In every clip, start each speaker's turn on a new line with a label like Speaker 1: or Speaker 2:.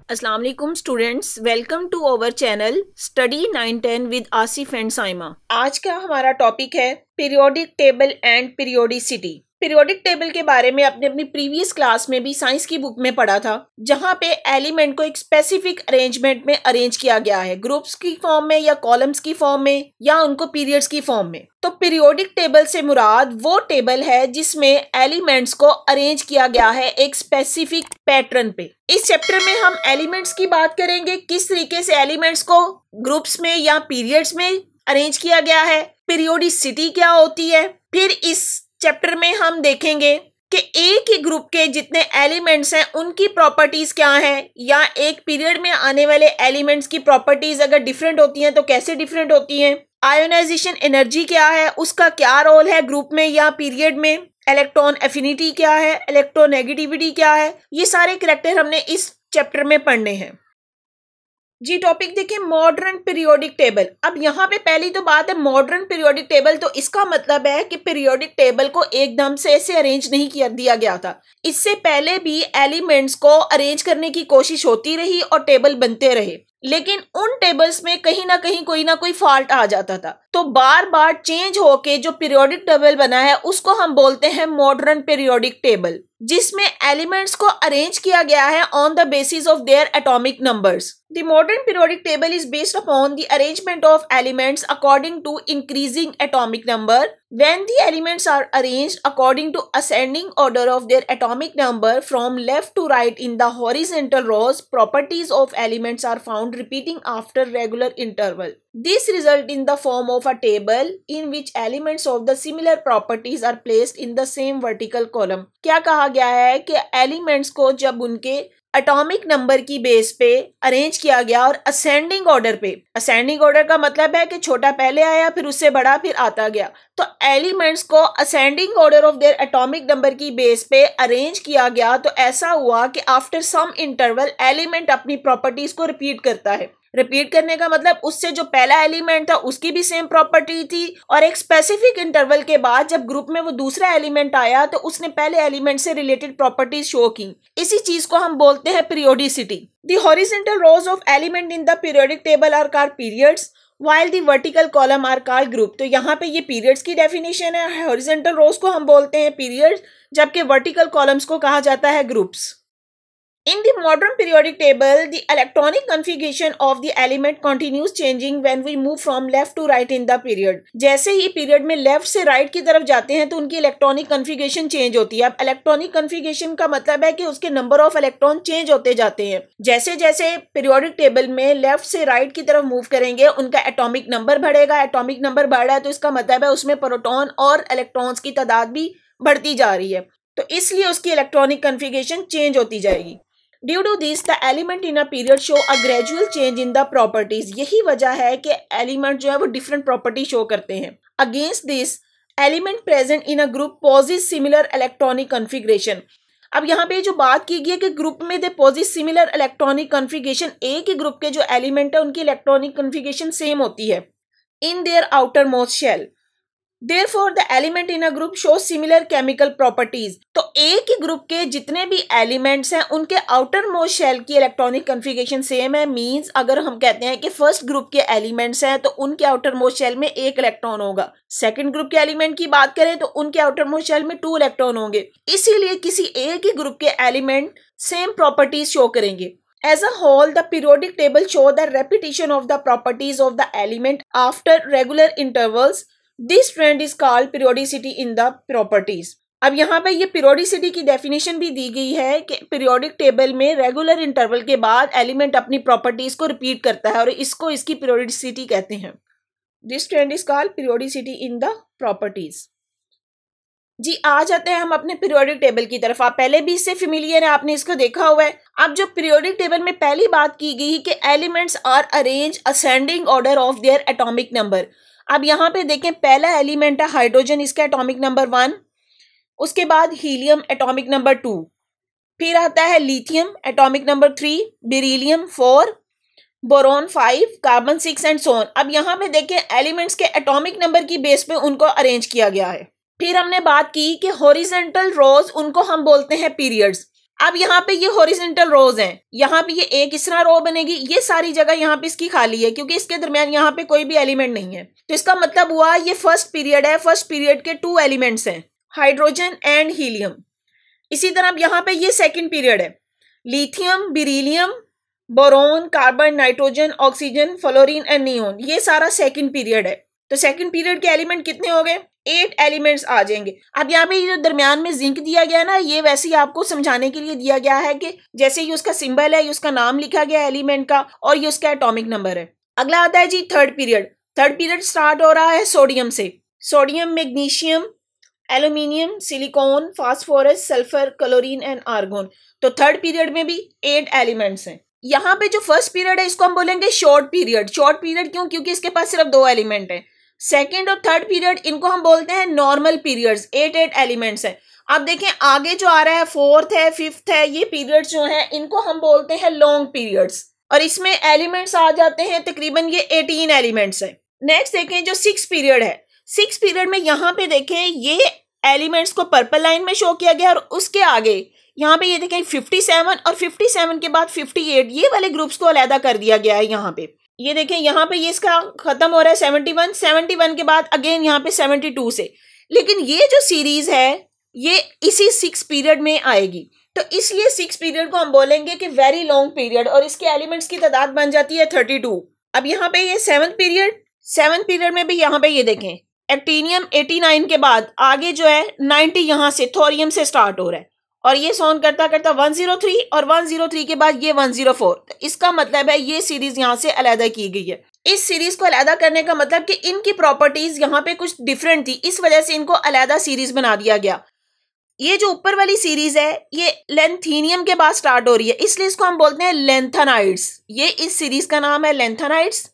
Speaker 1: अस्सलाम वालेकुम students, welcome to our channel study 910 with Asif and Saima. आज का हमारा टॉपिक है periodic table and periodicity. Periodic table के बारे में आपने अपनी प्रीवियस क्लास में भी साइंस की बुक में पढ़ा था, जहां पे एलिमेंट को एक स्पेसिफिक अरेंजमेंट में अरेंज किया गया है, ग्रुप्स की फॉर्म में या कॉलम्स की फॉर्म में या उनको पीरियड्स की फॉर्म में। तो पीरियोडिक टेबल से मुराद वो टेबल है जिसमें एलिमेंट्स को अरेंज किया गया है एक स्पेसिफिक पैटर्न पे। इस चैप्टर में हम एलिमेंट्स की बात करेंगे, किस तरीके से एलिमेंट्स को ग्रुप्स में या पीरियड्स में अरेंज किया गया है, पीरियोडिसिटी क्या होती है। फिर इस चैप्टर में हम देखेंगे कि एक ही ग्रुप के जितने एलिमेंट्स हैं उनकी प्रॉपर्टीज क्या हैं, या एक पीरियड में आने वाले एलिमेंट्स की प्रॉपर्टीज अगर डिफरेंट होती हैं तो कैसे डिफरेंट होती हैं। आयोनाइजेशन एनर्जी क्या है, उसका क्या रोल है ग्रुप में या पीरियड में। इलेक्ट्रॉन एफिनिटी क्या है, इलेक्ट्रोनेगेटिविटी क्या है, ये सारे करैक्टर हमने इस चैप्टर में पढ़ने हैं। जी टॉपिक देखिए, मॉडर्न पीरियोडिक टेबल। अब यहाँ पे पहली तो बात है मॉडर्न पीरियोडिक टेबल, तो इसका मतलब है कि पीरियोडिक टेबल को एकदम से ऐसे अरेंज नहीं किया दिया गया था। इससे पहले भी एलिमेंट्स को अरेंज करने की कोशिश होती रही और टेबल बनते रहे, लेकिन उन टेबल्स में कहीं ना कहीं कोई ना कोई फॉल्ट आ जाता था। तो बार बार चेंज होके जो पीरियोडिक टेबल बना है उसको हम बोलते हैं मॉडर्न पीरियोडिक टेबल, जिसमें एलिमेंट्स को अरेंज किया गया है on the basis of their atomic numbers. The modern periodic table is based upon the arrangement of elements according to increasing atomic number. When the elements are arranged according to ascending order of their atomic number from left to right in the horizontal rows, properties of elements are found repeating after regular interval. This result in the form of a table in which elements of the similar properties are placed in the same vertical column. क्या कहा गया है कि elements को जब उनके atomic number की base पे अरेंज किया गया और असेंडिंग ऑर्डर पे, असेंडिंग ऑर्डर का मतलब है कि छोटा पहले आया फिर उससे बड़ा फिर आता गया, तो एलिमेंट्स को ascending order of their atomic number की बेस पे अरेंज किया गया। तो ऐसा हुआ कि आफ्टर सम इंटरवल एलिमेंट अपनी प्रॉपर्टीज को रिपीट करता है। रिपीट करने का मतलब उससे जो पहला एलिमेंट था उसकी भी सेम प्रॉपर्टी थी, और एक स्पेसिफिक इंटरवल के बाद जब ग्रुप में वो दूसरा एलिमेंट आया तो उसने पहले एलिमेंट से रिलेटेड प्रॉपर्टीज शो की। इसी चीज को हम बोलते हैं periodicity. The horizontal rows of element in the periodic table are called periods while the vertical column are called group। तो यहाँ पे ये periods की definition है। हॉरिजॉन्टल रोज को हम बोलते हैं periods, जबकि vertical columns को कहा जाता है groups। In the modern periodic table, the electronic configuration of the element continues changing when we move from left to right in the period। जैसे ही पीरियड में लेफ्ट से राइट की तरफ जाते हैं तो उनकी इलेक्ट्रॉनिक कन्फिगरेशन चेंज होती है। अब इलेक्ट्रॉनिक कन्फिगरेशन का मतलब है कि उसके नंबर ऑफ इलेक्ट्रॉन चेंज होते जाते हैं। जैसे जैसे पीरियोडिक टेबल में लेफ्ट से राइट की तरफ मूव करेंगे उनका एटॉमिक नंबर बढ़ेगा। एटॉमिक नंबर बढ़ रहा है तो इसका मतलब है उसमें प्रोटॉन और इलेक्ट्रॉन्स की तादाद भी बढ़ती जा रही है, तो इसलिए उसकी इलेक्ट्रॉनिक कन्फिगरेशन चेंज होती जाएगी। Due to this, the element in a period show a gradual change in the properties। यही वजह है कि एलिमेंट जो है वो डिफरेंट प्रॉपर्टी शो करते हैं। Against this, element present in a group possess similar electronic configuration। अब यहाँ पे जो बात की गई है कि ग्रुप में दे possess similar electronic configuration, एक ही ग्रुप के जो एलिमेंट है उनकी इलेक्ट्रॉनिक कन्फिगरेशन सेम होती है in their outermost shell। Therefore, the element in a group shows similar chemical properties। तो एक ही ग्रुप के जितने भी एलिमेंट्स हैं उनके आउटर मोस्ट शेल की इलेक्ट्रॉनिक कन्फिगरेशन सेम है। मींस अगर हम कहते हैं कि फर्स्ट ग्रुप के एलिमेंट्स हैं तो उनके आउटर मोस्ट शेल में एक इलेक्ट्रॉन होगा। सेकंड ग्रुप के एलिमेंट की बात करें तो उनके आउटर मोस्ट शेल में 2 इलेक्ट्रॉन होंगे। इसीलिए किसी एक ही ग्रुप के एलिमेंट सेम प्रॉपर्टीज शो करेंगे। As a whole, the periodic table show the repetition of the properties of the element after regular intervals। This trend is called periodicity in the properties। अब यहाँ पे ये periodicity की definition भी दी गई है कि periodic table में regular interval के बाद element अपनी properties को repeat करता है और इसको इसकी periodicity कहते हैं। This trend is called periodicity in the properties। जी आ जाते हैं हम अपने पीरियोडिक टेबल की तरफ। आप पहले भी इससे फेमिलियर है, आपने इसको देखा हुआ है। अब जो पीरियोडिक टेबल में पहली बात की गई कि elements are arrange ascending order of their atomic number. अब यहाँ पे देखें, पहला एलिमेंट है हाइड्रोजन, इसका एटॉमिक नंबर 1, उसके बाद हीलियम एटॉमिक नंबर 2, फिर आता है lithium atomic number 3, beryllium 4, boron 5, carbon 6 and so on. अब यहाँ पे देखें एलिमेंट्स के एटॉमिक नंबर की बेस पे उनको अरेंज किया गया है। फिर हमने बात की कि हॉरिजॉन्टल रोज उनको हम बोलते हैं पीरियड्स। अब यहाँ पे ये हॉरिजॉन्टल रोज हैं, यहाँ पे ये एक इस तरह रो बनेगी, ये सारी जगह यहाँ पे इसकी खाली है क्योंकि इसके दरमियान यहाँ पे कोई भी एलिमेंट नहीं है। तो इसका मतलब हुआ ये फर्स्ट पीरियड है, फर्स्ट पीरियड के 2 एलिमेंट्स हैं, हाइड्रोजन एंड हीलियम। इसी तरह यहाँ पे ये सेकेंड पीरियड है, lithium, beryllium, boron, carbon, nitrogen, oxygen, fluorine and neon, ये सारा सेकेंड पीरियड है। तो सेकंड पीरियड के एलिमेंट कितने हो गए? 8 एलिमेंट्स आ जाएंगे। अब यहाँ पे ये जो दरमियान में जिंक दिया गया ना, ये वैसे ही आपको समझाने के लिए दिया गया है कि जैसे ये उसका सिंबल है, ये उसका नाम लिखा गया है एलिमेंट का और ये उसका एटॉमिक नंबर है। अगला आता है जी third period. Third period start हो रहा है सोडियम से। Sodium, magnesium, aluminium, silicon, phosphorus, sulphur, chlorine and argon. तो थर्ड पीरियड में भी 8 एलिमेंट्स हैं। यहाँ पे जो फर्स्ट पीरियड है इसको हम बोलेंगे शॉर्ट पीरियड। शॉर्ट पीरियड क्यों? क्योंकि इसके पास सिर्फ 2 एलिमेंट है। सेकेंड और थर्ड पीरियड इनको हम बोलते हैं नॉर्मल पीरियड्स, 8 एलिमेंट्स हैं। अब देखें आगे जो आ रहा है फोर्थ है, फिफ्थ है, ये पीरियड्स जो हैं इनको हम बोलते हैं लॉन्ग पीरियड्स और इसमें एलिमेंट्स आ जाते हैं तकरीबन ये 18 एलिमेंट्स हैं। नेक्स्ट देखें जो 6 पीरियड है। 6 पीरियड में यहाँ पे देखें ये एलिमेंट्स को पर्पल लाइन में शो किया गया और उसके आगे यहाँ पे ये देखें 57 और 57 के बाद 58, ये वाले ग्रुप्स को अलहदा कर दिया गया है। यहाँ पे ये देखें, यहाँ पे ये इसका खत्म हो रहा है 71 के बाद अगेन यहाँ पे 72 से। लेकिन ये जो सीरीज है ये इसी 6 पीरियड में आएगी, तो इसलिए 6 पीरियड को हम बोलेंगे कि वेरी लॉन्ग पीरियड और इसके एलिमेंट्स की तादाद बन जाती है 32। अब यहाँ पे ये 7th पीरियड में भी यहाँ पे ये देखें एक्टीनियम 89 के बाद आगे जो है 90 यहाँ से थोरियम से स्टार्ट हो रहा है और ये सोन करता करता 103 और 103 के बाद ये 104। इसका मतलब है ये सीरीज यहाँ से अलहदा की गई है। इस सीरीज को अलहदा करने का मतलब कि इनकी प्रॉपर्टीज यहाँ पे कुछ डिफरेंट थी, इस वजह से इनको अलहदा सीरीज बना दिया गया। ये जो ऊपर वाली सीरीज है ये लेंथीनियम के बाद स्टार्ट हो रही है, इसलिए इसको हम बोलते हैं लेंथेनाइड्स। ये इस सीरीज का नाम है लेंथेनाइड्स।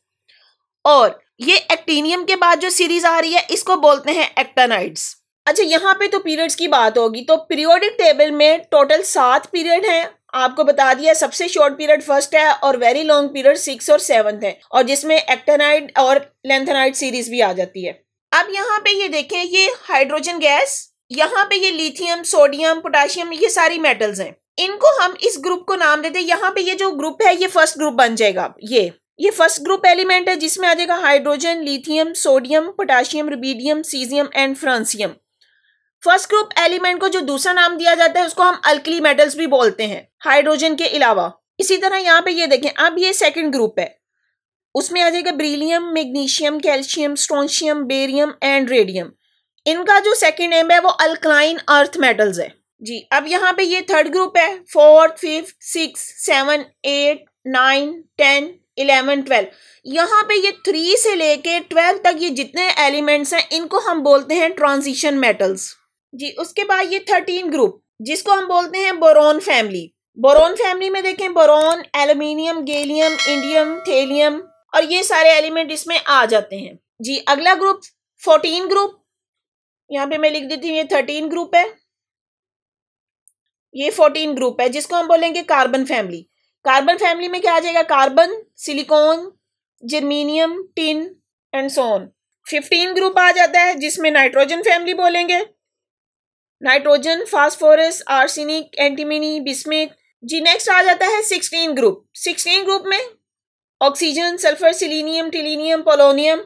Speaker 1: और ये एक्टीनियम के बाद जो सीरीज आ रही है इसको बोलते हैं एक्टानाइड्स। अच्छा, यहाँ पे तो पीरियड्स की बात होगी, तो पीरियोडिक टेबल में टोटल 7 पीरियड हैं। आपको बता दिया सबसे शॉर्ट पीरियड फर्स्ट है और वेरी लॉन्ग पीरियड 6 और 7 है और जिसमें एक्टेनाइड और लेंथेनाइड सीरीज भी आ जाती है। अब यहाँ पे ये देखें ये हाइड्रोजन गैस, यहाँ पे ये लिथियम, सोडियम, पोटाशियम, ये सारी मेटल्स हैं। इनको हम इस ग्रुप को नाम देते हैं। यहाँ पे ये जो ग्रुप है ये फर्स्ट ग्रुप बन जाएगा। ये फर्स्ट ग्रुप एलिमेंट है जिसमें आ जाएगा hydrogen, lithium, sodium, potassium, rubidium, caesium and francium. First group element को जो दूसरा नाम दिया जाता है उसको हम अल्कली मेटल्स भी बोलते हैं हाइड्रोजन के अलावा। इसी तरह यहाँ पे ये देखें अब ये सेकंड ग्रुप है, उसमें आ जाएगा beryllium, magnesium, calcium, strontium, barium and radium. इनका जो सेकंड नेम है वो अल्कलाइन अर्थ मेटल्स है जी। अब यहाँ पे ये थर्ड ग्रुप है, 4th, 5th, 6th, 7th, 8th, 9th, 10th, 11th, 12th। यहाँ पे ये 3 से लेके 12 तक ये जितने एलिमेंट्स हैं इनको हम बोलते हैं ट्रांजिशन मेटल्स जी। उसके बाद ये 13 ग्रुप जिसको हम बोलते हैं बोरोन फैमिली। बोरोन फैमिली में देखें boron, aluminium, gallium, indium, thallium और ये सारे एलिमेंट इसमें आ जाते हैं जी। अगला ग्रुप 14 ग्रुप, यहाँ पे मैं लिख देती हूँ ये 13 ग्रुप है, ये 14 ग्रुप है जिसको हम बोलेंगे कार्बन फैमिली। कार्बन फैमिली में क्या आ जाएगा? Carbon, silicon, germanium, tin and so on. 15 group आ जाता है जिसमें नाइट्रोजन फैमिली बोलेंगे, nitrogen, phosphorus, arsenic, antimony, bismuth जी। नेक्स्ट आ जाता है 16 ग्रुप। 16 ग्रुप में oxygen, sulphur, selenium, tellurium, polonium.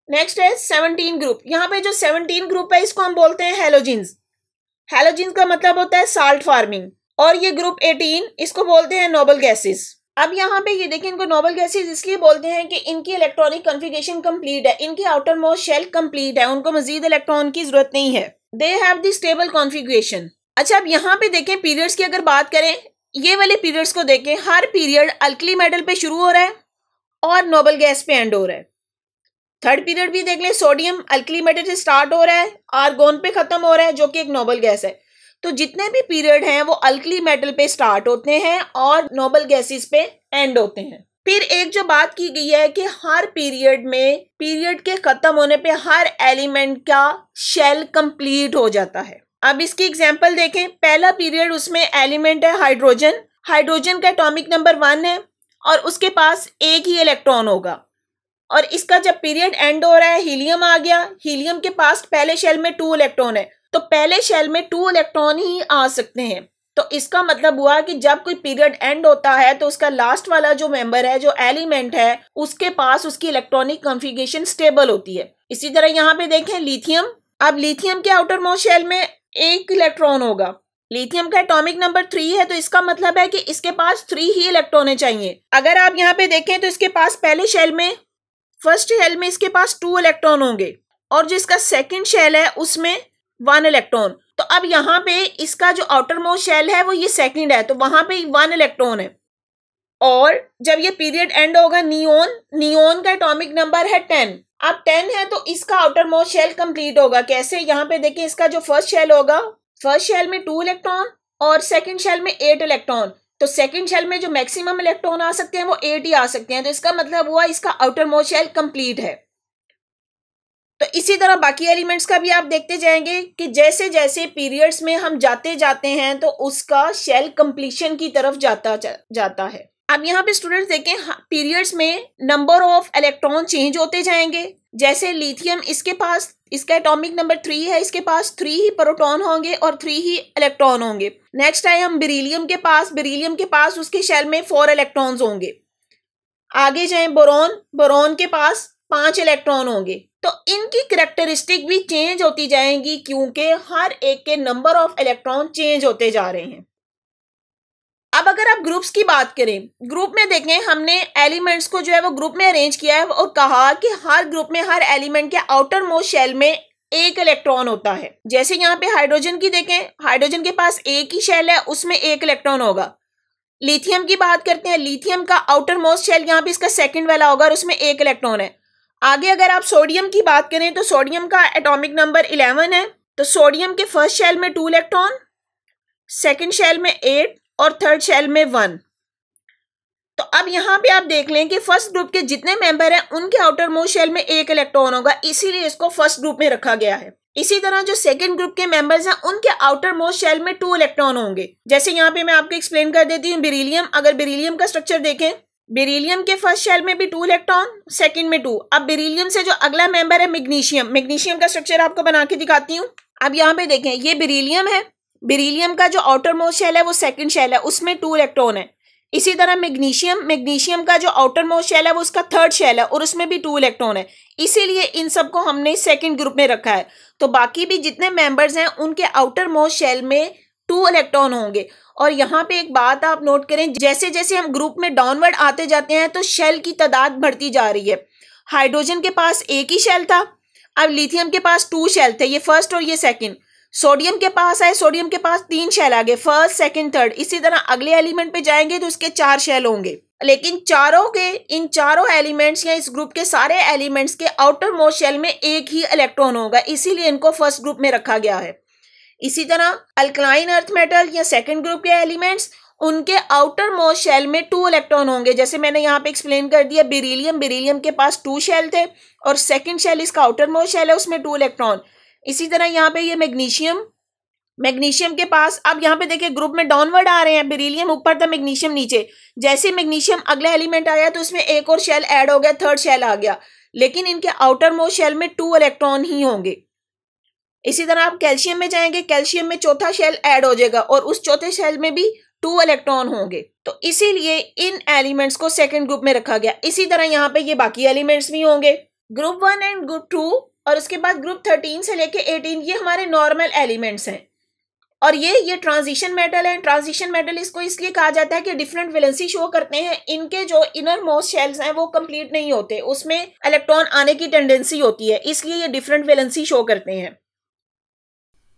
Speaker 1: Next है 17 ग्रुप। यहाँ पे जो 17 ग्रुप है इसको हम बोलते हैं हैलोजिन्स। हैलोजिन्स का मतलब होता है साल्ट फार्मिंग। और ये ग्रुप 18 इसको बोलते हैं नोबल गैसेस। अब यहाँ पे ये देखिए इनको नोबल गैसेस इसलिए बोलते हैं कि इनकी इलेक्ट्रॉनिक कॉन्फ़िगरेशन कंप्लीट है, इनकी आउटर मोस्ट शेल कंप्लीट है, उनको मजीद इलेक्ट्रॉन की जरूरत नहीं है। They have the stable configuration. अच्छा, अब यहाँ पे देखें पीरियड्स की अगर बात करें, ये वाले पीरियड्स को देखें, हर पीरियड अल्कली मेटल पे शुरू हो रहा है और नोबल गैस पे एंड हो रहा है। थर्ड पीरियड भी देख लें, सोडियम अल्कली मेटल से स्टार्ट हो रहा है, आर्गोन पे खत्म हो रहा है जो कि एक नोबल गैस है। तो जितने भी पीरियड हैं वो अल्कली मेटल पे स्टार्ट होते हैं और नोबल गैसेस पे एंड होते हैं। फिर एक जो बात की गई है कि हर पीरियड में पीरियड के खत्म होने पे हर एलिमेंट का शेल कंप्लीट हो जाता है। अब इसकी एग्जांपल देखें। पहला पीरियड उसमें एलिमेंट है हाइड्रोजन। हाइड्रोजन का एटॉमिक नंबर 1 है और उसके पास एक ही इलेक्ट्रॉन होगा। और इसका जब पीरियड एंड हो रहा है हीलियम आ गया। हीलियम के पास पहले शेल में 2 इलेक्ट्रॉन है, तो पहले शेल में 2 इलेक्ट्रॉन ही आ सकते हैं। तो इसका मतलब हुआ कि जब कोई पीरियड एंड होता है तो उसका लास्ट वाला जो मेंबर है, जो एलिमेंट है, उसके पास उसकी इलेक्ट्रॉनिक कॉन्फ़िगरेशन स्टेबल होती है। इसी तरह यहाँ पे देखें लिथियम। अब लिथियम के आउटर मोस्ट शेल में एक इलेक्ट्रॉन होगा। लिथियम का एटॉमिक नंबर 3 है, तो इसका मतलब है कि इसके पास 3 ही इलेक्ट्रॉन चाहिए। अगर आप यहाँ पे देखें तो इसके पास पहले शेल में, फर्स्ट शेल में इसके पास 2 इलेक्ट्रॉन होंगे और जो इसका सेकंड शेल है उसमें 1 इलेक्ट्रॉन। तो अब यहाँ पे इसका जो आउटर मोस्ट शेल है वो ये सेकंड है, तो वहां पे 1 इलेक्ट्रॉन है। और जब ये पीरियड एंड होगा, नियोन का एटॉमिक नंबर है 10। अब 10 है तो इसका आउटर मोस्ट शेल कंप्लीट होगा। कैसे? यहाँ पे देखिए, इसका जो फर्स्ट शेल होगा, फर्स्ट शेल में 2 इलेक्ट्रॉन और सेकंड शेल में 8 इलेक्ट्रॉन। तो सेकंड शेल में जो मैक्सिमम इलेक्ट्रॉन आ सकते हैं वो 8 ही आ सकते हैं। तो इसका मतलब हुआ इसका आउटर मोस्ट शेल कंप्लीट है। तो इसी तरह बाकी एलिमेंट्स का भी आप देखते जाएंगे कि जैसे जैसे पीरियड्स में हम जाते हैं तो उसका शेल कंप्लीशन की तरफ जाता है। अब यहाँ पे स्टूडेंट्स देखें, पीरियड्स में नंबर ऑफ इलेक्ट्रॉन चेंज होते जाएंगे। जैसे लिथियम, इसके पास इसका एटॉमिक नंबर 3 है, इसके पास 3 ही प्रोटॉन होंगे और 3 ही इलेक्ट्रॉन होंगे। नेक्स्ट आए हम बेरिलियम के पास उसके शेल में 4 इलेक्ट्रॉन्स होंगे। आगे जाए बोरॉन के पास 5 इलेक्ट्रॉन होंगे। तो इनकी कैरेक्टरिस्टिक भी चेंज होती जाएंगी क्योंकि हर एक के नंबर ऑफ इलेक्ट्रॉन चेंज होते जा रहे हैं। अब अगर आप ग्रुप्स की बात करें, ग्रुप में देखें, हमने एलिमेंट्स को जो है वो ग्रुप में अरेंज किया है और कहा कि हर ग्रुप में हर एलिमेंट के आउटर मोस्ट शेल में एक इलेक्ट्रॉन होता है। जैसे यहाँ पे हाइड्रोजन की देखें, हाइड्रोजन के पास एक ही शेल है, उसमें एक इलेक्ट्रॉन होगा। लिथियम की बात करते हैं, लिथियम का आउटर मोस्ट शेल यहाँ पे इसका सेकंड वाला होगा और उसमें एक इलेक्ट्रॉन है। आगे अगर आप सोडियम की बात करें तो सोडियम का एटॉमिक नंबर 11 है। तो सोडियम के फर्स्ट शेल में 2 इलेक्ट्रॉन, सेकंड शेल में 8 और थर्ड शेल में 1। तो अब यहाँ पे आप देख लें कि फर्स्ट ग्रुप के जितने मेंबर हैं उनके आउटर मोस्ट शेल में एक इलेक्ट्रॉन होगा, इसीलिए इसको फर्स्ट ग्रुप में रखा गया है। इसी तरह जो सेकंड ग्रुप के मेंबर्स हैं उनके आउटर मोस्ट शेल में 2 इलेक्ट्रॉन होंगे। जैसे यहाँ पे मैं आपको एक्सप्लेन कर देती हूँ बेरिलियम। अगर बेरिलियम का स्ट्रक्चर देखें, बेरिलियम के फर्स्ट शेल में भी 2 इलेक्ट्रॉन, सेकंड में 2। अब बेरिलियम से जो अगला मेंबर है मैग्नीशियम का स्ट्रक्चर आपको बना के दिखाती हूँ। अब यहाँ पे देखें, ये बेरिलियम है। बेरिलियम का जो आउटर मोस्ट शेल है वो सेकंड शेल है, उसमें 2 इलेक्ट्रॉन है। इसी तरह मैग्नीशियम का जो आउटर मोस्ट शेल है वो उसका थर्ड शेल है और उसमें भी 2 इलेक्ट्रॉन है, इसीलिए इन सबको हमने सेकंड ग्रुप में रखा है। तो बाकी भी जितने मेंबर्स हैं उनके आउटर मोस्ट शेल में 2 इलेक्ट्रॉन होंगे। और यहाँ पे एक बात आप नोट करें, जैसे जैसे हम ग्रुप में डाउनवर्ड आते जाते हैं तो शेल की तादाद बढ़ती जा रही है। हाइड्रोजन के पास एक ही शेल था, अब लिथियम के पास 2 शेल थे, ये फर्स्ट और ये सेकंड। सोडियम के पास 3 शेल आ गए, फर्स्ट सेकंड थर्ड। इसी तरह अगले एलिमेंट पे जाएंगे तो इसके 4 शेल होंगे। लेकिन इन चारों एलिमेंट्स या इस ग्रुप के सारे एलिमेंट्स के आउटर मोस्ट शेल में एक ही इलेक्ट्रॉन होगा, इसीलिए इनको फर्स्ट ग्रुप में रखा गया है। इसी तरह अल्कलाइन अर्थ मेटल या सेकंड ग्रुप के एलिमेंट्स, उनके आउटर मोस्ट शेल में 2 इलेक्ट्रॉन होंगे। जैसे मैंने यहाँ पे एक्सप्लेन कर दिया, बेरिलियम के पास 2 शेल थे और सेकंड शेल इसका आउटर मोस्ट शेल है, उसमें 2 इलेक्ट्रॉन। इसी तरह यहाँ पे ये मैग्नीशियम के पास, अब यहाँ पे देखिए ग्रुप में डाउनवर्ड आ रहे हैं, बेरिलियम ऊपर था, मैग्नीशियम नीचे। जैसे मैग्नीशियम अगला एलिमेंट आया तो उसमें एक और शेल ऐड हो गया, थर्ड शेल आ गया, लेकिन इनके आउटर मोस्ट शेल में 2 इलेक्ट्रॉन ही होंगे। इसी तरह आप कैल्शियम में जाएंगे, कैल्शियम में चौथा शेल ऐड हो जाएगा और उस चौथे शेल में भी 2 इलेक्ट्रॉन होंगे। तो इसीलिए इन एलिमेंट्स को सेकंड ग्रुप में रखा गया। इसी तरह यहाँ पे ये बाकी एलिमेंट्स भी होंगे, ग्रुप 1 एंड ग्रुप 2, और उसके बाद ग्रुप 13 से लेके 18 ये हमारे नॉर्मल एलिमेंट्स हैं। और ये ट्रांजिशन मेटल है। ट्रांजिशन मेटल इसको इसलिए कहा जाता है कि डिफरेंट वैलेंसी शो करते हैं। इनके जो इनर मोस्ट शेल्स हैं वो कंप्लीट नहीं होते, उसमें इलेक्ट्रॉन आने की टेंडेंसी होती है, इसलिए ये डिफरेंट वैलेंसी शो करते हैं।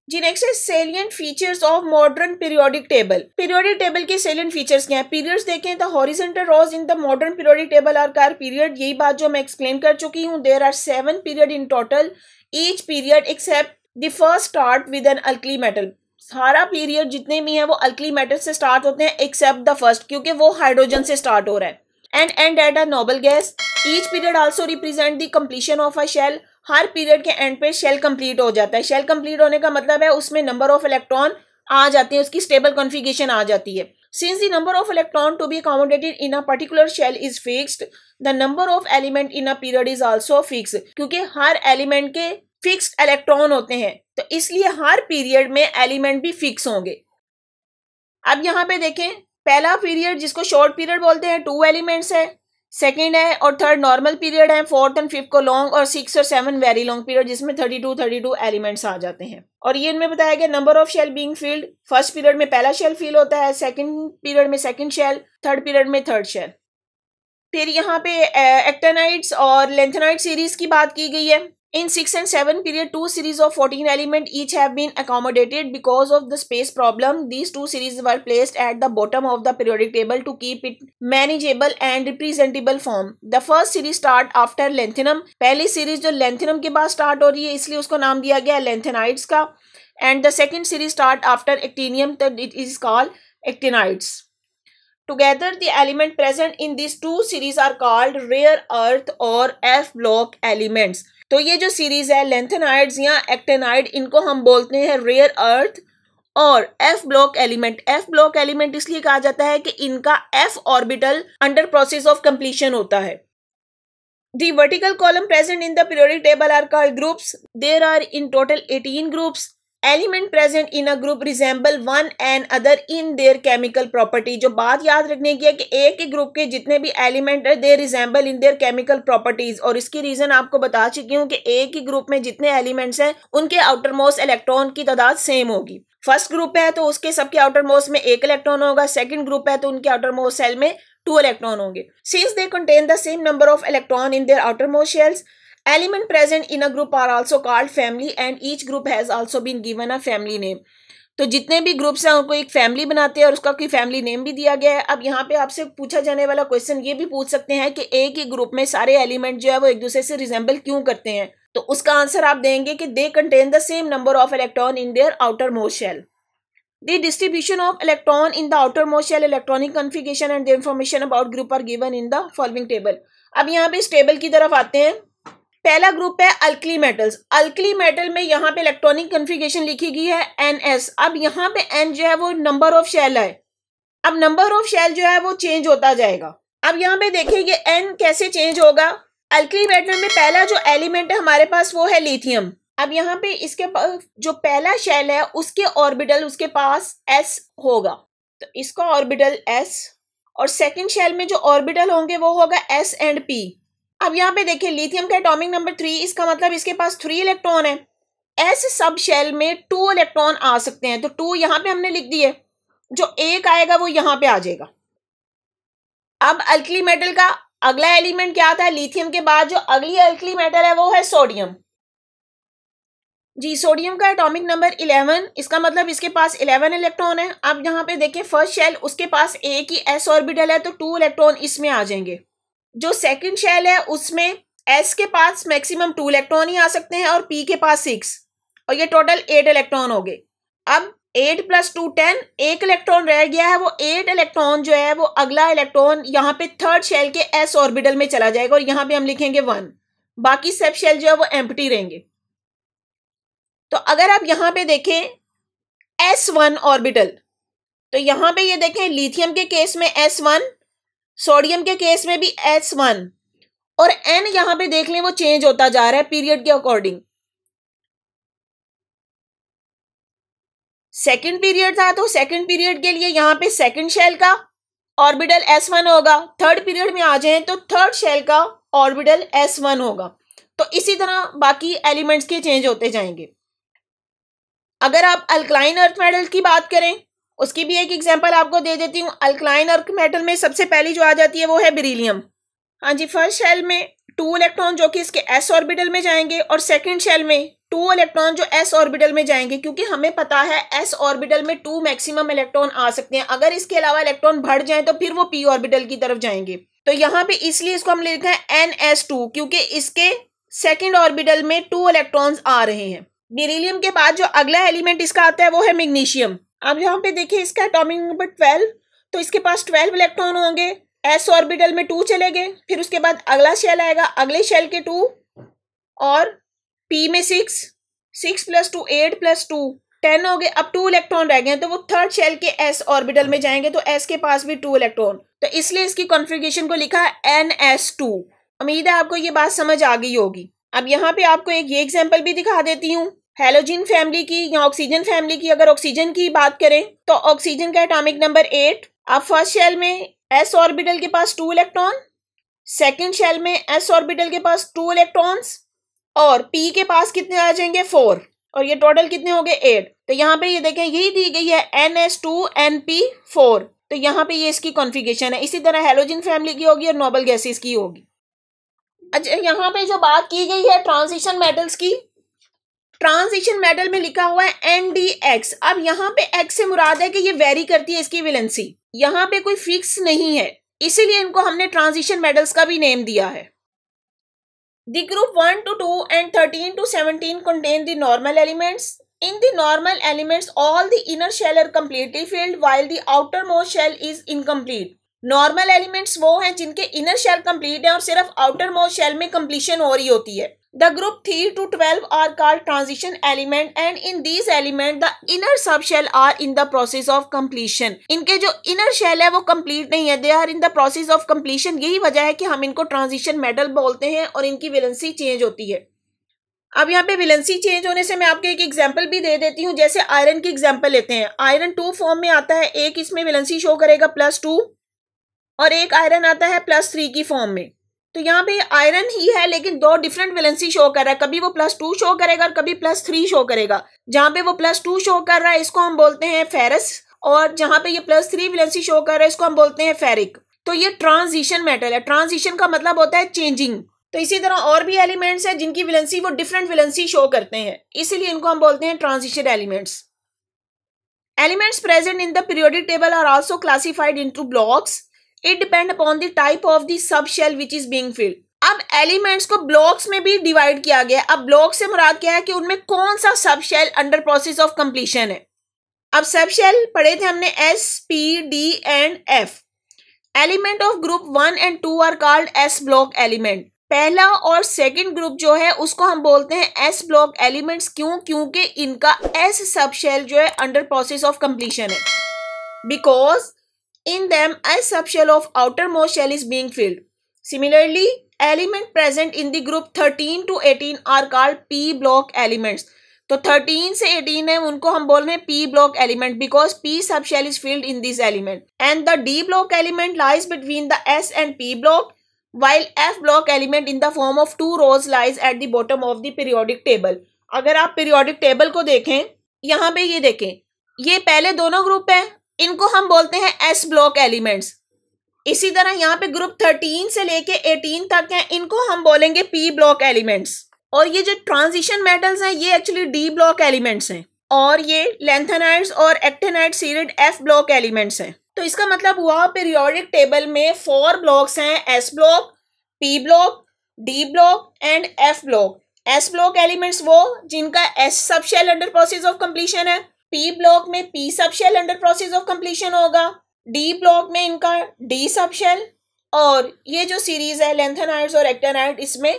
Speaker 1: जी नेक्स्ट है salient features of modern periodic table. Periodic table के सेलिएंट फीचर्स क्या हैं? पीरियड्स देखें तो horizontal rows in the modern periodic table are called period. यही बात जो मैं एक्सप्लेन कर चुकी हूँ। There are 7 period in total, each period except the first start with an alkali metal. सारा पीरियड जितने भी हैं वो अल्कली मेटल से स्टार्ट होते हैं एक्सेप्ट द फर्स्ट, क्योंकि वो हाइड्रोजन से स्टार्ट हो रहा है। And at a noble gas. Each period also represent the completion of a shell. हर पीरियड के एंड पे शेल कंप्लीट हो जाता है। शेल कंप्लीट होने का मतलब है उसमें नंबर ऑफ इलेक्ट्रॉन आ जाते हैं, उसकी स्टेबल कॉन्फ़िगरेशन आ जाती है। Since the number of electron to be accommodated in a particular shell is fixed, the number of element in a period is also fixed. क्योंकि हर एलिमेंट के फिक्स्ड इलेक्ट्रॉन होते हैं तो इसलिए हर पीरियड में एलिमेंट भी फिक्स होंगे। अब यहाँ पे देखें, पहला पीरियड जिसको शॉर्ट पीरियड बोलते हैं 2 एलिमेंट्स है, सेकेंड है और थर्ड नॉर्मल पीरियड है, फोर्थ एंड फिफ्थ को लॉन्ग और 6 और 7 वेरी लॉन्ग पीरियड जिसमें 32 एलिमेंट्स आ जाते हैं। और ये इनमें बताया गया number of shell being filled, first period में पहला शेल फिल होता है, सेकंड पीरियड में सेकंड शेल, थर्ड पीरियड में थर्ड शेल। फिर यहाँ पे एक्टिनाइड्स और लेंथेनाइड सीरीज की बात की गई है। In 6 and 7 period, 2 series of 14 elements each have been accommodated because of the space problem. These 2 series were placed at the bottom of the periodic table to keep it manageable and representable form. The first series start after lanthanum. पहली series जो lanthanum के बाद start हो रही है इसलिए उसको नाम दिया गया lanthanides का. And the second series start after actinium, तो it is called actinides. Together, the element present in these 2 series are called rare earth or F block elements. तो ये जो सीरीज है लेंथेनाइड्स या एक्टिनाइड, इनको हम बोलते हैं रेयर अर्थ और F block element. F block element इसलिए कहा जाता है कि इनका F orbital under process of completion होता है। The vertical column present in the periodic table are called groups. There are in total 18 groups. Element present in a group resemble one and other in their chemical property. जो बात याद रखने की है कि एक ही ग्रुप के जितने भी एलिमेंट है they resemble in their chemical properties, और इसकी रीजन आपको बता चुकी हूँ कि एक ही ग्रुप में जितने एलिमेंट्स हैं उनके आउटर मोस्ट इलेक्ट्रॉन की तादाद सेम होगी। फर्स्ट ग्रुप है तो उसके सबके आउटर मोस्ट में 1 इलेक्ट्रॉन होगा, सेकंड ग्रुप है तो उनके आउटर मोस्ट सेल में 2 इलेक्ट्रॉन होंगे। Since they contain the same number of electron in their outermost shells, element present in a group are also called family and each group has also been given a family name. तो जितने भी groups हैं उनको एक family बनाते हैं और उसका कोई फैमिली नेम भी दिया गया है। अब यहाँ पे आपसे पूछा जाने वाला क्वेश्चन ये भी पूछ सकते हैं कि एक ही ग्रुप में सारे एलिमेंट जो है वो एक दूसरे से रिजेंबल क्यों करते हैं, तो उसका आंसर आप देंगे कि they contain the same number of electron in their outermost shell. The distribution of electron in the outermost shell, electronic configuration and the information about group are given in the following table. अब यहाँ पे इस table की तरफ आते हैं। पहला group है अल्कली मेटल्स। अल्कली मेटल में यहाँ पे इलेक्ट्रॉनिक कन्फिगरेशन लिखी गई है NS। अब यहाँ पे N जो है वो नंबर ऑफ शेल है। अब नंबर ऑफ शेल जो है वो चेंज होता जाएगा। अब यहाँ पे देखिए N कैसे चेंज होगा। अल्कली मेटल में पहला जो एलिमेंट है हमारे पास वो है लिथियम। अब यहाँ पे इसके पास जो पहला शेल है उसके ऑर्बिटल उसके पास S होगा, तो इसका ऑर्बिटल S, और सेकंड शेल में जो ऑर्बिटल होंगे वो होगा S एंड P। अब यहाँ पे देखिए लिथियम का एटॉमिक नंबर 3, इसका मतलब इसके पास 3 इलेक्ट्रॉन है। S सब शेल में 2 इलेक्ट्रॉन आ सकते हैं, तो 2 यहाँ पे हमने लिख दिए, जो एक आएगा वो यहाँ पे आ जाएगा। अब अल्कली मेटल का अगला एलिमेंट क्या था, लिथियम के बाद जो अगली अल्कली मेटल है वो है सोडियम। जी सोडियम का एटॉमिक नंबर 11, इसका मतलब इसके पास 11 इलेक्ट्रॉन है। अब यहाँ पे देखें फर्स्ट शेल उसके पास एक ही S ऑर्बिटल है तो 2 इलेक्ट्रॉन इसमें आ जाएंगे। जो सेकंड शेल है उसमें S के पास मैक्सिमम 2 इलेक्ट्रॉन ही आ सकते हैं और P के पास 6, और ये टोटल 8 इलेक्ट्रॉन हो गए। अब 8 + 2 10, 1 इलेक्ट्रॉन रह गया है, वो 8 इलेक्ट्रॉन जो है वो अगला इलेक्ट्रॉन यहाँ पे थर्ड शेल के S ऑर्बिटल में चला जाएगा और यहाँ पे हम लिखेंगे 1, बाकी सब शेल जो है वो एम्प्टी रहेंगे। तो अगर आप यहाँ पे देखें S1 ऑर्बिटल, तो यहाँ पे ये देखें लिथियम के केस में S1, सोडियम के केस में भी S1, और N यहाँ पे देख लें वो चेंज होता जा रहा है पीरियड के अकॉर्डिंग। सेकंड पीरियड था तो सेकंड पीरियड के लिए यहाँ पे सेकंड शेल का ऑर्बिटल S1 होगा, थर्ड पीरियड में आ जाए तो थर्ड शेल का ऑर्बिटल S1 होगा। तो इसी तरह बाकी एलिमेंट्स के चेंज होते जाएंगे। अगर आप अल्कलाइन अर्थ मेटल की बात करें, उसकी भी एक एग्जांपल आपको दे देती हूँ। अल्कलाइन अर्थ मेटल में सबसे पहली जो आ जाती है वो है बेरिलियम। हाँ जी, फर्स्ट शेल में 2 इलेक्ट्रॉन जो कि इसके S ऑर्बिटल में जाएंगे और सेकंड शेल में 2 इलेक्ट्रॉन जो S ऑर्बिटल में जाएंगे, क्योंकि हमें पता है S ऑर्बिटल में 2 मैक्सिमम इलेक्ट्रॉन आ सकते हैं। अगर इसके अलावा इलेक्ट्रॉन बढ़ जाए तो फिर वो P ऑर्बिटल की तरफ जाएंगे। तो यहाँ पे इसलिए इसको हम लिखा है NS2, क्योंकि इसके सेकेंड ऑर्बिटल में 2 इलेक्ट्रॉन्स आ रहे हैं। बेरिलियम के बाद जो अगला एलिमेंट इसका आता है वो है मैग्नीशियम। अब यहाँ पे देखिए इसका एटॉमिक नंबर 12, तो इसके पास 12 इलेक्ट्रॉन होंगे, S ऑर्बिटल में 2 चले गए, फिर उसके बाद अगला शेल आएगा, अगले शेल के 2 और P में 6, 6 + 2 8 + 2 10 हो गए। अब 2 इलेक्ट्रॉन रह गए तो वो थर्ड शेल के S ऑर्बिटल में जाएंगे, तो S के पास भी 2 इलेक्ट्रॉन, तो इसलिए इसकी कॉन्फ़िगरेशन को लिखा है NS2। उम्मीद है आपको ये बात समझ आ गई होगी। अब यहाँ पे आपको एक ये एग्जाम्पल भी दिखा देती हूँ। हैलोजन फैमिली की या ऑक्सीजन फैमिली की अगर ऑक्सीजन की बात करें तो ऑक्सीजन का एटॉमिक नंबर 8। अब फर्स्ट शेल में s ऑर्बिटल के पास 2 इलेक्ट्रॉन, सेकंड शेल में s ऑर्बिटल के पास 2 इलेक्ट्रॉन्स और p के पास कितने आ जाएंगे 4, और ये टोटल कितने हो गए 8। तो यहाँ पे ये देखें यही दी गई है NS2NP4, तो यहाँ पे ये इसकी कॉन्फ़िगरेशन है। इसी तरह हैलोजन फैमिली की होगी और नोबल गैसेस की होगी। अच्छा, यहाँ पे जो बात की गई है ट्रांजिशन मेटल्स की, ट्रांजिशन मेटल में लिखा हुआ है NDX। अब यहाँ पे X से मुराद है कि ये वेरी करती है इसकी वैलेंसी, यहाँ पे कोई फिक्स नहीं है, इसीलिए इनको हमने ट्रांजिशन मेटल्स का भी नेम दिया है। The group 1 to 2 and 13 to 17 contain the normal elements. In the normal elements, all the inner shell are completely filled while the outermost shell is incomplete. Normal elements वो हैं जिनके inner shell complete है और सिर्फ outermost shell में completion हो रही होती है। The group 3 to 12 are called transition element and in these element the inner sub shell are in the process of completion. इनके जो इनर शेल है वो कंप्लीट नहीं है, they are in the process of completion. यही वजह है कि हम इनको ट्रांजिशन मेटल बोलते हैं और इनकी वैलेंसी चेंज होती है। अब यहाँ पे वैलेंसी चेंज होने से मैं आपको एक एग्जांपल भी दे देती हूँ। जैसे आयरन की एग्जांपल लेते हैं, आयरन 2 फॉर्म में आता है, एक इसमें वैलेंसी शो करेगा +2 और एक आयरन आता है +3 की फॉर्म में। तो यहाँ पे आयरन ही है लेकिन 2 डिफरेंट वैलेंसी शो कर रहा है, कभी वो +2 शो करेगा और कभी +3 शो करेगा। जहाँ पे वो +2 शो कर रहा है इसको हम बोलते हैं फेरस, और जहाँ पे ये +3 वैलेंसी शो कर रहा है इसको हम बोलते हैं फेरिक। तो ये ट्रांजिशन मेटल है। ट्रांजिशन का मतलब होता है चेंजिंग। तो इसी तरह और भी एलिमेंट्स हैं जिनकी वैलेंसी वो डिफरेंट वैलेंसी शो करते हैं, इसीलिए इनको हम बोलते हैं transition elements. Elements present in the periodic table are also classified into blocks. It depend upon the type of the subshell which is being filled. अब एलिमेंट्स को ब्लॉक्स में भी डिवाइड किया गया। अब ब्लॉक से मुराद क्या है कि उनमें कौन सा subshell under process of completion है। अब सबशेल पढ़े थे हमने S, P, D and F। Element of group 1 and 2 are called S block element. पहला और सेकंड ग्रुप जो है उसको हम बोलते हैं S ब्लॉक एलिमेंट्स। क्यों? क्योंकि इनका S सबशेल जो है अंडर प्रोसेस ऑफ कंप्लीशन है। Because in them a subshell of outermost shell is being filled. Similarly, element present in the group 13 to 18 are called P block elements. तो 13 से 18 है उनको हम बोल रहे हैं P block element because P subshell is filled in this element. And the D block element lies between the S and P block, while F block element in the form of 2 rows lies at the bottom of the periodic table. अगर आप periodic table को देखें, यहाँ पे ये देखें, ये पहले दोनों ग्रुप है, इनको हम बोलते हैं S ब्लॉक एलिमेंट्स। इसी तरह यहाँ पे ग्रुप 13 से लेके 18 तक हैं, इनको हम बोलेंगे P ब्लॉक एलिमेंट्स। और ये जो ट्रांजिशन मेटल्स हैं ये एक्चुअली D ब्लॉक एलिमेंट्स हैं, और ये लैंथेनाइड्स और एक्टिनाइड सीरीड F ब्लॉक एलिमेंट्स हैं। तो इसका मतलब हुआ पीरियोडिक टेबल में 4 ब्लॉक्स हैं, S block, P block, D block and F block. S block elements वो जिनका S subshell under process of completion है, P ब्लॉक में P subshell under process of completion होगा, D ब्लॉक में इनका D subshell, और ये जो सीरीज है लैंथेनाइड्स और एक्टिनाइड इसमें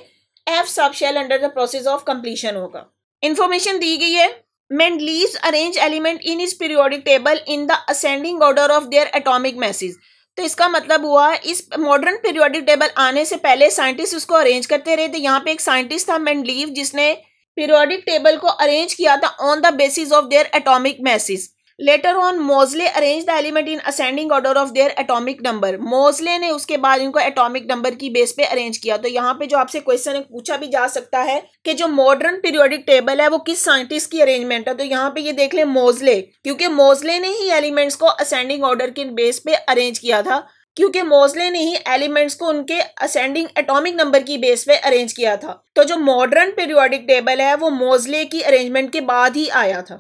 Speaker 1: F subshell under the process of completion होगा। इंफॉर्मेशन दी गई है। Mendeleev's arrange element in his periodic table in the ascending order of their atomic message. तो इसका मतलब हुआ इस मॉडर्न पीरियोडिक टेबल आने से पहले साइंटिस्ट उसको अरेंज करते रहे थे। यहाँ पे एक साइंटिस्ट था मेंडलीव जिसने पीरियोडिक टेबल को अरेंज किया था on the basis of their atomic mass. Later on Moseley arrange the element in ascending order of their atomic number. Moseley ने उसके बाद इनको एटॉमिक नंबर की बेस पे अरेंज किया। तो यहाँ पे जो आपसे क्वेश्चन पूछा भी जा सकता है कि जो मॉडर्न पीरियोडिक टेबल है वो किस साइंटिस्ट की अरेंजमेंट है, तो यहाँ पे ये देख लें मोजले, क्योंकि मोजले ने ही एलिमेंट्स को असेंडिंग ऑर्डर के बेस पे अरेंज किया था, क्योंकि मोजले ने ही एलिमेंट्स को उनके असेंडिंग एटॉमिक नंबर की बेस पे अरेंज किया था। तो जो मॉडर्न पीरियोडिक टेबल है वो मोजले की अरेंजमेंट के बाद ही आया था।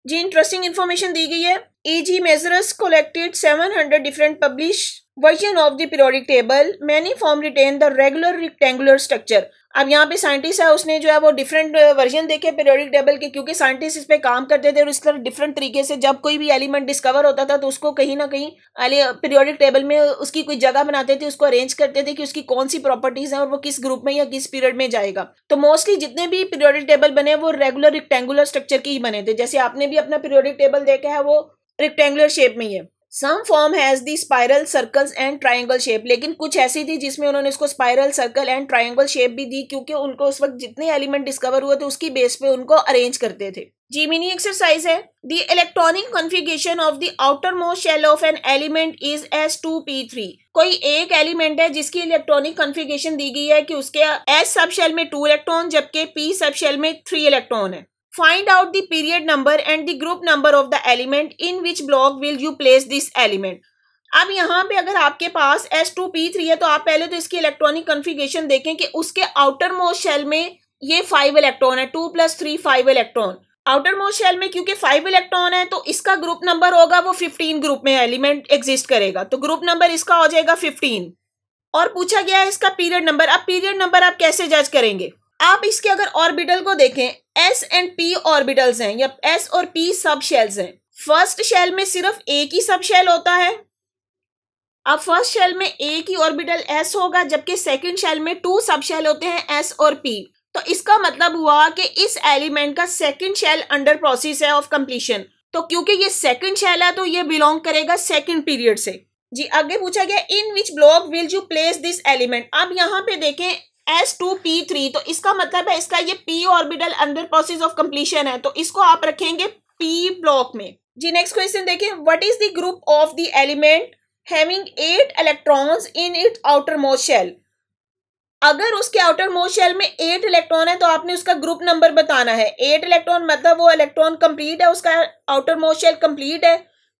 Speaker 1: जी इंटरेस्टिंग इंफॉर्मेशन दी गई है। E.G. Mazarus collected 700 different published version of the periodic table. Many form retain the regular rectangular structure. अब यहाँ पे साइंटिस्ट है उसने जो है वो डिफरेंट वर्जन देखे पीरियोडिक टेबल के, क्योंकि साइंटिस्ट इस पे काम करते थे और इस तरह डिफरेंट तरीके से जब कोई भी एलिमेंट डिस्कवर होता था तो उसको कहीं ना कहीं पीरियोडिक टेबल में उसकी कोई जगह बनाते थे, उसको अरेंज करते थे कि उसकी कौन सी प्रॉपर्टीज हैं और वो किस ग्रुप में या किस पीरियड में जाएगा। तो मोस्टली जितने भी पीरियोडिक टेबल बने वो रेगुलर रेक्टेंगुलर स्ट्रक्चर के ही बने थे। जैसे आपने भी अपना पीरियोडिक टेबल देखा है वो रेक्टेंगुलर शेप में ही है। Some form has the spiral circles and triangle shape, लेकिन कुछ ऐसी थी जिसमें उन्होंने इसको spiral circle and triangle shape भी दी, क्योंकि उनको उस वक्त जितने एलिमेंट डिस्कवर हुए थे उसकी बेस पे उनको अरेंज करते थे। जी मिनी एक्सरसाइज है, the electronic configuration of the outermost shell of an element is S2p3। कोई एक एलिमेंट है जिसकी इलेक्ट्रॉनिक कॉन्फ़िगरेशन दी गई है कि उसके S सब शेल में 2 इलेक्ट्रॉन जबकि P सब शेल में 3 इलेक्ट्रॉन है। Find out the period number and the group number of the element in which block will you place this element। अब यहाँ पे अगर आपके पास S2p3 है तो आप पहले तो इसकी इलेक्ट्रॉनिक कॉन्फ़िगरेशन देखें कि उसके आउटर मोस्ट शेल में ये 5 इलेक्ट्रॉन है, 2 + 3 5 इलेक्ट्रॉन। आउटर मोस्ट शेल में क्योंकि 5 इलेक्ट्रॉन है तो इसका ग्रुप नंबर होगा वो 15 ग्रुप में एलिमेंट एग्जिस्ट करेगा, तो ग्रुप नंबर इसका हो जाएगा 15। और पूछा गया है इसका पीरियड नंबर। अब पीरियड नंबर आप कैसे जज करेंगे? आप इसके अगर ऑर्बिटल को देखें, S एंड P ऑर्बिटल्स हैं या S और P सब शेल्स हैं। फर्स्ट शेल में सिर्फ एक ही सब शेल होता है। अब फर्स्ट शेल में एक ही ऑर्बिटल S होगा जबकि सेकंड शेल में 2 सब शेल होते हैं S और P। तो इसका मतलब हुआ कि इस एलिमेंट का सेकंड शेल अंडर प्रोसेस है ऑफ कंप्लीशन। तो क्योंकि ये सेकंड शेल है तो ये बिलोंग करेगा सेकंड पीरियड से। जी आगे पूछा गया in which block will you place this element. अब यहाँ पे देखें S2p3, तो इसका मतलब है इसका ये P orbital under process of completion है, तो इसको आप रखेंगे P ब्लॉक में। जी नेक्स्ट क्वेश्चन देखें, what is the group of the element having 8 electrons in its outermost shell. अगर उसके आउटर मोस्ट शेल में 8 इलेक्ट्रॉन है तो आपने उसका ग्रुप नंबर बताना है। 8 इलेक्ट्रॉन मतलब वो इलेक्ट्रॉन कंप्लीट है, उसका आउटर मोस्ट शेल कंप्लीट है,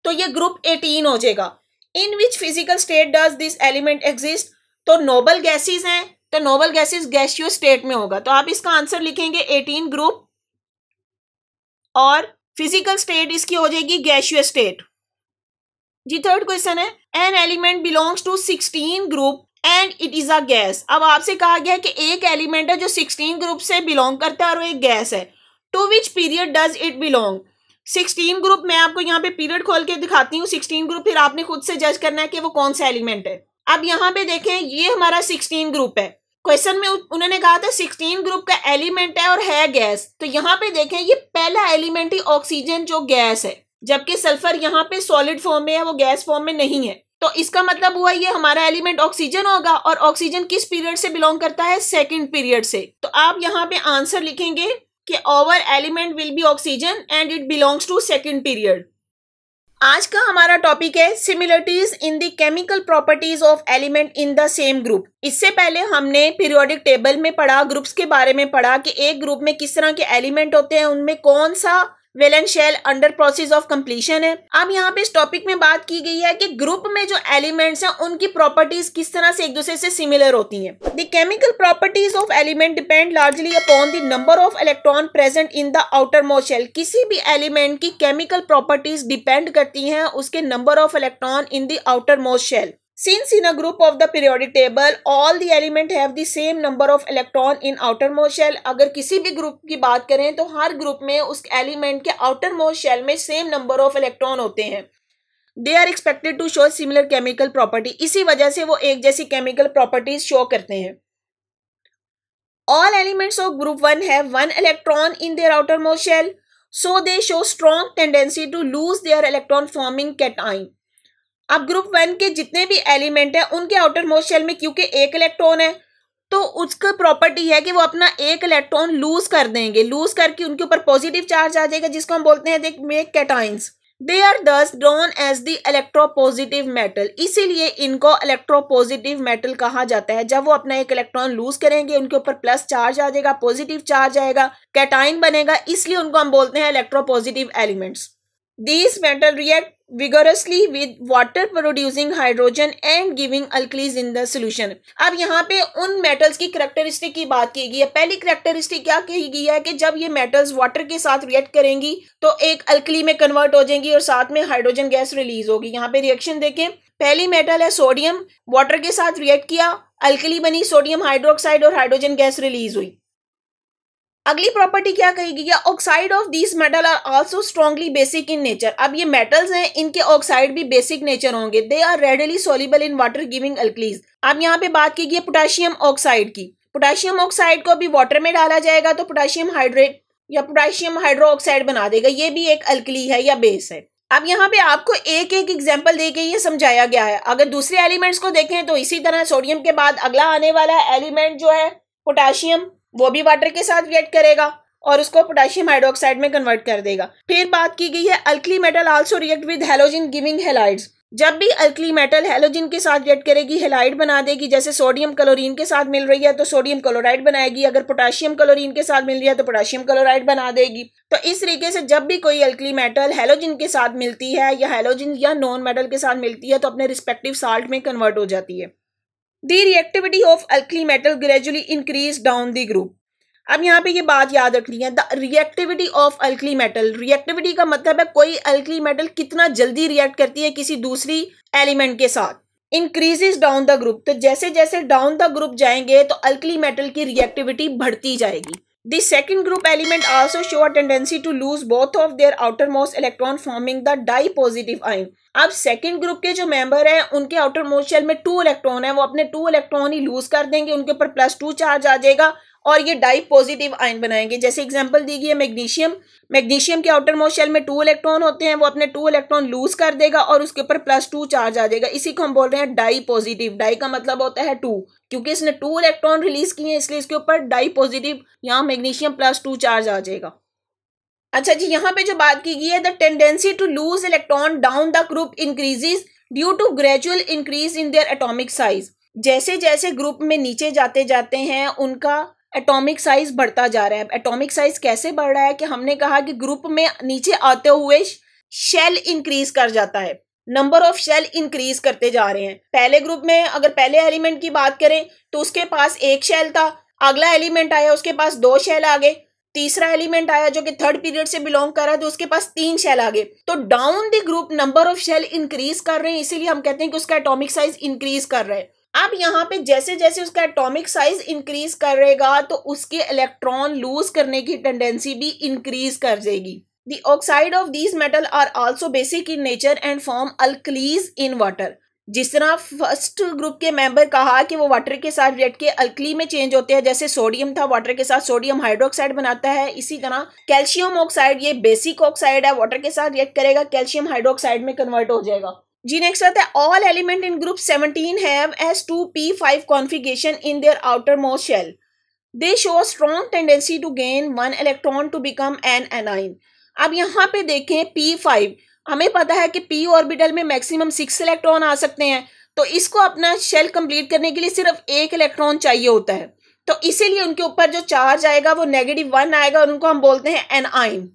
Speaker 1: तो ये ग्रुप 18 हो जाएगा। In which physical state does this element exist, तो नोबल गैसेस हैं तो नोबल गैसेस गैसियस स्टेट में होगा, तो आप इसका आंसर लिखेंगे 18 ग्रुप और फिजिकल स्टेट इसकी हो जाएगी गैसियस स्टेट। जी थर्ड क्वेश्चन है, an element belongs to 16 group and it is a gas. अब आपसे कहा गया कि एक एलिमेंट है जो 16 ग्रुप से बिलोंग करता है और वो एक गैस है। To which period does it belong. 16 group मैं आपको यहाँ पे पीरियड खोल के दिखाती हूँ 16 ग्रुप, फिर आपने खुद से जज करना है कि वो कौन सा एलिमेंट है। अब यहाँ पे देखें ये हमारा 16 ग्रुप है। क्वेश्चन में उन्होंने कहा था 16 ग्रुप का एलिमेंट है और है गैस, तो यहाँ पे देखें ये पहला एलिमेंट ही ऑक्सीजन जो गैस है, जबकि सल्फर यहाँ पे सॉलिड फॉर्म में है, वो गैस फॉर्म में नहीं है। तो इसका मतलब हुआ ये हमारा एलिमेंट ऑक्सीजन होगा और ऑक्सीजन किस पीरियड से बिलोंग करता है, सेकंड पीरियड से। तो आप यहाँ पे आंसर लिखेंगे कि our element will be oxygen and it belongs to second period. आज का हमारा टॉपिक है similarities in the chemical properties of element in the same group. इससे पहले हमने पीरियोडिक टेबल में पढ़ा, ग्रुप्स के बारे में पढ़ा कि एक ग्रुप में किस तरह के एलिमेंट होते हैं, उनमें कौन सा valence shell under process of completion है। अब यहाँ पे इस टॉपिक में बात की गई है कि ग्रुप में जो एलिमेंट्स हैं उनकी प्रॉपर्टीज किस तरह से एक दूसरे से सिमिलर होती हैं। The chemical properties of element depend largely upon the number of electron present in the outermost shell. किसी भी एलिमेंट की केमिकल प्रॉपर्टीज डिपेंड करती हैं उसके number of electron in the outermost shell. Since in a group of the periodic table all the element have the same number of electron in outermost shell, अगर किसी भी group की बात करें तो हर ग्रुप में उस एलिमेंट के outermost शेल में सेम नंबर ऑफ इलेक्ट्रॉन होते हैं। They are expected to show similar chemical property, इसी वजह से वो एक जैसी केमिकल प्रॉपर्टीज शो करते हैं। All elements of group 1 have 1 electron in their outermost shell, so they show strong tendency to lose their electron forming cation। अब group 1 के जितने भी एलिमेंट है उनके आउटर मोस्ट शेल में क्योंकि एक इलेक्ट्रॉन है तो उसका प्रॉपर्टी है कि वो अपना एक इलेक्ट्रॉन लूज कर देंगे, लूज करके उनके ऊपर पॉजिटिव चार्ज आ जाएगा जिसको हम बोलते हैं they make cations. They are thus drawn as the electropositive metal, इसीलिए इनको इलेक्ट्रोपॉजिटिव मेटल कहा जाता है। जब वो अपना एक इलेक्ट्रॉन लूज करेंगे उनके ऊपर प्लस चार्ज आ जाएगा, पॉजिटिव चार्ज आएगा, कैटाइन बनेगा, इसलिए उनको हम बोलते हैं electropositive elements. These metal react vigorously with water producing hydrogen and giving alkalis in the solution। अब यहाँ पे उन मेटल्स की कैरेक्टरिस्टिक की बात की गई है। पहली कैरेक्टरिस्टिक क्या कही गई है कि जब ये मेटल्स वाटर के साथ रिएक्ट करेंगी तो एक अल्कली में कन्वर्ट हो जाएंगी और साथ में हाइड्रोजन गैस रिलीज होगी। यहाँ पे रिएक्शन देखें, पहली मेटल है सोडियम, वाटर के साथ रिएक्ट किया, अल्कली बनी सोडियम हाइड्रोक्साइड और हाइड्रोजन गैस रिलीज हुई। अगली प्रॉपर्टी क्या कही गई है, oxide of this metal are also strongly basic in nature. अब ये मेटल्स हैं इनके ऑक्साइड भी बेसिक नेचर होंगे। They are readily soluble in water giving alkalies. अब यहाँ पे बात की गई है पोटेशियम ऑक्साइड की। पोटेशियम ऑक्साइड को भी वाटर में डाला जाएगा तो पोटेशियम हाइड्रेट या पोटेशियम हाइड्रो ऑक्साइड बना देगा, ये भी एक अल्कली है या बेस है। अब यहाँ पे आपको एक एक एग्जाम्पल देके ये समझाया गया है। अगर दूसरे एलिमेंट्स को देखें तो इसी तरह सोडियम के बाद अगला आने वाला एलिमेंट जो है पोटाशियम, वो भी वाटर के साथ रिएक्ट करेगा और उसको पोटेशियम हाइड्रोक्साइड में कन्वर्ट कर देगा। फिर बात की गई है alkali metal also react with halogen giving halides. जब भी अल्कली मेटल हैलोजन के साथ रिएक्ट करेगी हैलाइड बना देगी। जैसे सोडियम क्लोरीन के साथ मिल रही है तो सोडियम क्लोराइड बनाएगी, अगर पोटेशियम क्लोरीन के साथ मिल रही है तो पोटेशियम क्लोराइड बना देगी। तो इस तरीके से जब भी कोई अल्कली मेटल हैलोजन के साथ मिलती है या हैलोजन या नॉन मेटल के साथ मिलती है तो अपने रिस्पेक्टिव साल्ट में कन्वर्ट हो जाती है। The reactivity of alkali metal gradually increase down the group. अब यहाँ पे ये बात याद रखनी है, the reactivity of alkali metal. Reactivity का मतलब है कोई अल्कली मेटल कितना जल्दी रिएक्ट करती है किसी दूसरी एलिमेंट के साथ। इंक्रीजेस डाउन द ग्रुप, तो जैसे जैसे डाउन द ग्रुप जाएंगे तो अल्कली मेटल की रिएक्टिविटी बढ़ती जाएगी। The second group element also show a tendency to lose both of their outermost electron forming the dipositive ion. अब second group के जो मेंबर हैं उनके आउटर मोस्ट शेल में 2 इलेक्ट्रॉन है, वो अपने 2 इलेक्ट्रॉन ही लूज कर देंगे, उनके ऊपर +2 चार्ज आ जाएगा और ये डाई पॉजिटिव आयन बनाएंगे। जैसे एग्जांपल दी गई है मैग्नीशियम। मैग्नीशियम के आउटर मोस्ट शेल में 2 इलेक्ट्रॉन होते हैं, वो अपने 2 इलेक्ट्रॉन लूज कर देगा और उसके ऊपर +2 चार्ज आ जाएगा। इसी को हम बोल रहे हैं डाई पॉजिटिव। डाई का मतलब होता है 2, क्योंकि इसने 2 इलेक्ट्रॉन रिलीज किए हैं इसलिए इसके ऊपर डाई पॉजिटिव, यहाँ मैग्नीशियम +2 चार्ज आ जाएगा। अच्छा जी, यहाँ पे जो बात की गई है, the tendency to lose electron down the group increases due to gradual increase in their atomic size. जैसे जैसे ग्रुप में नीचे जाते जाते हैं उनका एटॉमिक साइज बढ़ता जा रहा है। एटॉमिक साइज कैसे बढ़ रहा है कि हमने कहा कि ग्रुप में नीचे आते हुए शेल इंक्रीज कर जाता है, नंबर ऑफ शेल इंक्रीज करते जा रहे हैं। पहले ग्रुप में अगर पहले एलिमेंट की बात करें तो उसके पास 1 शेल था, अगला एलिमेंट आया उसके पास 2 शेल आ गए, तीसरा एलिमेंट आया जो कि थर्ड पीरियड से बिलोंग कर रहा है तो उसके पास 3 शेल आ गए। तो down the group number of shell increase कर रहे हैं, इसीलिए हम कहते हैं कि उसका एटॉमिक साइज इंक्रीज कर रहा है। अब यहाँ पे जैसे जैसे उसका एटॉमिक साइज इंक्रीज करेगा तो उसके इलेक्ट्रॉन लूज करने की टेंडेंसी भी इंक्रीज कर जाएगी। The oxide of these metal are also basic in nature and form alkalies in water. जिस तरह फर्स्ट ग्रुप के मेंबर कहा कि वो वाटर के साथ रिएक्ट के अल्कली में चेंज होते हैं, जैसे सोडियम था वाटर के साथ सोडियम हाइड्रोक्साइड बनाता है, इसी तरह कैल्शियम ऑक्साइड ये बेसिक ऑक्साइड है, वाटर के साथ रिएक्ट करेगा कैल्शियम हाइड्रोक्साइड में कन्वर्ट हो जाएगा। जी नेक्स्ट आता है, all element in group 17 have s2p5 configuration in their outermost shell. They show strong tendency to gain 1 electron to become an anion. अब यहाँ पे देखें p5, हमें पता है कि p ऑर्बिटल में मैक्सिमम 6 इलेक्ट्रॉन आ सकते हैं, तो इसको अपना शेल कंप्लीट करने के लिए सिर्फ 1 इलेक्ट्रॉन चाहिए होता है, तो इसीलिए उनके ऊपर जो चार्ज आएगा वो -1 आएगा और उनको हम बोलते हैं anion.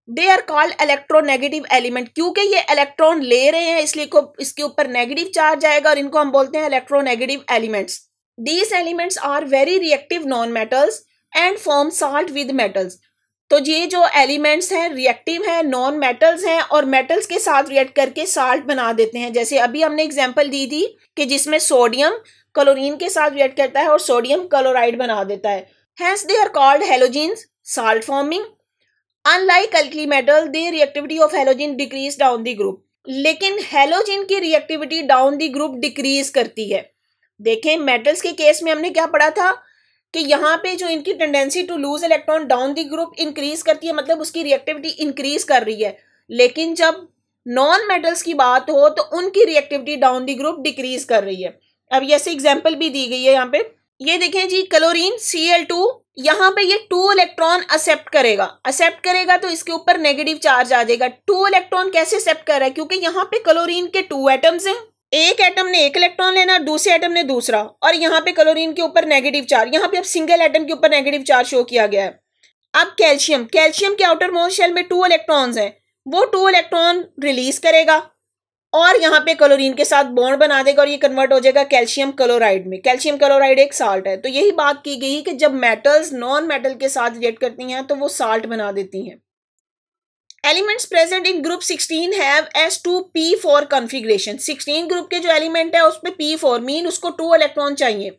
Speaker 1: They are called electronegative element, क्योंकि ये इलेक्ट्रॉन ले रहे हैं इसलिए इसके ऊपर नेगेटिव चार्ज आएगा और इनको हम बोलते हैं electronegative elements. These elements are very reactive non metals and form salt with metals. तो ये जो एलिमेंट्स हैं रिएक्टिव हैं, नॉन मेटल्स हैं और मेटल्स के साथ रिएक्ट करके साल्ट बना देते हैं। जैसे अभी हमने एग्जांपल दी थी कि जिसमें सोडियम क्लोरीन के साथ रिएक्ट करता है और सोडियम क्लोराइड बना देता है। Hence they are called halogens salt forming. Unlike alkali metal the reactivity of halogen decrease down the group, लेकिन हैलोजन की reactivity down the group decrease करती है। देखें मेटल्स के केस में हमने क्या पढ़ा था कि यहाँ पे जो इनकी tendency to lose electron down the group increase करती है, मतलब उसकी रिएक्टिविटी इंक्रीज कर रही है, लेकिन जब नॉन मेटल्स की बात हो तो उनकी reactivity down the group decrease कर रही है। अब ऐसे एग्जांपल भी दी गई है यहाँ पे, ये देखें जी क्लोरीन Cl2, यहाँ पे ये 2 इलेक्ट्रॉन एक्सेप्ट करेगा तो इसके ऊपर नेगेटिव चार्ज आ जाएगा। 2 इलेक्ट्रॉन कैसे एक्सेप्ट कर रहा है, क्योंकि यहाँ पे क्लोरीन के 2 एटम्स हैं, एक एटम ने 1 इलेक्ट्रॉन लेना, दूसरे एटम ने दूसरा, और यहाँ पे क्लोरीन के ऊपर नेगेटिव चार्ज, यहाँ पे अब सिंगल एटम के ऊपर नेगेटिव चार्ज शो किया गया है। अब कैल्शियम के आउटर मोस्ट शेल में 2 इलेक्ट्रॉन्स हैं, वो 2 इलेक्ट्रॉन रिलीज करेगा और यहाँ पे क्लोरीन के साथ बॉन्ड बना देगा और ये कन्वर्ट हो जाएगा कैल्शियम क्लोराइड में। कैल्शियम क्लोराइड एक साल्ट है। तो यही बात की गई कि जब मेटल्स नॉन मेटल के साथ रिएक्ट करती हैं तो वो साल्ट बना देती हैं। Elements present in group 16 have s2p4 configuration. 16 group के जो एलिमेंट है उसमें p4 मीन उसको 2 इलेक्ट्रॉन चाहिए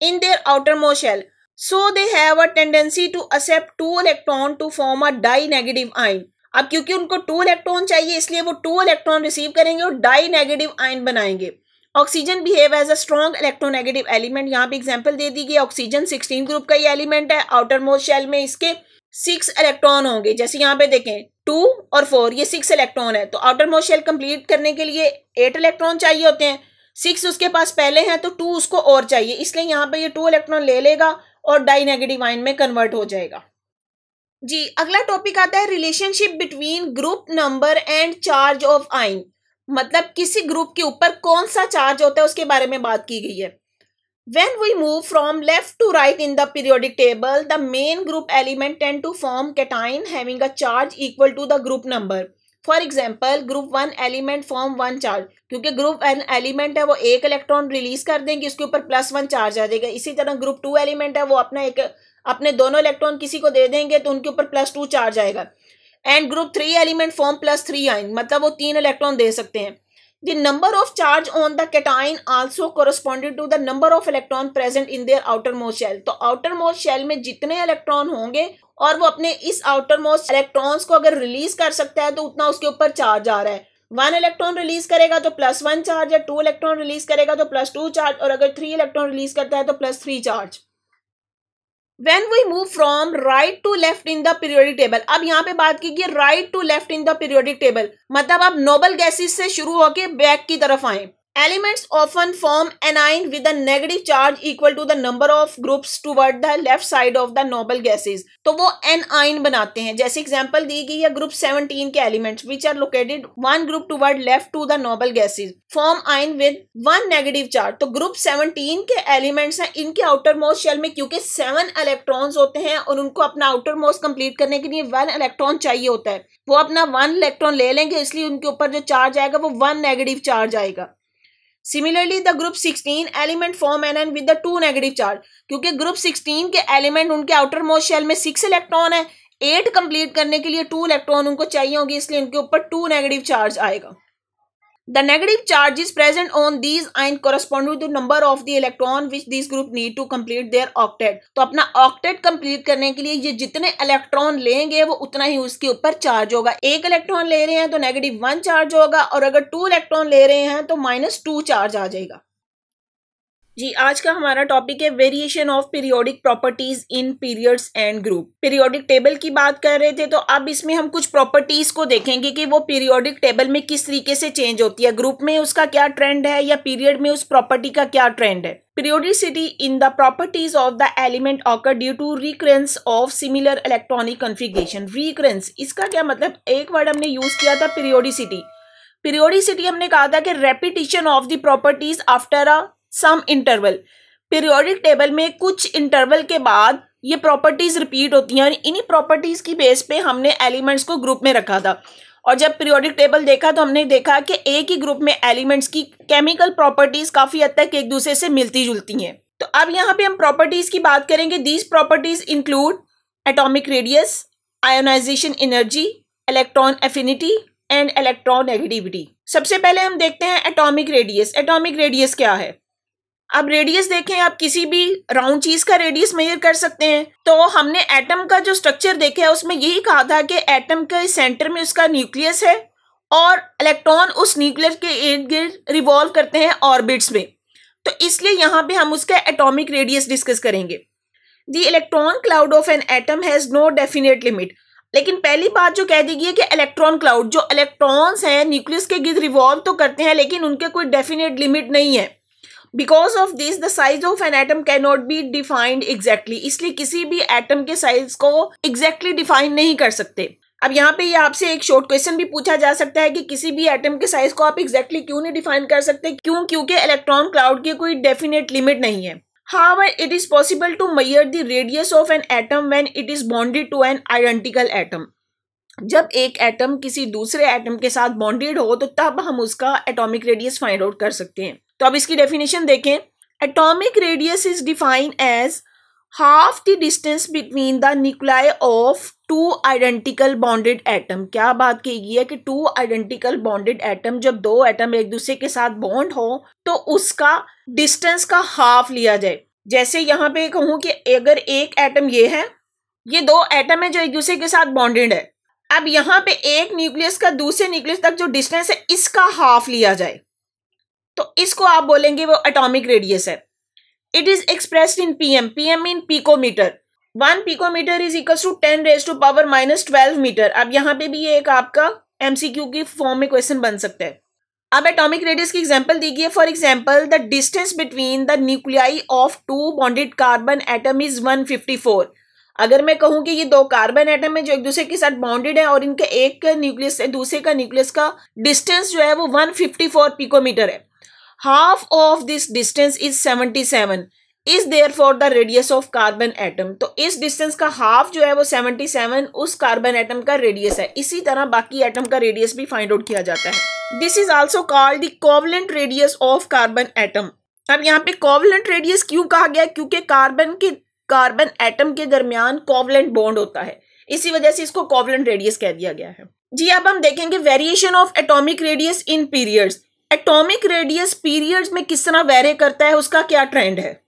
Speaker 1: in their outermost shell, so they have a tendency to accept 2 electron to form a dinegative ion. अब क्योंकि उनको 2 electron चाहिए इसलिए वो 2 इलेक्ट्रॉन रिसीव करेंगे और डाई नेगेटिव आयन बनाएंगे। Oxygen behave as a strong electronegative element. यहाँ पे एग्जांपल दे दी गई, ऑक्सीजन 16 ग्रुप का ही एलिमेंट है, आउटर मोस्ट शेल में इसके 6 इलेक्ट्रॉन होंगे। जैसे यहाँ पे देखें 2 और 4, ये 6 इलेक्ट्रॉन है। तो आउटर मोस्ट शेल कंप्लीट करने के लिए 8 इलेक्ट्रॉन चाहिए होते हैं, 6 उसके पास पहले हैं तो 2 उसको और चाहिए, इसलिए यहाँ पे ये 2 इलेक्ट्रॉन ले लेगा और डाई नेगेटिव आयन में कन्वर्ट हो जाएगा। जी अगला टॉपिक आता है relationship between group number and charge of ion, मतलब किसी ग्रुप के ऊपर कौन सा चार्ज होता है उसके बारे में बात की गई है। When we move from left to right in the periodic table, the main group element tend to form cation having a charge equal to the group number. For example, group 1 element form 1 charge, क्योंकि group element है वो एक electron release कर देंगे, उसके ऊपर +1 charge आ जाएगा। इसी तरह ग्रुप 2 एलिमेंट है वो अपने दोनों इलेक्ट्रॉन किसी को दे देंगे तो उनके ऊपर +2 चार्ज आएगा। And group 3 element form +3 ion, मतलब वो 3 इलेक्ट्रॉन दे सकते हैं। The number of charge on the cation also corresponded to the number of electron present in their outermost shell. तो outermost shell में जितने इलेक्ट्रॉन होंगे और वो अपने इस outermost इलेक्ट्रॉन्स को अगर रिलीज कर सकता है तो उतना उसके ऊपर चार्ज आ रहा है। 1 इलेक्ट्रॉन रिलीज करेगा तो +1 चार्ज है, 2 इलेक्ट्रॉन रिलीज करेगा तो +2 चार्ज, और अगर 3 इलेक्ट्रॉन रिलीज करता है तो +3 charge. When we move from right to left in the periodic table, अब यहाँ पे बात की गई right to left in the periodic table, मतलब अब नोबल गैसेस से शुरू होके बैक की तरफ आए। Elements often form anion with a negative charge equal to the number of groups toward the left side of the noble gases. तो वो anion बनाते हैं। जैसे एग्जांपल दी गई है ग्रुप 17 के elements which are located one group toward left to the noble gases form ion with one negative charge. तो group 17 के एलिमेंट्स हैं, इनके आउटर मोस्ट शेल में क्योंकि 7 इलेक्ट्रॉन्स होते हैं और उनको अपना आउटर मोस्ट कंप्लीट करने के लिए 1 इलेक्ट्रॉन चाहिए होता है, वो अपना 1 इलेक्ट्रॉन ले लेंगे, इसलिए उनके ऊपर जो चार्ज आएगा वो 1 नेगेटिव चार्ज आएगा। Similarly, the group 16 element form anion with the 2 negative charge, क्योंकि ग्रुप 16 के एलिमेंट उनके आउटर मोस्ट शेल में 6 इलेक्ट्रॉन है, 8 कंप्लीट करने के लिए 2 इलेक्ट्रॉन उनको चाहिए होंगे, इसलिए उनके ऊपर 2 नेगेटिव चार्ज आएगा। The negative charge is present on these ions corresponding to number of the electron which these group need to complete their octet. तो अपना octet कंप्लीट करने के लिए ये जितने इलेक्ट्रॉन लेंगे वो उतना ही उसके ऊपर चार्ज होगा। एक इलेक्ट्रॉन ले रहे हैं तो -1 चार्ज होगा, और अगर 2 इलेक्ट्रॉन ले रहे हैं तो -2 चार्ज आ जाएगा। जी आज का हमारा टॉपिक है variation of periodic properties in periods and group. Periodic table की बात कर रहे थे, तो अब इसमें हम कुछ प्रॉपर्टीज को देखेंगे कि वो पीरियोडिक टेबल में किस तरीके से चेंज होती है, ग्रुप में उसका क्या ट्रेंड है या पीरियड में उस प्रॉपर्टी का क्या ट्रेंड है। Periodicity in the properties of the element occur due to recurrence of similar electronic configuration. Recurrence इसका क्या मतलब, एक वर्ड हमने यूज किया था पीरियोडिसिटी। पीरियोडिसिटी हमने कहा था कि repetition of the properties after a some interval. Periodic table में कुछ इंटरवल के बाद ये प्रॉपर्टीज रिपीट होती हैं, और इन्हीं प्रॉपर्टीज की बेस पे हमने एलिमेंट्स को ग्रुप में रखा था। और जब पीरियोडिक टेबल देखा तो हमने देखा कि एक ही ग्रुप में एलिमेंट्स की केमिकल प्रॉपर्टीज काफी हद तक एक दूसरे से मिलती जुलती हैं। तो अब यहाँ पे हम प्रॉपर्टीज की बात करेंगे। These properties include atomic radius, ionization energy, electron affinity and electronegativity. सबसे पहले हम देखते हैं एटॉमिक रेडियस। एटॉमिक रेडियस क्या है? अब रेडियस देखें, आप किसी भी राउंड चीज का रेडियस मेजर कर सकते हैं। तो हमने एटम का जो स्ट्रक्चर देखा है उसमें यही कहा था कि एटम के सेंटर में उसका न्यूक्लियस है और इलेक्ट्रॉन उस न्यूक्लियस के इर्द गिर्द रिवॉल्व करते हैं ऑर्बिट्स में। तो इसलिए यहाँ पे हम उसका एटॉमिक रेडियस डिस्कस करेंगे। The electron cloud of an atom has no definite limit. लेकिन पहली बात जो कह दी गई है कि इलेक्ट्रॉन क्लाउड, जो इलेक्ट्रॉन्स हैं न्यूक्लियस के गिर्द रिवॉल्व तो करते हैं लेकिन उनके कोई डेफिनेट लिमिट नहीं है। Because of this, the size of an atom cannot be defined exactly. इसलिए किसी भी एटम के साइज को exactly डिफाइन नहीं कर सकते। अब यहाँ पे ये आपसे एक शॉर्ट क्वेश्चन भी पूछा जा सकता है कि किसी भी एटम के साइज को आप exactly क्यों नहीं डिफाइन कर सकते? क्योंकि इलेक्ट्रॉन क्लाउड की कोई डेफिनेट लिमिट नहीं है। However, it is possible to measure the radius of an atom when it is bonded to an identical atom. जब एक एटम किसी दूसरे एटम के साथ बॉन्डेड हो तो तब हम उसका एटॉमिक रेडियस फाइंड आउट कर सकते हैं। तो अब इसकी डेफिनेशन देखें। Atomic radius is defined as half the distance between the nuclei of 2 identical bonded atom. क्या बात की गई है कि 2 आइडेंटिकल बॉन्डेड एटम, जब 2 एटम एक दूसरे के साथ बॉन्ड हो तो उसका डिस्टेंस का हाफ लिया जाए। जैसे यहाँ पे कहूँ कि अगर एक एटम ये है, ये 2 एटम है जो एक दूसरे के साथ बॉन्डेड है, अब यहाँ पे एक न्यूक्लियस का दूसरे न्यूक्लियस तक जो डिस्टेंस है इसका हाफ लिया जाए तो इसको आप बोलेंगे वो एटॉमिक रेडियस है। It is expressed in pm. Pm mean picometre. 1 picometre is equal to 10⁻⁻12 metre. अब यहाँ पे भी ये एक आपका एमसीक्यू की फॉर्म में क्वेश्चन बन सकता है। अब एटॉमिक रेडियस की एग्जांपल दी गई है। For example the distance between the nuclei of 2 bonded carbon atom is 154। अगर मैं कहूं कि ये 2 कार्बन एटम है जो एक दूसरे के साथ बॉन्डेड है और इनके एक न्यूक्लियस से दूसरे का न्यूक्लियस का डिस्टेंस जो है वो 154 पिकोमीटर है। Half of this distance is 77 is there for the radius of carbon atom. तो इस डिस्टेंस का हाफ जो है वो 77 उस कार्बन एटम का रेडियस है। इसी तरह बाकी एटम का रेडियस भी फाइंड आउट किया जाता है। This is also called the covalent radius of carbon atom. अब यहाँ पे कोवलेंट रेडियस क्यों कहा गया? क्योंकि कार्बन एटम के दरमियान कोवलेंट बॉन्ड होता है, इसी वजह से इसको कोवलेंट रेडियस कह दिया गया है। जी अब हम देखेंगे variation of atomic radius in periods. Atomic radius periods में किस तरह वेरी करता है, उसका क्या ट्रेंड है।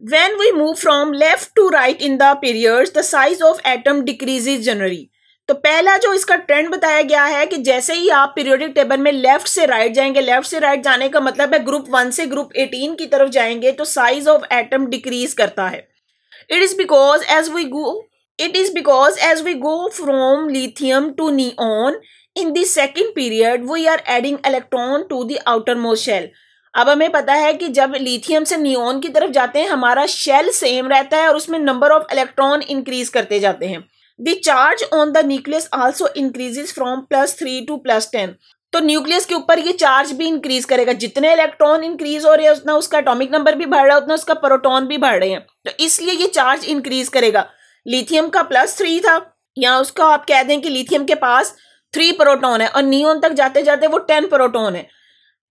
Speaker 1: When we move from left to right in the periods, the size of atom decreases generally. तो पहला जो इसका ट्रेंड बताया गया है कि जैसे ही आप पीरियोडिक टेबल में लेफ्ट से राइट जाएंगे, लेफ्ट से राइट जाने का मतलब है ग्रुप 1 से ग्रुप 18 की तरफ जाएंगे तो साइज ऑफ एटम डिक्रीज करता है। It is because as we go from lithium to neon in the second period we are adding electron to the outermost shell. अब हमें पता है कि जब लिथियम से नियोन की तरफ जाते हैं हमारा शेल सेम रहता है और उसमें नंबर ऑफ इलेक्ट्रॉन इंक्रीज करते जाते हैं। The charge on the nucleus also increases from +3 to +10। तो न्यूक्लियस के ऊपर ये चार्ज भी इंक्रीज करेगा। जितने इलेक्ट्रॉन इंक्रीज हो रहे हैं उतना उसका एटॉमिक नंबर भी बढ़ रहा है, उतना उसका प्रोटॉन भी बढ़ रहे हैं, तो इसलिए ये चार्ज इंक्रीज करेगा। लिथियम का +3 था, या उसका आप कह दें कि लिथियम के पास 3 प्रोटॉन है और नियोन तक जाते जाते वो 10 प्रोटॉन है।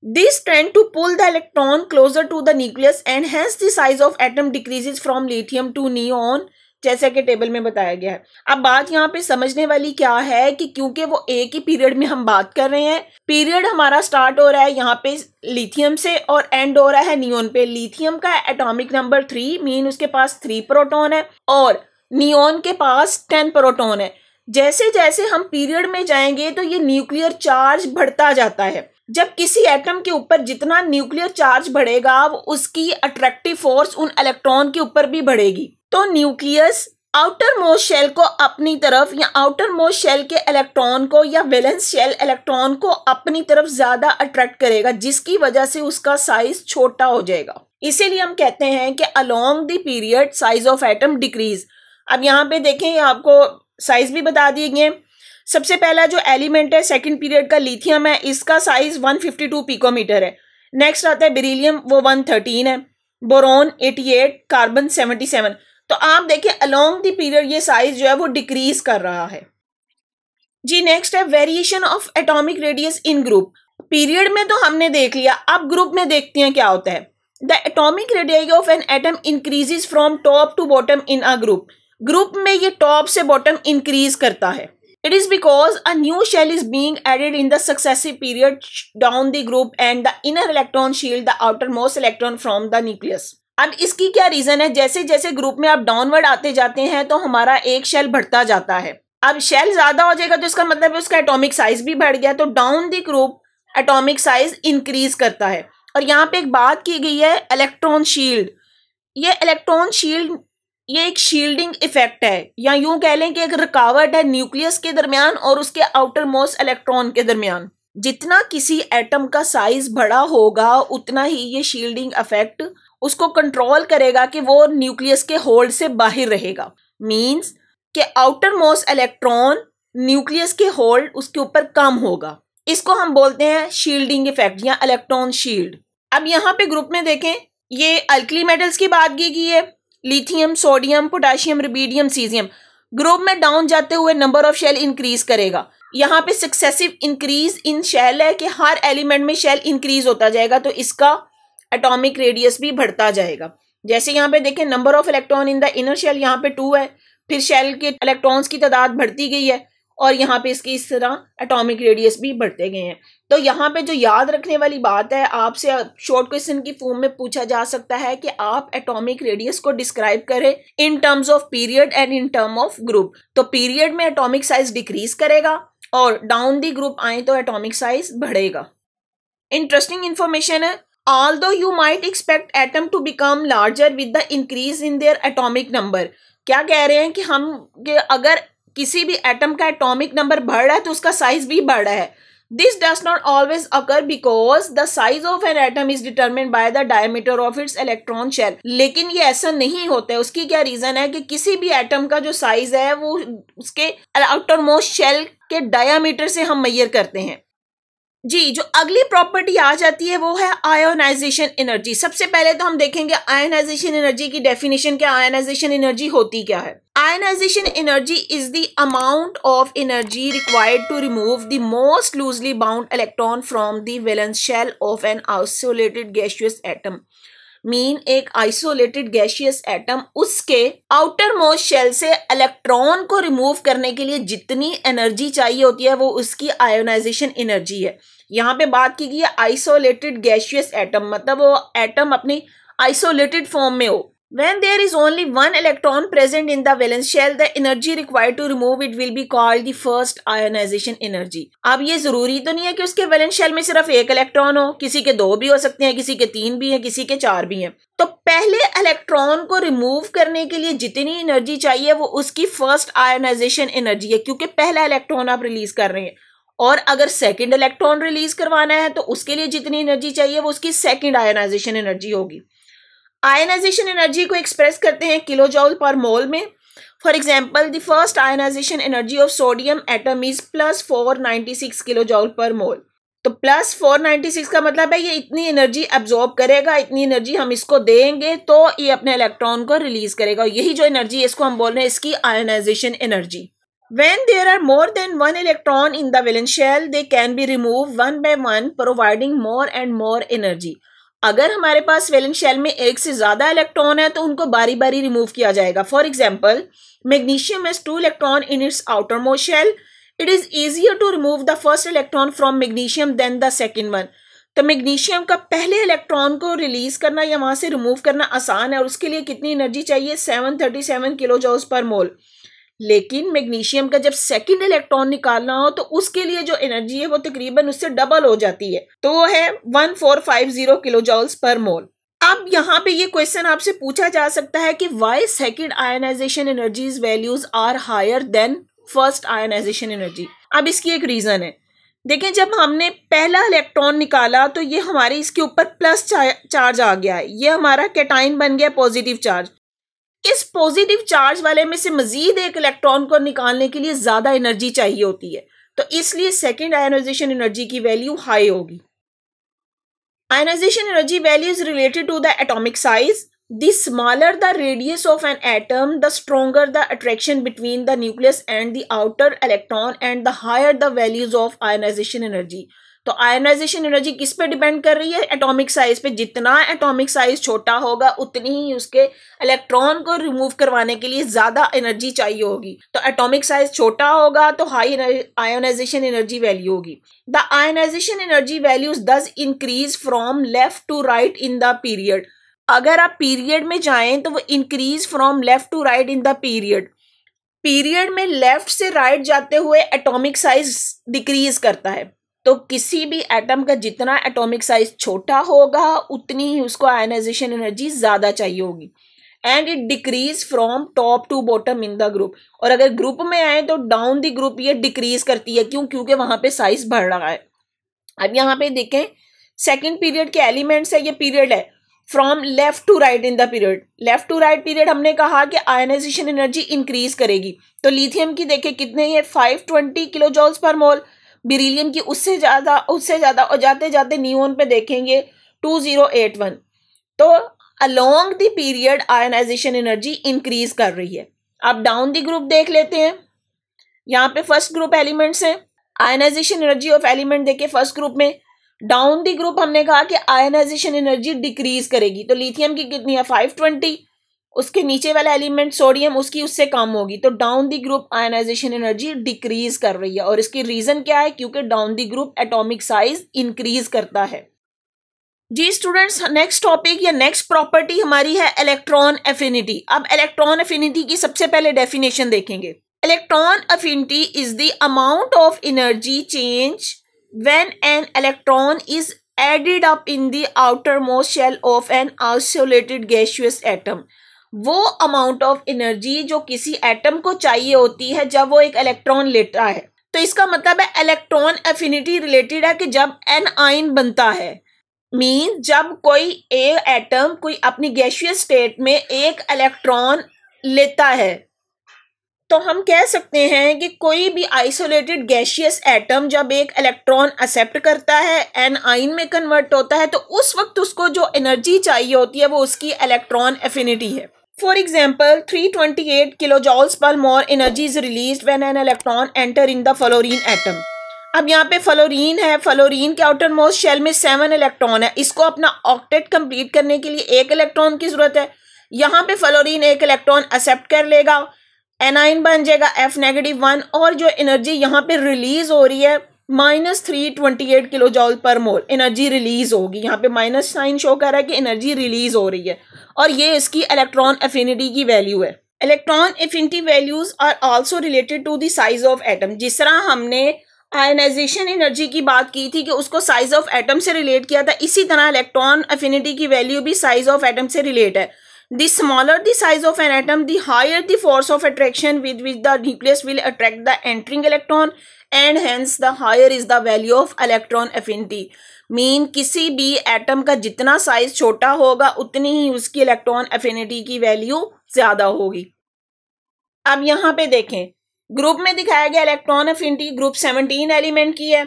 Speaker 1: This tend to pull the electron closer to the nucleus and hence the size of atom decreases from lithium to neon, जैसा कि टेबल में बताया गया है। अब बात यहाँ पे समझने वाली क्या है कि क्योंकि वो एक ही पीरियड में हम बात कर रहे हैं, पीरियड हमारा स्टार्ट हो रहा है यहाँ पे लिथियम से और एंड हो रहा है नियोन पे। लिथियम का एटॉमिक नंबर 3 मीन उसके पास 3 प्रोटॉन है और नियोन के पास 10 प्रोटॉन है। जैसे जैसे हम पीरियड में जाएंगे तो ये न्यूक्लियर चार्ज बढ़ता जाता है। जब किसी एटम के ऊपर जितना न्यूक्लियर चार्ज बढ़ेगा उसकी अट्रैक्टिव फोर्स उन इलेक्ट्रॉन के ऊपर भी बढ़ेगी। तो न्यूक्लियस आउटर मोस्ट शेल को अपनी तरफ या आउटर मोस्ट शेल के इलेक्ट्रॉन को या वैलेंस शेल इलेक्ट्रॉन को अपनी तरफ ज्यादा अट्रैक्ट करेगा, जिसकी वजह से उसका साइज छोटा हो जाएगा। इसीलिए हम कहते हैं कि along the period size of atom decrease. अब यहाँ पे देखें आपको साइज भी बता दिए गए। सबसे पहला जो एलिमेंट है सेकंड पीरियड का लिथियम है, इसका साइज 152 पिकोमीटर है। नेक्स्ट आता है बेरिलियम, वो 113 है, बोरॉन 88, कार्बन 77। तो आप देखिए अलोंग द पीरियड ये साइज जो है वो डिक्रीज कर रहा है। जी नेक्स्ट है variation of atomic radius in group. Period में तो हमने देख लिया, अब ग्रुप में देखते हैं क्या होता है। The atomic radius of an atom increases from top to bottom in a group. Group में ये टॉप से बॉटम इंक्रीज करता है। It is because a new shell is being added in the successive period down the group and the inner electron shield the outermost electron from the nucleus. अब इसकी क्या reason है, जैसे जैसे group में आप डाउनवर्ड आते जाते हैं तो हमारा एक शेल बढ़ता जाता है। अब शेल ज्यादा हो जाएगा तो इसका मतलब है उसका एटॉमिक साइज भी बढ़ गया, तो down the group atomic size increase करता है। और यहाँ पे एक बात की गई है इलेक्ट्रॉन शील्ड। ये इलेक्ट्रॉन शील्ड ये एक शील्डिंग इफेक्ट है, या यूं कह लें कि एक रुकावट है न्यूक्लियस के दरमियान और उसके आउटर मोस्ट इलेक्ट्रॉन के दरमियान। जितना किसी एटम का साइज बड़ा होगा उतना ही ये शील्डिंग इफेक्ट उसको कंट्रोल करेगा कि वो न्यूक्लियस के होल्ड से बाहर रहेगा। मींस कि आउटर मोस्ट इलेक्ट्रॉन न्यूक्लियस के होल्ड उसके ऊपर कम होगा। इसको हम बोलते हैं शील्डिंग इफेक्ट या इलेक्ट्रॉन शील्ड। अब यहाँ पे ग्रुप में देखें, ये अल्कली मेटल्स की बात की गई है, lithium, sodium, potassium, rubidium, caesium. Group में डाउन जाते हुए नंबर ऑफ शेल इंक्रीज करेगा। यहाँ पे सक्सेसिव इंक्रीज इन शेल है कि हर एलिमेंट में शेल इंक्रीज होता जाएगा, तो इसका एटॉमिक रेडियस भी बढ़ता जाएगा। जैसे यहाँ पे देखें number of electron in the inner shell यहाँ पे 2 है, फिर शेल के इलेक्ट्रॉन्स की तादाद बढ़ती गई है और यहाँ पे इसकी इस तरह एटॉमिक रेडियस भी बढ़ते गए हैं। तो यहाँ पे जो याद रखने वाली बात है, आपसे शॉर्ट क्वेश्चन की फॉर्म में पूछा जा सकता है कि आप एटॉमिक रेडियस को डिस्क्राइब करें इन terms of period and in term of group. तो पीरियड में एटॉमिक साइज डिक्रीज करेगा और डाउन दी ग्रुप आए तो एटॉमिक साइज बढ़ेगा। इंटरेस्टिंग इंफॉर्मेशन है, although you might expect atom to become larger with the increase in their atomic number, क्या कह रहे हैं कि अगर किसी भी एटम का एटॉमिक नंबर बढ़ रहा है तो उसका साइज भी बढ़ रहा है. This does not always occur because the size of an atom is determined by the diameter of its electron shell. लेकिन ये ऐसा नहीं होता है. उसकी क्या रीजन है कि किसी भी एटम का जो साइज है वो उसके आउटर मोस्ट शेल के डायामीटर से हम मेजर करते हैं. जी, जो अगली प्रॉपर्टी आ जाती है वो है आयोनाइजेशन एनर्जी. सबसे पहले तो हम देखेंगे आयोनाइजेशन एनर्जी की डेफिनेशन क्या. आयोनाइजेशन एनर्जी होती क्या है. Ionization energy is the amount of energy required to remove the most loosely bound electron from the valence shell of an isolated gaseous atom. Mean एक आइसोलेटेड गैसियस एटम उसके outermost shell से electron को remove करने के लिए जितनी energy चाहिए होती है वो उसकी आयोनाइजेशन एनर्जी है. यहाँ पे बात की गई है आइसोलेटेड गैसियस एटम, मतलब वो एटम अपनी आइसोलेटेड फॉर्म में हो. When there is only one electron present in the valence shell, the energy required to remove it will be called the first ionization energy. अब ये जरूरी तो नहीं है कि उसके वैलेंस शेल में सिर्फ एक इलेक्ट्रॉन हो, किसी के 2 भी हो सकते हैं, किसी के 3 भी हैं, किसी के 4 भी हैं. तो पहले इलेक्ट्रॉन को रिमूव करने के लिए जितनी एनर्जी चाहिए वो उसकी फर्स्ट आयोनाइजेशन एनर्जी है, क्योंकि पहला इलेक्ट्रॉन आप रिलीज कर रहे हैं. और अगर सेकेंड इलेक्ट्रॉन रिलीज करवाना है तो उसके लिए जितनी एनर्जी चाहिए वो उसकी सेकेंड आयोनाइजेशन एनर्जी होगी. आयनाइजेशन एनर्जी को एक्सप्रेस करते हैं किलो जूल पर मोल में. For example the first ionization energy of sodium atom is +496 kilo joule per mole. तो +496 का मतलब है ये इतनी एनर्जी एब्जॉर्ब करेगा, इतनी एनर्जी हम इसको देंगे तो ये अपने इलेक्ट्रॉन को रिलीज करेगा. यही जो एनर्जी है इसको हम बोल रहे हैं इसकी ionization energy. When there are more than one electron in the valence shell, they can be removed one by one, providing more and more energy. अगर हमारे पास वैलेंस शेल में एक से ज्यादा इलेक्ट्रॉन है तो उनको बारी बारी रिमूव किया जाएगा. For example magnesium has 2 electron in its outermost shell. It is easier to remove the first electron from magnesium than the second one. तो मैग्नीशियम का पहले इलेक्ट्रॉन को रिलीज करना या वहां से रिमूव करना आसान है और उसके लिए कितनी एनर्जी चाहिए 737 किलो जूल्स पर मोल. लेकिन मैग्नीशियम का जब सेकंड इलेक्ट्रॉन निकालना हो तो उसके लिए जो एनर्जी है वो तकरीबन उससे डबल हो जाती है, तो वो है 1450 किलो जूल्स पर मोल. अब यहाँ पे ये क्वेश्चन आपसे पूछा जा सकता है कि why second ionization energies values are higher than first ionization energy. अब इसकी एक रीजन है. देखें, जब हमने पहला इलेक्ट्रॉन निकाला तो ये हमारे इसके ऊपर प्लस चार्ज आ गया है, ये हमारा कैटाइन बन गया पॉजिटिव चार्ज. इस पॉजिटिव चार्ज वाले में से मजीद एक इलेक्ट्रॉन को निकालने के लिए ज्यादा एनर्जी चाहिए होती है, तो इसलिए सेकेंड आयनाइजेशन एनर्जी की वैल्यू हाई होगी. Ionization energy value is related to the atomic size. The smaller the radius of an atom the stronger the attraction between the nucleus and the outer electron and the higher the values of ionization energy. तो ionization energy किस पे depend कर रही है? Atomic size पे. जितना atomic size छोटा होगा उतनी ही उसके इलेक्ट्रॉन को रिमूव करवाने के लिए ज्यादा एनर्जी चाहिए होगी. तो एटॉमिक साइज छोटा होगा तो हाई आयोनाइजेशन एनर्जी वैल्यू होगी. The ionization energy values thus increase from left to right in the period. अगर आप पीरियड में जाएं तो वो increase from left to right in the period. Period में लेफ्ट से राइट जाते हुए एटॉमिक साइज डिक्रीज करता है. तो किसी भी एटम का जितना एटॉमिक साइज छोटा होगा उतनी ही उसको आयनाइजेशन एनर्जी ज्यादा चाहिए होगी. And it decrease from top to bottom in the group. और अगर ग्रुप में आए तो डाउन द ग्रुप ये डिक्रीज करती है. क्यों? क्योंकि वहां पे साइज बढ़ रहा है. अब यहाँ पे देखें, सेकेंड पीरियड के एलिमेंट्स है, ये पीरियड है from left to right in the period. Left to right period हमने कहा कि आयनाइजेशन एनर्जी इंक्रीज करेगी. तो लिथियम की देखें कितने है 520 किलो जूल्स पर मोल. बेरिलियम की उससे ज्यादा और जाते जाते नियोन पे देखेंगे 2081. तो along the period ionization energy increase कर रही है. अब डाउन द ग्रुप देख लेते हैं. यहाँ पे फर्स्ट ग्रुप एलिमेंट्स हैं. आयनाइजेशन एनर्जी ऑफ एलिमेंट देखे फर्स्ट ग्रुप में. डाउन द ग्रुप हमने कहा कि आयनाइजेशन एनर्जी डिक्रीज करेगी. तो लिथियम की कितनी है 520. उसके नीचे वाला एलिमेंट सोडियम उसकी उससे कम होगी. तो down the group ionization energy decrease कर रही है. और इसकी रीजन क्या है? क्योंकि down the group atomic size increase करता है. जी स्टूडेंट्स, नेक्स्ट टॉपिक या नेक्स्ट प्रॉपर्टी हमारी है इलेक्ट्रॉन एफिनिटी. अब इलेक्ट्रॉन एफिनिटी की सबसे पहले डेफिनेशन देखेंगे. Electron affinity is the amount of energy change when an electron is added up in the outermost shell of an isolated gaseous atom. वो amount of energy जो किसी atom को चाहिए होती है जब वो एक इलेक्ट्रॉन लेता है। तो इसका मतलब है इलेक्ट्रॉन एफिनिटी रिलेटेड है कि जब एन आयन बनता है, मीन जब कोई एक एटम कोई अपनी गैसियस स्टेट में एक इलेक्ट्रॉन लेता है, तो हम कह सकते हैं कि कोई भी आइसोलेटेड गैसियस एटम जब एक इलेक्ट्रॉन एक्सेप्ट करता है, एन आयन में कन्वर्ट होता है, तो उस वक्त उसको जो एनर्जी चाहिए होती है वो उसकी इलेक्ट्रॉन एफिनिटी है। फॉर एग्जाम्पल 328 किलोजॉल्स पर more energy is released when an electron enter in the fluorine atom. अब यहाँ पे फ्लोरीन है, फ्लोरीन के आउटर मोस्ट शेल में 7 इलेक्ट्रॉन है, इसको अपना ऑक्टेट कंप्लीट करने के लिए एक इलेक्ट्रॉन की जरूरत है। यहाँ पे फ्लोरीन एक इलेक्ट्रॉन एक्सेप्ट कर लेगा, एनाइन बन जाएगा F-1 और जो एनर्जी यहाँ पे रिलीज हो रही है -328 किलोजॉल पर मोल एनर्जी रिलीज होगी। यहाँ पे माइनस साइन शो कर रहा है कि एनर्जी रिलीज हो रही है और ये इसकी इलेक्ट्रॉन एफिनिटी की वैल्यू है। Electron affinity values are also related to the size of atom. जिस तरह हमने आयनाइजेशन एनर्जी की बात की थी कि उसको साइज ऑफ एटम से रिलेट किया था, इसी तरह इलेक्ट्रॉन एफिनिटी की वैल्यू भी साइज ऑफ एटम से रिलेट है। The smaller the size of an atom, the higher the force of attraction with which the nucleus will attract the entering electron, and hence the higher is the value of electron affinity. Mean किसी भी atom का जितना size छोटा होगा उतनी ही उसकी electron affinity की value ज्यादा होगी। अब यहाँ पे देखें, ग्रुप में दिखाया गया इलेक्ट्रॉन एफिनिटी ग्रुप 17 एलिमेंट की है।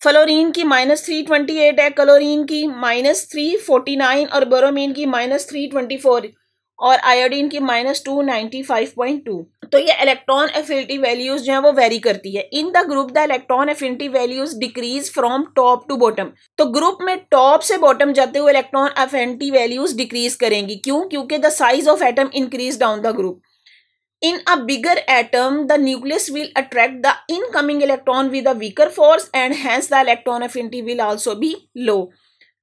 Speaker 1: फ्लोरीन की -328 है, क्लोरीन की -349 और बोरोमीन की -324 और आयोडीन की -295.2। तो ये इलेक्ट्रॉन एफिनिटी वैल्यूज जो है वो वेरी करती है। In the group the electron affinity values decrease from top to bottom. तो ग्रुप में टॉप से बॉटम जाते हुए इलेक्ट्रॉन एफिनिटी वैल्यूज डिक्रीज करेंगी। क्यों? क्योंकि the size of atom increase down the group. In a bigger atom, the nucleus will attract the incoming electron with a weaker force and hence the electron affinity will also be low.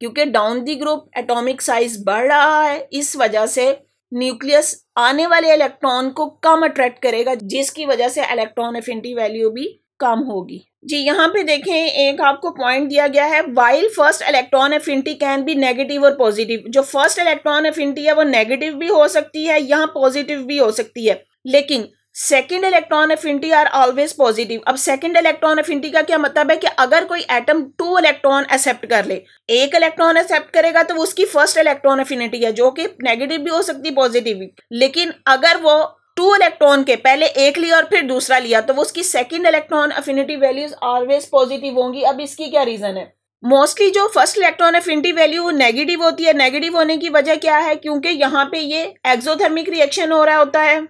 Speaker 1: क्योंकि down the group atomic size बढ़ रहा है, इस वजह से nucleus आने वाले electron को कम अट्रैक्ट करेगा, जिसकी वजह से इलेक्ट्रॉन एफिनिटी वैल्यू भी कम होगी। जी यहाँ पे देखें, एक आपको पॉइंट दिया गया है, while first electron affinity can be negative और पॉजिटिव। जो फर्स्ट इलेक्ट्रॉन एफिनिटी है वो नेगेटिव भी हो सकती है, यहाँ पॉजिटिव भी हो सकती है, लेकिन second electron affinity are always positive. अब सेकेंड इलेक्ट्रॉन एफिनिटी का क्या मतलब है कि अगर कोई एटम 2 इलेक्ट्रॉन एक्सेप्ट कर ले, एक इलेक्ट्रॉन एक्सेप्ट करेगा तो वो उसकी फर्स्ट इलेक्ट्रॉन एफिनिटी है, जो कि नेगेटिव भी हो सकती है पॉजिटिव भी। लेकिन अगर वो 2 इलेक्ट्रॉन के पहले एक लिया और फिर दूसरा लिया तो वो उसकी second electron affinity values always positive होंगी। अब इसकी क्या रीजन है? मोस्टली जो first electron affinity value negative होती है। नेगेटिव होने की वजह क्या है? क्योंकि यहाँ पे ये एक्सोथर्मिक रिएक्शन हो रहा होता है,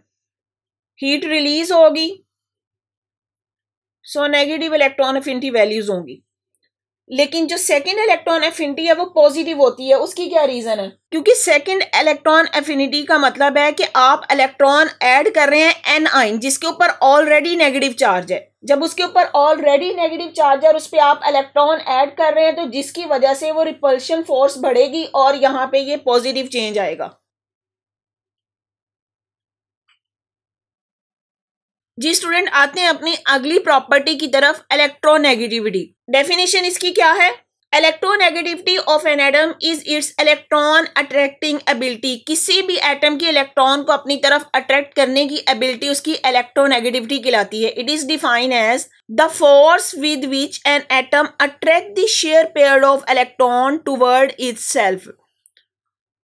Speaker 1: हीट रिलीज होगी, so negative electron affinity values होंगी। लेकिन जो सेकंड इलेक्ट्रॉन एफिनिटी है वो पॉजिटिव होती है। उसकी क्या रीजन है? क्योंकि सेकंड इलेक्ट्रॉन एफिनिटी का मतलब है कि आप इलेक्ट्रॉन ऐड कर रहे हैं एन आयन जिसके ऊपर ऑलरेडी नेगेटिव चार्ज है। जब उसके ऊपर ऑलरेडी नेगेटिव चार्ज है और उस पर आप इलेक्ट्रॉन ऐड कर रहे हैं तो जिसकी वजह से वो रिपल्शन फोर्स बढ़ेगी और यहाँ पे ये पॉजिटिव चेंज आएगा। जी स्टूडेंट, आते हैं अपनी अगली प्रॉपर्टी की तरफ, इलेक्ट्रोनेगेटिविटी। डेफिनेशन इसकी क्या है? Electronegativity of an atom is it's electron attracting ability. किसी भी एटम की इलेक्ट्रॉन को अपनी तरफ अट्रैक्ट करने की एबिलिटी उसकी इलेक्ट्रोनेगेटिविटी कहलाती है। It is defined as the force with which an atom attract the share pair of electron toward itself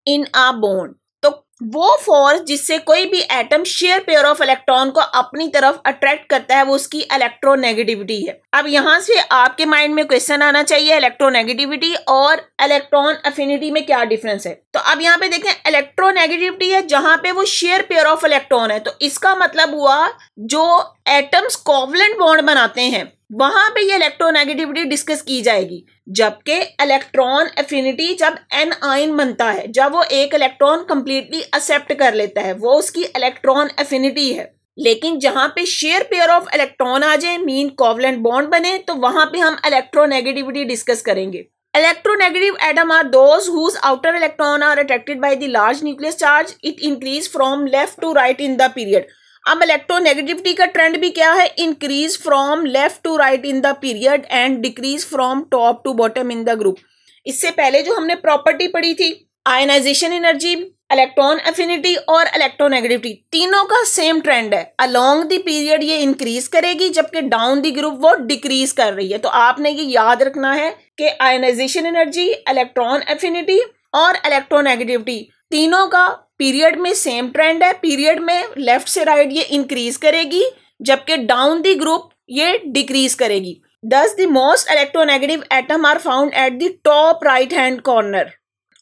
Speaker 1: in a bond. तो वो फोर्स जिससे कोई भी atom share pair of electron को अपनी तरफ अट्रैक्ट करता है वो उसकी इलेक्ट्रोनेगेटिविटी है। अब यहां से आपके माइंड में क्वेश्चन आना चाहिए, इलेक्ट्रोनेगेटिविटी और इलेक्ट्रॉन एफिनिटी में क्या डिफरेंस है? तो अब यहाँ पे देखें, इलेक्ट्रोनेगेटिविटी है जहां पे वो शेयर पेयर ऑफ इलेक्ट्रॉन है, तो इसका मतलब हुआ जो एटम्स कोवलेंट बॉन्ड बनाते हैं वहां पे ये इलेक्ट्रोनेगेटिविटी डिस्कस की जाएगी। जबकि इलेक्ट्रॉन एफिनिटी जब एन आयन बनता है, जब वो एक इलेक्ट्रॉन कंप्लीटली एक्सेप्ट कर लेता है, वो उसकी इलेक्ट्रॉन एफिनिटी है। लेकिन जहां पे शेयर पेयर ऑफ इलेक्ट्रॉन आ जाए, मीन कोवलेंट बॉन्ड बने, तो वहां पे हम इलेक्ट्रोनेगेटिविटी डिस्कस करेंगे। Electronegative atom are those whose outer electron are attracted by the large nucleus charge. It increase from left to right in the period. अब electronegativity का ट्रेंड भी क्या है? Increase from left to right in the period and decrease from top to bottom in the group. इससे पहले जो हमने property पढ़ी थी आयनाइजेशन एनर्जी, इलेक्ट्रॉन एफिनिटी और इलेक्ट्रोनेगेटिविटी तीनों का सेम ट्रेंड है। अलोंग द पीरियड ये इंक्रीज करेगी, जबकि डाउन द ग्रुप वो डिक्रीज कर रही है। तो आपने ये याद रखना है कि आयनाइजेशन एनर्जी, इलेक्ट्रॉन एफिनिटी और इलेक्ट्रोनेगेटिविटी तीनों का पीरियड में सेम ट्रेंड है। पीरियड में लेफ्ट से राइट ये इंक्रीज करेगी, जबकि डाउन द ग्रुप ये डिक्रीज करेगी। Thus, the most electronegative atom are found at the top right-hand corner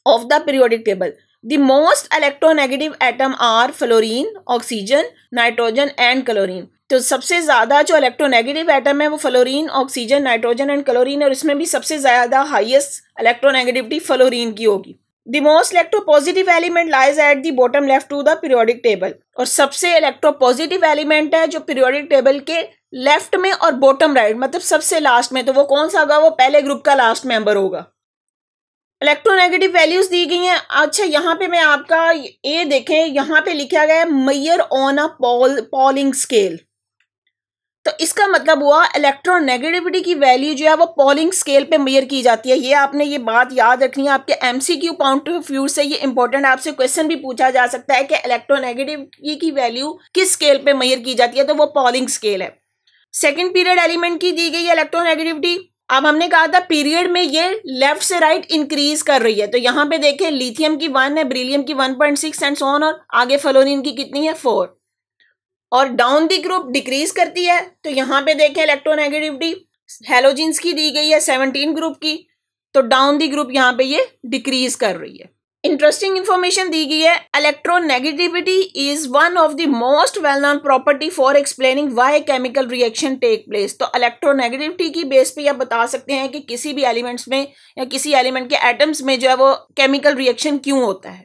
Speaker 1: of the periodic table. The most electronegative atom are fluorine, oxygen, nitrogen and chlorine. तो सबसे ज्यादा जो electronegative atom है वो fluorine, oxygen, nitrogen and chlorine है, और इसमें भी सबसे ज्यादा हाईएस्ट इलेक्ट्रोनेगेटिविटी फ्लोरीन की होगी। The most electropositive element lies at the bottom left to the periodic table. और सबसे इलेक्ट्रोपॉजिटिव एलिमेंट है जो पीरियोडिक टेबल के लेफ्ट में और बॉटम राइट, मतलब सबसे लास्ट में। तो वो कौन सा होगा? वो पहले ग्रुप का लास्ट मेंबर होगा। इलेक्ट्रोनेगेटिव वैल्यूज दी गई हैं। अच्छा, यहाँ पे मैं आपका ये देखें, यहाँ पे लिखा गया है major on a polling scale. तो इसका मतलब हुआ इलेक्ट्रोनेगेटिविटी की वैल्यू जो है वो पॉलिंग स्केल पे मेजर की जाती है। ये आपने ये बात याद रखनी है। आपके एमसीक्यू पॉइंट ऑफ व्यू से ये इंपॉर्टेंट, आपसे क्वेश्चन भी पूछा जा सकता है कि इलेक्ट्रोनेगेटिविटी की वैल्यू किस स्केल पे मेजर की जाती है, तो वो पॉलिंग स्केल है। सेकेंड पीरियड एलिमेंट की दी गई है इलेक्ट्रोनेगेटिविटी। अब हमने कहा था पीरियड में ये लेफ्ट से राइट इंक्रीज कर रही है। तो यहाँ पे देखें, लिथियम की 1 है, ब्रिलियम की 1.6 एंड सो ऑन, और आगे फ्लोरीन की कितनी है? 4। और डाउन दी ग्रुप डिक्रीज करती है। तो यहाँ पे देखें इलेक्ट्रोनेगेटिविटी हेलोजेंस की दी गई है 17 ग्रुप की, तो डाउन दी ग्रुप यहाँ पे ये डिक्रीज कर रही है। इंटरेस्टिंग इंफॉर्मेशन दी गई है, electronegativity is one of the most well known property for explaining why chemical reaction take place. तो इलेक्ट्रोनेगेटिविटी की बेस पे आप बता सकते हैं कि किसी भी एलिमेंट्स में या किसी एलिमेंट के एटम्स में जो है वो केमिकल रिएक्शन क्यों होता है।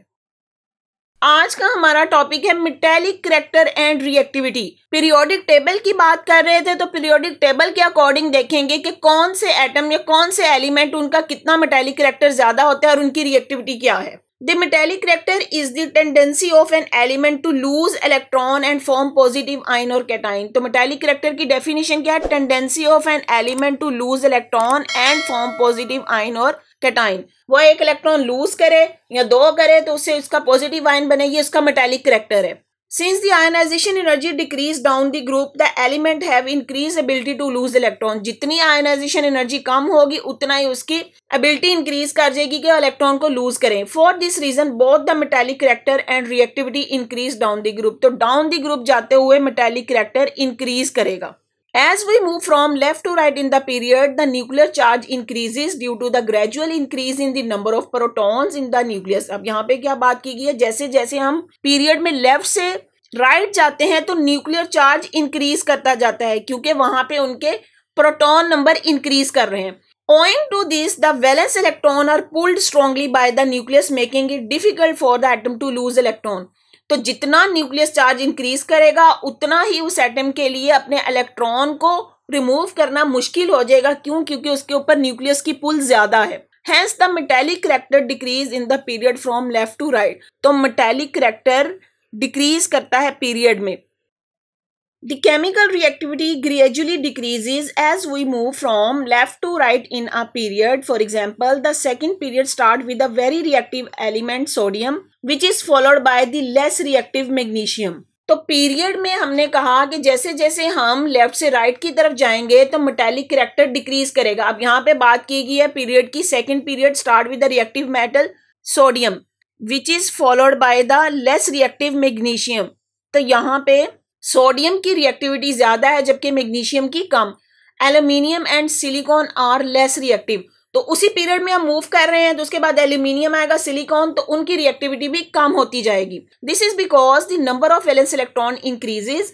Speaker 1: आज का हमारा टॉपिक है metallic character and reactivity. Periodic table की बात कर रहे थे, तो पीरियोडिक टेबल के अकॉर्डिंग देखेंगे कि कौन से एटम या कौन से एलिमेंट उनका कितना मेटालिक करैक्टर ज्यादा होता है और उनकी रिएक्टिविटी क्या है। The metallic character is the tendency of an element to lose electron and form positive ion or cation. तो metallic character की definition क्या है? Tendency of an element to lose electron and form positive ion or cation. वो एक electron lose करे या 2 करे तो उससे उसका पॉजिटिव आयन बने, ये उसका मेटालिक करैक्टर है। Since the ionization energy decrease down the group, the element have increased ability to lose electron. जितनी ionization energy कम होगी उतना ही उसकी ability increase कर जाएगी कि इलेक्ट्रॉन को लूज करें। For this reason, both the metallic character and reactivity increase down the group. तो down the group जाते हुए metallic character increase करेगा। As we move from left to right in the period, the nuclear charge increases due to the gradual increase in the number of protons in the nucleus. अब यहाँ पे क्या बात की गई है? जैसे जैसे हम पीरियड में लेफ्ट से राइट जाते हैं तो न्यूक्लियर चार्ज इंक्रीज करता जाता है, क्योंकि वहां पे उनके प्रोटॉन नंबर इंक्रीज कर रहे हैं। Owing to this, the valence electron are pulled strongly by the nucleus, making it difficult for the atom to lose electron. तो जितना न्यूक्लियस चार्ज इंक्रीज करेगा उतना ही उस एटम के लिए अपने इलेक्ट्रॉन को रिमूव करना मुश्किल हो जाएगा। क्यों? क्योंकि उसके ऊपर न्यूक्लियस की पुल ज्यादा है। Hence the metallic character decrease in the period from left to right. तो metallic character डिक्रीज करता है पीरियड में। The chemical reactivity gradually decreases as we move from left to right in a period. For example, the second period start with a very reactive element sodium, which is followed by the less reactive magnesium. तो period में हमने कहा कि जैसे जैसे हम left से right की तरफ जाएंगे तो मेटालिक करैक्टर डिक्रीज करेगा। अब यहाँ पे बात की गई है पीरियड की, second period start with the reactive metal sodium which is followed by the less reactive magnesium. तो यहाँ पे सोडियम की रिएक्टिविटी ज्यादा है जबकि मैग्नीशियम की कम। Aluminium and silicon are less reactive. तो उसी पीरियड में हम मूव कर रहे हैं तो उसके बाद एल्यूमिनियम आएगा, सिलिकॉन, तो उनकी रिएक्टिविटी भी कम होती जाएगी। This is because the number of valence electron increases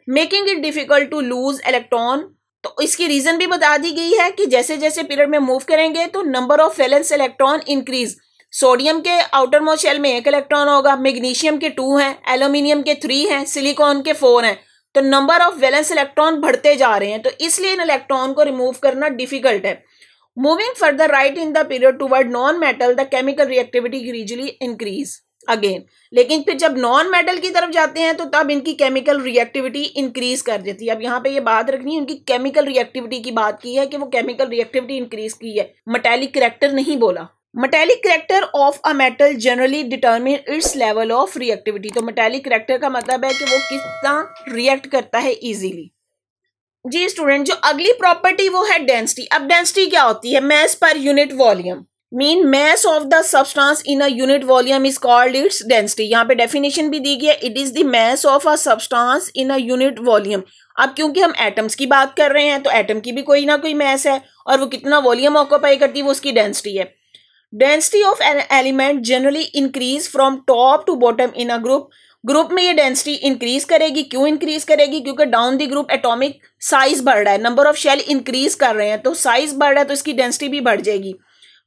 Speaker 1: making it difficult to lose electron. तो इसकी रीजन भी बता दी गई है कि जैसे जैसे पीरियड में मूव करेंगे तो number of valence electron increase. Sodium के आउटर मोस्ट शेल में 1 इलेक्ट्रॉन होगा, मैग्नीशियम के 2 हैं, एल्यूमिनियम के 3 हैं, सिलिकॉन के 4 हैं। तो नंबर ऑफ वैलेंस इलेक्ट्रॉन बढ़ते जा रहे हैं, तो इसलिए इन इलेक्ट्रॉन को रिमूव करना डिफिकल्ट है। Moving further right in the period toward non metal the chemical reactivity gradually increase again. लेकिन फिर जब नॉन मेटल की तरफ जाते हैं तो तब इनकी केमिकल रिएक्टिविटी इंक्रीज कर देती है। अब यहाँ पे ये बात रखनी है, उनकी केमिकल रिएक्टिविटी की बात की है कि वो केमिकल रिएक्टिविटी इंक्रीज की है, मेटालिक करैक्टर नहीं बोला। Metallic character of a metal generally determine it's level of reactivity. तो मेटेलिक कैरेक्टर का मतलब है कि वो कितना रिएक्ट करता है इजीली। जी स्टूडेंट, जो अगली प्रॉपर्टी वो है डेंसिटी। अब डेंसिटी क्या होती है? Mass per unit volume, mean mass of the substance in a unit volume is called its density. यहाँ पे डेफिनेशन भी दी गई है, it is the mass of a substance in a unit volume. अब क्योंकि हम एटम्स की बात कर रहे हैं तो एटम की भी कोई ना कोई मास है और वो कितना वॉल्यूम ऑक्यूपाई करती है वो उसकी डेंसिटी है। Density of an element generally increase from top to bottom in a group में ये डेंसिटी इंक्रीज करेगी। क्यों इंक्रीज करेगी? क्योंकि down the group atomic size बढ़ रहा है, नंबर ऑफ शेल इंक्रीज कर रहे हैं तो साइज बढ़ रहा है तो इसकी डेंसिटी भी बढ़ जाएगी।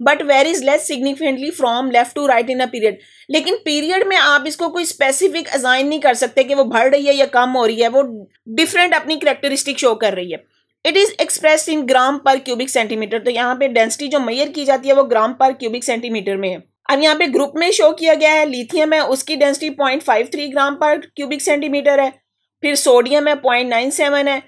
Speaker 1: But varies less significantly from left to right in a period. लेकिन पीरियड में आप इसको कोई स्पेसिफिक असाइन नहीं कर सकते कि वो बढ़ रही है या कम हो रही है, वो डिफरेंट अपनी कैरेक्टरिस्टिक शो कर रही है। इट इज एक्सप्रेस्ड इन ग्राम पर क्यूबिक सेंटीमीटर। तो यहाँ पे डेंसिटी जो मेजर की जाती है वो ग्राम पर क्यूबिक सेंटीमीटर में है। अब यहाँ पे ग्रुप में शो किया गया है, लिथियम है उसकी डेंसिटी 0.53 ग्राम पर क्यूबिक सेंटीमीटर है, फिर सोडियम है 0.97 है,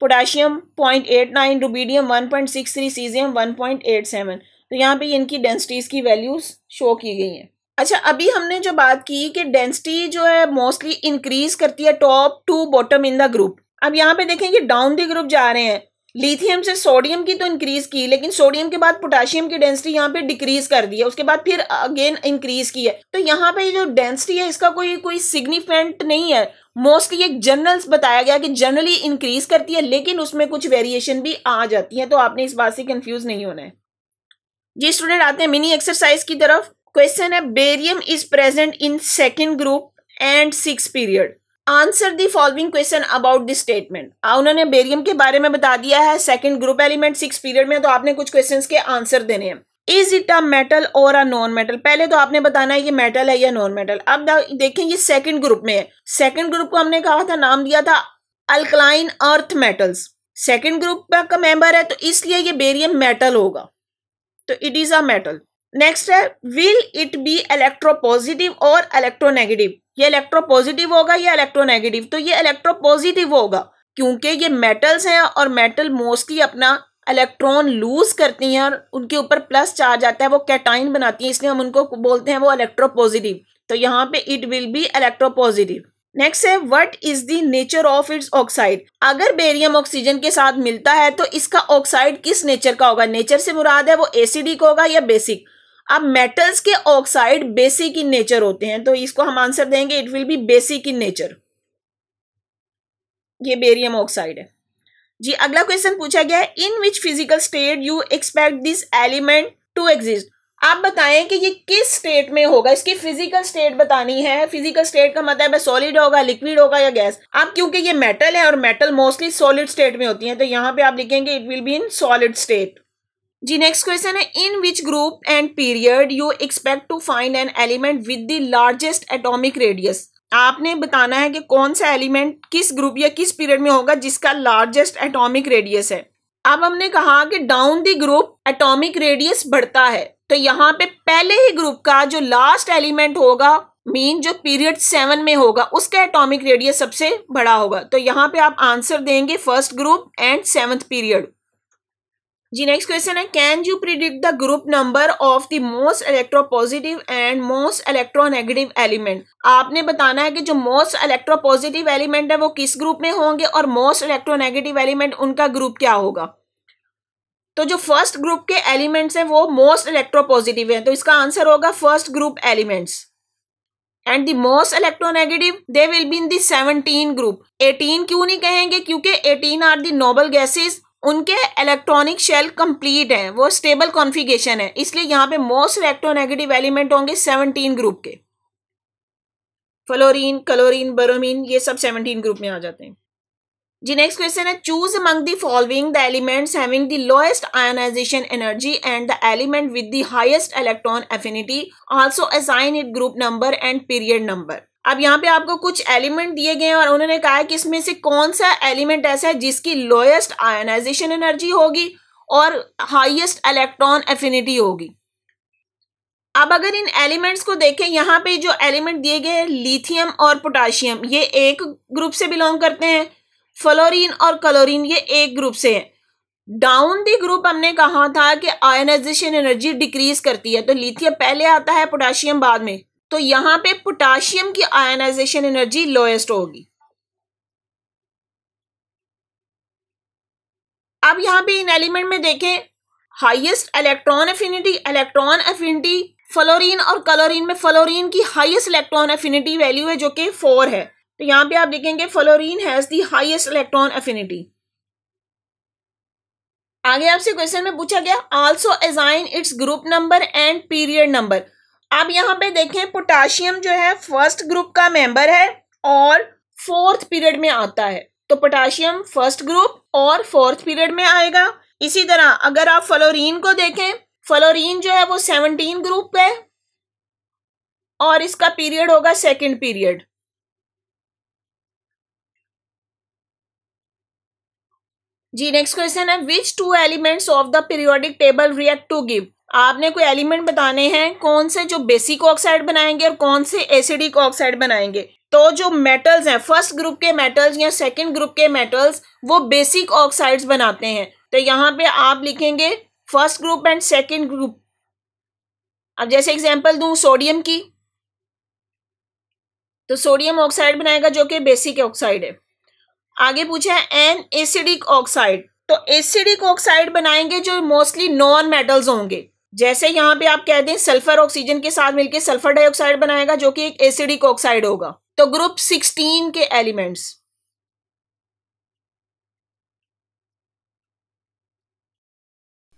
Speaker 1: पोटेशियम 0.89, रुबीडियम 1.63, सीजियम 1.87। तो यहाँ पे इनकी डेंसिटीज की वैल्यूज शो की गई हैं। अच्छा, अभी हमने जो बात की कि डेंसिटी जो है मोस्टली इंक्रीज करती है top to bottom in the group. अब यहाँ पे देखें कि डाउन द ग्रुप जा रहे हैं, लिथियम से सोडियम की तो इंक्रीज की, लेकिन सोडियम के बाद पोटेशियम की डेंसिटी यहाँ पे डिक्रीज कर दी है, उसके बाद फिर अगेन इंक्रीज की है। तो यहाँ पे जो डेंसिटी है इसका कोई सिग्निफिकेंट नहीं है, मोस्टली एक जनरल बताया गया कि जनरली इंक्रीज करती है, लेकिन उसमें कुछ वेरिएशन भी आ जाती है, तो आपने इस बात से कंफ्यूज नहीं होना है। जी स्टूडेंट, आते हैं मिनी एक्सरसाइज की तरफ। क्वेश्चन है, barium is present in second group and 6 period. Answer the following question about this statement. उन्होंने बेरियम के बारे में बता दिया है सेकंड ग्रुप एलिमेंट 6 पीरियड में, तो आपने कुछ क्वेश्चंस के आंसर देने हैं। इज इट अ मेटल और अ नॉन मेटल? पहले तो आपने बताना है कि मेटल है या नॉन मेटल। अब देखें ये सेकंड ग्रुप में है, सेकंड ग्रुप को हमने कहा था, नाम दिया था alkaline earth metals. Second group का मेंबर है तो इसलिए ये बेरियम मेटल होगा, तो it is a metal. Next है, विल इट बी इलेक्ट्रोपॉजिटिव और इलेक्ट्रोनेगेटिव? ये इलेक्ट्रोपॉजिटिव होगा या इलेक्ट्रोनेगेटिव? तो ये इलेक्ट्रोपॉजिटिव होगा, क्योंकि ये मेटल्स हैं और मेटल मोस्टली अपना इलेक्ट्रॉन लूज करती हैं और उनके ऊपर प्लस चार्ज आता है, वो कैटाइन बनाती हैं, इसलिए हम उनको बोलते हैं वो इलेक्ट्रोपॉजिटिव। तो यहाँ पे it will be electropositive. Next है, what is the nature of its oxide? अगर बेरियम ऑक्सीजन के साथ मिलता है तो इसका ऑक्साइड किस नेचर का होगा? नेचर से मुराद है वो एसिडिक होगा या बेसिक? अब मेटल्स के ऑक्साइड बेसिक इन नेचर होते हैं, तो इसको हम आंसर देंगे it will be basic in nature. ये बेरियम ऑक्साइड है। जी अगला क्वेश्चन पूछा गया है, in which physical state you expect this element to exist? आप बताएं कि ये किस स्टेट में होगा, इसकी फिजिकल स्टेट बतानी है। फिजिकल स्टेट का मतलब है सॉलिड होगा, लिक्विड होगा या गैस। अब क्योंकि ये मेटल है और मेटल मोस्टली सॉलिड स्टेट में होती है, तो यहाँ पे आप लिखेंगे it will be in solid state. जी नेक्स्ट क्वेश्चन है, in which group and period you expect to find an element with the largest atomic radius? आपने बताना है कि कौन सा एलिमेंट किस ग्रुप या किस पीरियड में होगा जिसका लार्जेस्ट एटॉमिक रेडियस है। अब हमने कहा कि down the group atomic radius बढ़ता है, तो यहाँ पे पहले ही ग्रुप का जो लास्ट एलिमेंट होगा, मीन जो पीरियड 7 में होगा, उसका एटॉमिक रेडियस सबसे बड़ा होगा। तो यहाँ पे आप आंसर देंगे first group and 7th period. जी नेक्स्ट क्वेश्चन है, can you predict the group number of the most electropositive and most electronegative element? आपने बताना है कि जो मोस्ट इलेक्ट्रोपॉजिटिव एलिमेंट है वो किस ग्रुप में होंगे और मोस्ट इलेक्ट्रोनेगेटिव एलिमेंट उनका ग्रुप क्या होगा। तो जो फर्स्ट ग्रुप के एलिमेंट्स हैं वो मोस्ट इलेक्ट्रोपॉजिटिव हैं, तो इसका आंसर होगा first group elements. And the most electronegative they will be in the 17 group. 18 क्यों नहीं कहेंगे? क्योंकि 18 आर द नोबल गैसेस, उनके इलेक्ट्रॉनिक शेल कंप्लीट हैं, वो स्टेबल कॉन्फ़िगरेशन है, इसलिए यहाँ पे मोस्ट इलेक्ट्रोनेगेटिव एलिमेंट होंगे 17 ग्रुप के। फ्लोरीन, क्लोरीन, ब्रोमीन, ये सब 17 ग्रुप में आ जाते हैं। जी नेक्स्ट क्वेश्चन है, choose among the following the elements having the lowest ionization energy and the element with the highest electron affinity, also assign it group number and period number. अब यहाँ पे आपको कुछ एलिमेंट दिए गए हैं और उन्होंने कहा है कि इसमें से कौन सा एलिमेंट ऐसा है जिसकी लोएस्ट आयोनाइजेशन एनर्जी होगी और हाईएस्ट इलेक्ट्रॉन एफिनिटी होगी। अब अगर इन एलिमेंट्स को देखें, यहाँ पे जो एलिमेंट दिए गए हैं लिथियम और पोटेशियम, ये एक ग्रुप से बिलोंग करते हैं। फ्लोरीन और क्लोरीन ये एक ग्रुप से हैं। डाउन दी ग्रुप हमने कहा था कि आयनाइजेशन एनर्जी डिक्रीज करती है, तो लिथियम पहले आता है, पोटाशियम बाद में, तो यहां पे पोटाशियम की आयनाइजेशन एनर्जी लोएस्ट होगी। अब यहां पे इन एलिमेंट में देखें, हाईएस्ट इलेक्ट्रॉन एफिनिटी फ्लोरीन और क्लोरीन में फ्लोरीन की हाईएस्ट इलेक्ट्रॉन एफिनिटी वैल्यू है जो कि 4 है, तो यहां पे आप देखेंगे fluorine has the highest electron affinity. आगे आपसे क्वेश्चन में पूछा गया also assign its group number and period number. अब यहाँ पे देखें पोटाशियम जो है फर्स्ट ग्रुप का मेंबर है और 4th पीरियड में आता है, तो पोटाशियम फर्स्ट ग्रुप और 4th पीरियड में आएगा। इसी तरह अगर आप फ्लोरीन को देखें, फ्लोरीन जो है वो 17 ग्रुप है और इसका पीरियड होगा 2nd पीरियड। जी नेक्स्ट क्वेश्चन है which 2 elements of the periodic table react to give. आपने कोई एलिमेंट बताने हैं, कौन से जो बेसिक ऑक्साइड बनाएंगे और कौन से एसिडिक ऑक्साइड बनाएंगे। तो जो मेटल्स हैं, फर्स्ट ग्रुप के मेटल्स या सेकंड ग्रुप के मेटल्स, वो बेसिक ऑक्साइड्स बनाते हैं, तो यहाँ पे आप लिखेंगे first group and second group. अब जैसे एग्जांपल दूं सोडियम की, तो सोडियम ऑक्साइड बनाएगा जो कि बेसिक ऑक्साइड है। आगे पूछा है एन एसिडिक ऑक्साइड, तो एसिडिक ऑक्साइड बनाएंगे जो मोस्टली नॉन मेटल्स होंगे, जैसे यहाँ पे आप कह दें सल्फर ऑक्सीजन के साथ मिलकर सल्फर डाइऑक्साइड बनाएगा जो कि एक एसिडिक ऑक्साइड होगा। तो ग्रुप 16 के एलिमेंट्स।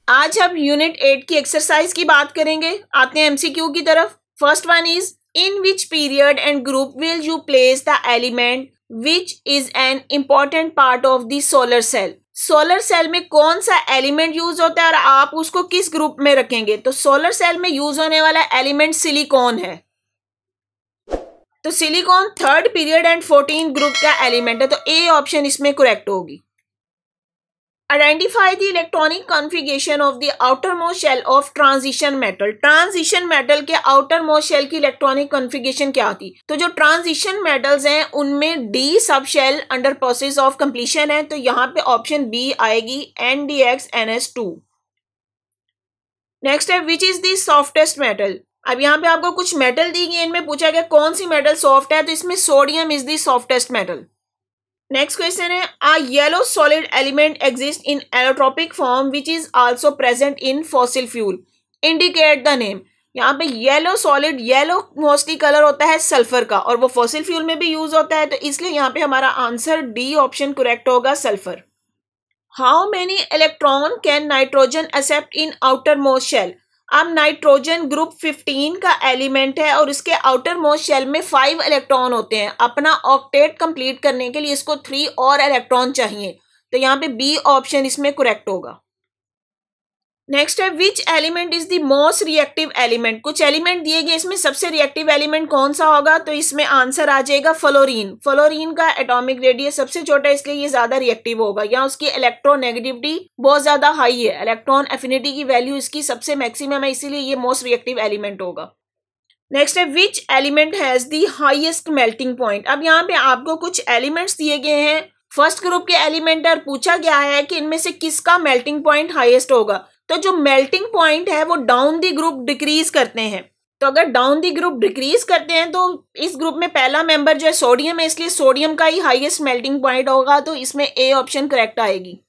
Speaker 1: आज हम यूनिट 8 की एक्सरसाइज की बात करेंगे। आते हैं एमसीक्यू की तरफ। First one is in which period and group will you place the element which is an important part of the solar cell. Solar cell में कौन सा एलिमेंट यूज होता है और आप उसको किस ग्रुप में रखेंगे। तो सोलर सेल में यूज होने वाला एलिमेंट सिलिकॉन है, तो silicon 3rd period and 14 group का एलिमेंट है, तो ए ऑप्शन इसमें करेक्ट होगी। Identify the electronic configuration of the outermost shell of transition metal. Transition metal के आउटर मोस्ट शेल की इलेक्ट्रॉनिक कॉन्फ़िगरेशन क्या थी। तो जो ट्रांजिशन मेटल्स हैं उनमें d subshell under process of completion है, तो यहाँ पे ऑप्शन बी आएगी NDXNS2। नेक्स्ट है which is the softest metal. अब यहाँ पे आपको कुछ मेटल दी गई, इनमें पूछा गया कौन सी मेटल सॉफ्ट है, तो इसमें sodium is the softest metal. Next question है a yellow solid element exists in allotropic form which is also present in fossil fuel, indicate the name। यहाँ पे yellow solid, yellow mostly colour होता है sulphur का और वो fossil fuel में भी यूज होता है, तो इसलिए यहाँ पे हमारा आंसर डी ऑप्शन करेक्ट होगा, sulphur. How many electron can nitrogen accept in outermost shell. अब नाइट्रोजन ग्रुप 15 का एलिमेंट है और इसके आउटर मोस्ट शेल में 5 इलेक्ट्रॉन होते हैं। अपना ऑक्टेट कंप्लीट करने के लिए इसको 3 और इलेक्ट्रॉन चाहिए, तो यहाँ पे बी ऑप्शन इसमें करेक्ट होगा। नेक्स्ट है which element is the most reactive element. कुछ एलिमेंट दिए गए, इसमें सबसे रिएक्टिव एलिमेंट कौन सा होगा, तो इसमें आंसर आ जाएगा फ्लोरीन। फ्लोरीन का एटॉमिक रेडियस सबसे छोटा है, इसलिए ये ज्यादा रिएक्टिव होगा। यहाँ उसकी इलेक्ट्रोनेगेटिविटी बहुत ज्यादा हाई है, इलेक्ट्रॉन एफिनिटी की वैल्यू इसकी सबसे मैक्सिमम है, इसीलिए ये मोस्ट रिएक्टिव एलिमेंट होगा। नेक्स्ट है which element has the highest melting point. अब यहाँ पे आपको कुछ एलिमेंट्स दिए गए हैं, फर्स्ट ग्रुप के एलिमेंट, और पूछा गया है कि इनमें से किसका मेल्टिंग पॉइंट हाईएस्ट होगा। तो जो मेल्टिंग पॉइंट है वो डाउन दी ग्रुप डिक्रीज करते हैं, तो अगर डाउन दी ग्रुप डिक्रीज करते हैं तो इस ग्रुप में पहला मेंबर जो है सोडियम है, इसलिए सोडियम का ही हाईएस्ट मेल्टिंग पॉइंट होगा, तो इसमें ए ऑप्शन करेक्ट आएगी।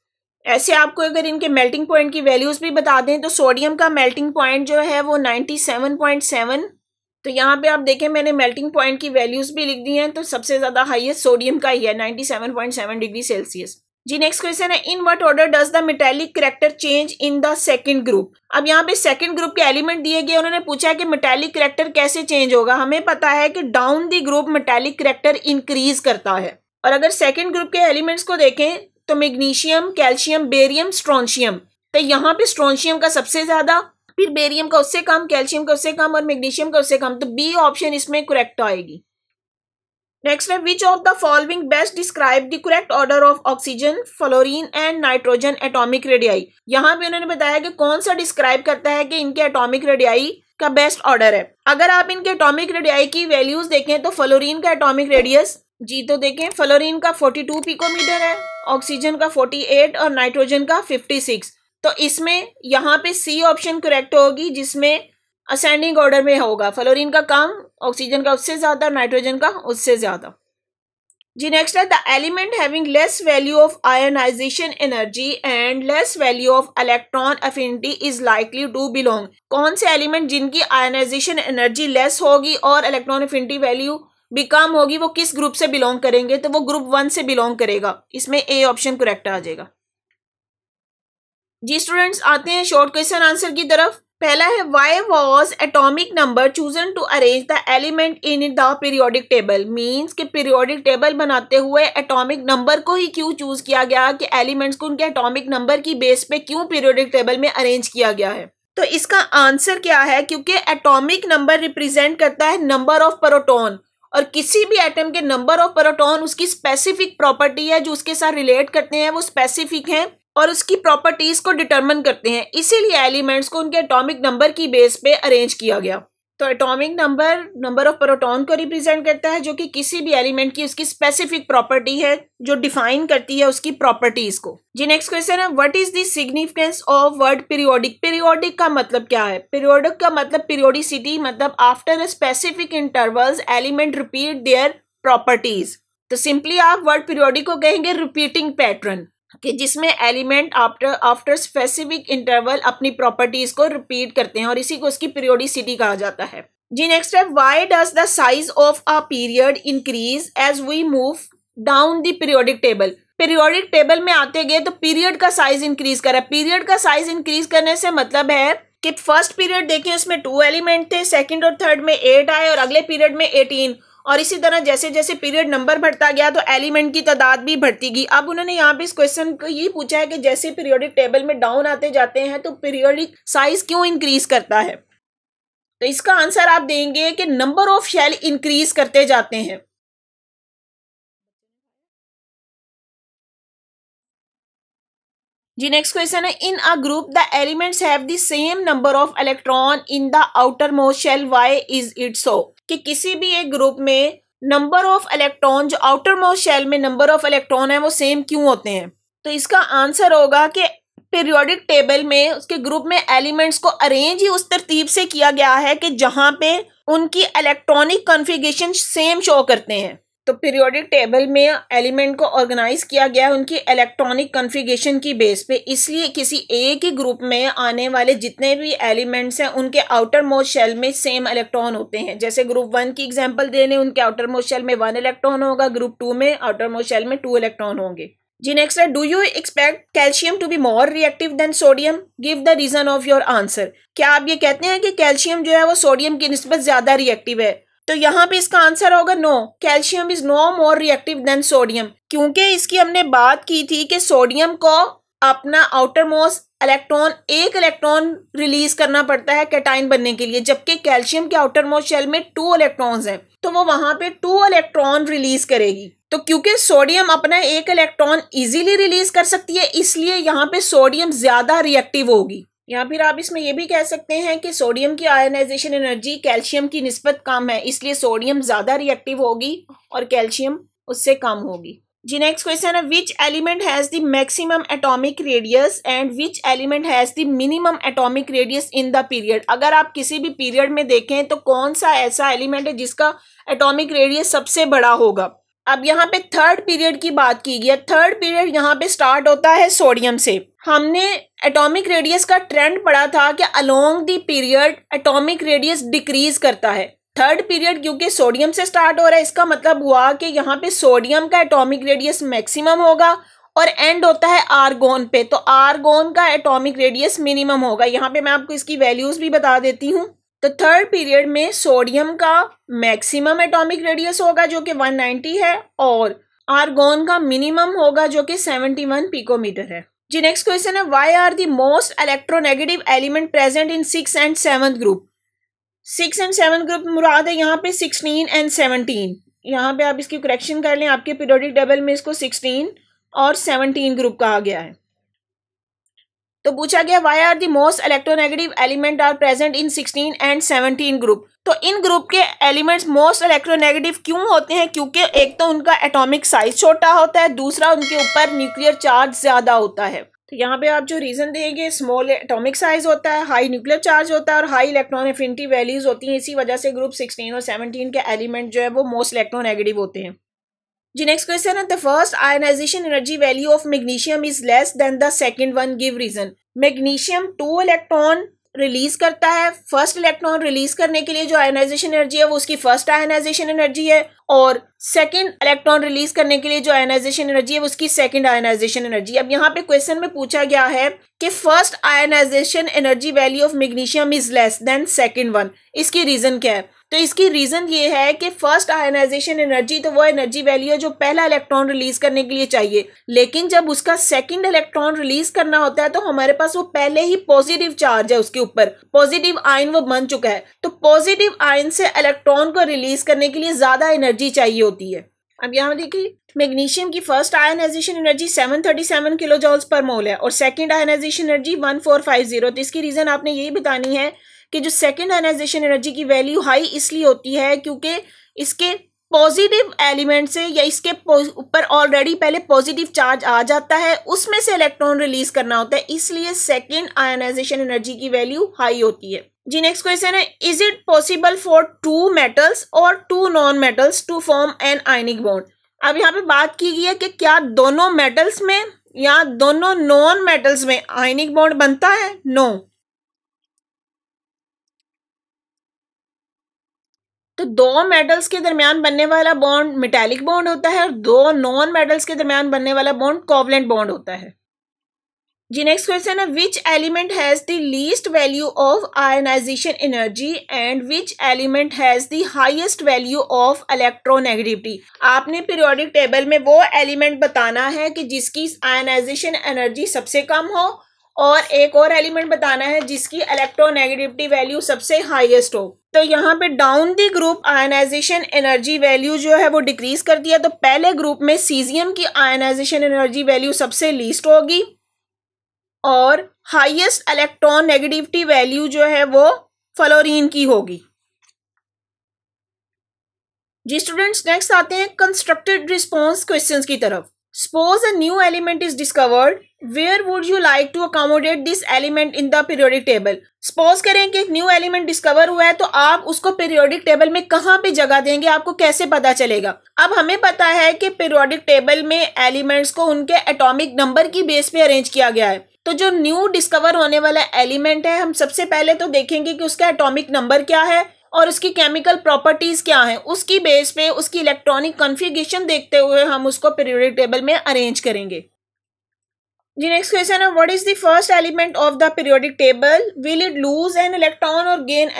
Speaker 1: ऐसे आपको अगर इनके मेल्टिंग पॉइंट की वैल्यूज भी बता दें तो सोडियम का मेल्टिंग पॉइंट जो है वो 97.7, तो यहाँ पे आप देखें मैंने मेल्टिंग पॉइंट की वैल्यूज भी लिख दी हैं, तो सबसे ज्यादा हाईएस्ट सोडियम का ही है 97.7 डिग्री सेल्सियस। जी नेक्स्ट क्वेश्चन है in what order does the metallic character change in the second group. अब यहाँ पे सेकंड ग्रुप के एलिमेंट दिए गए, उन्होंने पूछा है कि मेटालिक कैरेक्टर कैसे चेंज होगा। हमें पता है कि down the group metallic character increase करता है, और अगर सेकंड ग्रुप के एलिमेंट्स को देखें तो मैग्नीशियम, कैल्शियम, बेरियम, स्ट्रोंशियम, तो यहाँ पे स्ट्रोंशियम का सबसे ज्यादा, फिर बेरियम का उससे कम, कैल्शियम का उससे कम और मैग्नीशियम का उससे कम, तो बी ऑप्शन इसमें करेक्ट आएगी। नेक्स्ट है which of the following best describe the correct order of oxygen, fluorine and nitrogen atomic radii. यहाँ पे उन्होंने बताया कि कौन सा डिस्क्राइब करता है कि इनके एटॉमिक रेडियाई का बेस्ट ऑर्डर है। अगर आप इनके एटॉमिक रेडियाई की वैल्यूज देखें तो फ्लोरीन का एटॉमिक रेडियस जी तो देखें, फ्लोरीन का 42 पिकोमीटर है, ऑक्सीजन का 48 और नाइट्रोजन का 56। तो इसमें यहाँ पे सी ऑप्शन करेक्ट होगी, जिसमें असेंडिंग ऑर्डर में होगा। फ्लोरीन का कम, ऑक्सीजन का उससे ज्यादा, नाइट्रोजन का उससे ज्यादा। जी नेक्स्ट है the element having less value of ionization energy and less value of electron affinity is likely to belong. कौन से एलिमेंट जिनकी आयनाइजेशन एनर्जी लेस होगी और इलेक्ट्रॉन अफिनिटी वैल्यू भी कम होगी, वो किस ग्रुप से बिलोंग करेंगे? तो वो ग्रुप 1 से बिलोंग करेगा। इसमें ए ऑप्शन करेक्ट आ जाएगा। जी स्टूडेंट्स, आते हैं शॉर्ट क्वेश्चन आंसर की तरफ। पहला है why was atomic number chosen to arrange the element in the periodic table. Means कि पीरियोडिक टेबल बनाते हुए एटॉमिक नंबर को ही क्यों चूज किया गया, कि एलिमेंट्स को उनके एटॉमिक नंबर की बेस पे क्यों पीरियोडिक टेबल में अरेंज किया गया है? तो इसका आंसर क्या है, क्योंकि एटॉमिक नंबर रिप्रेजेंट करता है नंबर ऑफ प्रोटॉन, और किसी भी एटम के नंबर ऑफ प्रोटॉन उसकी स्पेसिफिक प्रॉपर्टी है जो उसके साथ रिलेट करते हैं, वो स्पेसिफिक हैं और उसकी प्रॉपर्टीज को डिटरमिन करते हैं। इसीलिए एलिमेंट्स को उनके एटॉमिक नंबर की बेस पे अरेंज किया गया। तो atomic number number of proton को रिप्रेजेंट करता है, जो कि किसी भी एलिमेंट की उसकी स्पेसिफिक प्रॉपर्टी है जो डिफाइन करती है उसकी प्रॉपर्टीज को। जी नेक्स्ट क्वेश्चन है what is the significance of word periodic. Periodic का मतलब क्या है? पीरियोडिक का मतलब पीरियोडिसिटी, मतलब after a specific intervals element repeat their properties. तो सिंपली आप वर्ड पीरियोडिक को कहेंगे रिपीटिंग पैटर्न, कि जिसमें एलिमेंट आफ्टर स्पेसिफिक इंटरवल अपनी प्रॉपर्टीज को रिपीट करते हैं, और इसी को उसकी पीरियोडिसिटी कहा जाता है। जी नेक्स्ट है why does the size of a period increase as we move down the periodic table. Periodic table में आते गए तो पीरियड का साइज इंक्रीज कर रहा है। पीरियड का साइज इंक्रीज करने से मतलब है कि फर्स्ट पीरियड देखें उसमें 2 एलिमेंट थे, सेकंड और थर्ड में 8 आए और अगले पीरियड में 18, और इसी तरह जैसे जैसे पीरियड नंबर बढ़ता गया तो एलिमेंट की तादाद भी बढ़ती गई। अब उन्होंने यहाँ पे इस क्वेश्चन को ये पूछा है कि जैसे पीरियोडिक टेबल में डाउन आते जाते हैं तो पीरियोडिक साइज क्यों इंक्रीज करता है? तो इसका आंसर आप देंगे कि नंबर ऑफ शेल इंक्रीज करते जाते हैं। जी नेक्स्ट क्वेश्चन है in a group the elements have the same number of electron in the outermost shell, why is it so. कि किसी भी एक ग्रुप में नंबर ऑफ इलेक्ट्रॉन, जो आउटर मोस्ट शेल में नंबर ऑफ इलेक्ट्रॉन है, वो सेम क्यों होते हैं? तो इसका आंसर होगा कि पीरियोडिक टेबल में उसके ग्रुप में एलिमेंट्स को अरेंज ही उस तरतीब से किया गया है कि जहां पे उनकी इलेक्ट्रॉनिक कॉन्फ़िगरेशन सेम शो करते हैं। तो पीरियोडिक टेबल में एलिमेंट को ऑर्गेनाइज किया गया है उनकी इलेक्ट्रॉनिक कॉन्फ़िगरेशन की बेस पे, इसलिए किसी एक ही ग्रुप में आने वाले जितने भी एलिमेंट्स हैं उनके आउटर मोस्ट शेल में सेम इलेक्ट्रॉन होते हैं। जैसे ग्रुप 1 की एग्जांपल दे लें, उनके आउटर मोस्ट शेल में 1 इलेक्ट्रॉन होगा, ग्रुप 2 में आउटर मोस्ट शेल में 2 इलेक्ट्रॉन होंगे। जी नेक्स्ट है do you expect calcium to be more reactive than sodium, give the reason of your answer. क्या आप ये कहते हैं कि कैल्शियम जो है वो सोडियम की निस्बत ज्यादा रिएक्टिव है? तो यहाँ पे इसका आंसर होगा no, calcium is no more reactive than sodium, क्योंकि इसकी हमने बात की थी कि सोडियम को अपना आउटर मोस्ट इलेक्ट्रॉन एक इलेक्ट्रॉन रिलीज करना पड़ता है कैटाइन बनने के लिए, जबकि कैल्शियम के आउटर मोस्ट शेल में 2 इलेक्ट्रॉन्स हैं, तो वो वहां पे 2 इलेक्ट्रॉन रिलीज करेगी। तो क्योंकि सोडियम अपना एक इलेक्ट्रॉन इजीली रिलीज कर सकती है, इसलिए यहाँ पे सोडियम ज्यादा रिएक्टिव होगी। या फिर आप इसमें यह भी कह सकते हैं कि सोडियम की आयनाइजेशन एनर्जी कैल्शियम की निस्बत कम है, इसलिए सोडियम ज्यादा रिएक्टिव होगी और कैल्शियम उससे कम होगी। जी नेक्स्ट क्वेश्चन है which element has the maximum atomic radius and which element has the minimum atomic radius in the period. अगर आप किसी भी पीरियड में देखें तो कौन सा ऐसा एलिमेंट है जिसका एटॉमिक रेडियस सबसे बड़ा होगा? अब यहाँ पे थर्ड पीरियड की बात की गई है। थर्ड पीरियड यहाँ पे स्टार्ट होता है सोडियम से। हमने एटॉमिक रेडियस का ट्रेंड पढ़ा था कि along the period atomic radius decrease करता है। थर्ड पीरियड क्योंकि सोडियम से स्टार्ट हो रहा है, इसका मतलब हुआ कि यहाँ पे सोडियम का एटॉमिक रेडियस मैक्सिमम होगा और एंड होता है आर्गोन पे, तो आर्गोन का एटॉमिक रेडियस मिनिमम होगा। यहाँ पे मैं आपको इसकी वैल्यूज भी बता देती हूँ। तो थर्ड पीरियड में सोडियम का मैक्सिमम एटॉमिक रेडियस होगा जो कि 190 है और आर्गोन का मिनिमम होगा जो कि 71 पिकोमीटर है। जी नेक्स्ट क्वेश्चन है why are the most electronegative element present in 6 and 7th group. 6 and 7th group मुराद है यहाँ पे 16 एंड 17। यहाँ पे आप इसकी करेक्शन कर लें, आपके पीरियोडिक टेबल में इसको 16 और 17 ग्रुप कहा गया है। तो पूछा गया why are the most electronegative element are present in 16 and 17 group. तो इन ग्रुप के एलिमेंट्स मोस्ट इलेक्ट्रोनेगेटिव क्यों होते हैं? क्योंकि एक तो उनका एटॉमिक साइज छोटा होता है, दूसरा उनके ऊपर न्यूक्लियर चार्ज ज्यादा होता है। तो यहाँ पे आप जो रीजन देंगे, स्मॉल एटॉमिक साइज होता है, हाई न्यूक्लियर चार्ज होता है और हाई इलेक्ट्रॉन एफिनिटी वैल्यूज होती हैं। इसी वजह से ग्रुप 16 और 17 के एलिमेंट जो है वो मोस्ट इलेक्ट्रोनेगेटिव होते हैं। जी नेक्स्ट क्वेश्चन है, the first ionization energy value of magnesium is less than the second one, give reason. Magnesium 2 electron release करता है। फर्स्ट इलेक्ट्रॉन रिलीज करने के लिए जो आयनाइजेशन एनर्जी है वो उसकी फर्स्ट आयनाइजेशन एनर्जी है, और सेकंड इलेक्ट्रॉन रिलीज करने के लिए जो आयनाइजेशन एनर्जी है वो उसकी सेकंड आयनाइजेशन एनर्जी। अब यहाँ पे क्वेश्चन में पूछा गया है कि first ionization energy value of magnesium is less than second one, इसकी रीजन क्या है? तो इसकी रीजन ये है कि फर्स्ट आयनाइजेशन एनर्जी तो वो एनर्जी वैल्यू है जो पहला इलेक्ट्रॉन रिलीज करने के लिए चाहिए, लेकिन जब उसका सेकंड इलेक्ट्रॉन रिलीज करना होता है तो हमारे पास वो पहले ही पॉजिटिव चार्ज है, उसके ऊपर पॉजिटिव आयन वो बन चुका है। तो पॉजिटिव आयन से इलेक्ट्रॉन को रिलीज करने के लिए ज्यादा एनर्जी चाहिए होती है। अब यहाँ देखिए, मैग्नीशियम की first ionization energy 737 kilo joules पर मोल है और सेकंड आयनाइजेशन एनर्जी 1450। तो इसकी रीजन आपने यही बतानी है कि जो सेकंड आयनाइजेशन एनर्जी की वैल्यू हाई इसलिए होती है क्योंकि इसके पॉजिटिव एलिमेंट से या इसके ऊपर ऑलरेडी पहले पॉजिटिव चार्ज आ जाता है, उसमें से इलेक्ट्रॉन रिलीज करना होता है, इसलिए सेकंड आयनाइजेशन एनर्जी की वैल्यू हाई होती है। जी नेक्स्ट क्वेश्चन है, is it possible for 2 metals और 2 non metals to form an ionic bond. अब यहाँ पे बात की गई है कि क्या दोनों मेटल्स में या दोनों नॉन मेटल्स में आयनिक बॉन्ड बनता है? नो। तो 2 मेटल्स के दरमियान बनने वाला बॉन्ड मेटालिक बॉन्ड होता है और 2 नॉन मेटल्स के दरमियान बनने वाला बॉन्ड कोवलेंट बॉन्ड होता है। जी नेक्स्ट क्वेश्चन है, which element has the least value of ionization energy and which element has the highest value of electronegativity. आपने पीरियोडिक टेबल में वो एलिमेंट बताना है कि जिसकी आयनाइजेशन एनर्जी सबसे कम हो, और एक और एलिमेंट बताना है जिसकी इलेक्ट्रोनेगेटिविटी वैल्यू सबसे हाईएस्ट हो। तो यहाँ पे down the group ionization energy value जो है वो डिक्रीज कर दिया। तो पहले ग्रुप में सीजियम की आयनाइजेशन एनर्जी वैल्यू सबसे लीस्ट होगी और हाईएस्ट इलेक्ट्रॉन नेगेटिविटी वैल्यू जो है वो फ्लोरीन की होगी। जी स्टूडेंट्स, नेक्स्ट आते हैं कंस्ट्रक्टेड रिस्पॉन्स क्वेश्चंस की तरफ। Suppose a new element is discovered. Where would you like to accommodate this element in the periodic table? Suppose करें कि एक न्यू एलिमेंट डिस्कवर हुआ है तो आप उसको पीरियोडिक टेबल में कहाँ पे जगह देंगे, आपको कैसे पता चलेगा? अब हमें पता है कि पीरियोडिक टेबल में एलिमेंट्स को उनके एटॉमिक नंबर की बेस पे अरेंज किया गया है। तो जो न्यू डिस्कवर होने वाला एलिमेंट है, हम सबसे पहले तो देखेंगे कि उसका एटॉमिक नंबर क्या है और उसकी केमिकल प्रॉपर्टीज क्या हैं। उसकी बेस पे उसकी इलेक्ट्रॉनिक कॉन्फ़िगरेशन देखते हुए हम उसको पीरियोडिक टेबल में अरेंज करेंगे। जी नेक्स्ट क्वेश्चन है, what is the first element of the periodic table? Will it lose an electron और गेन?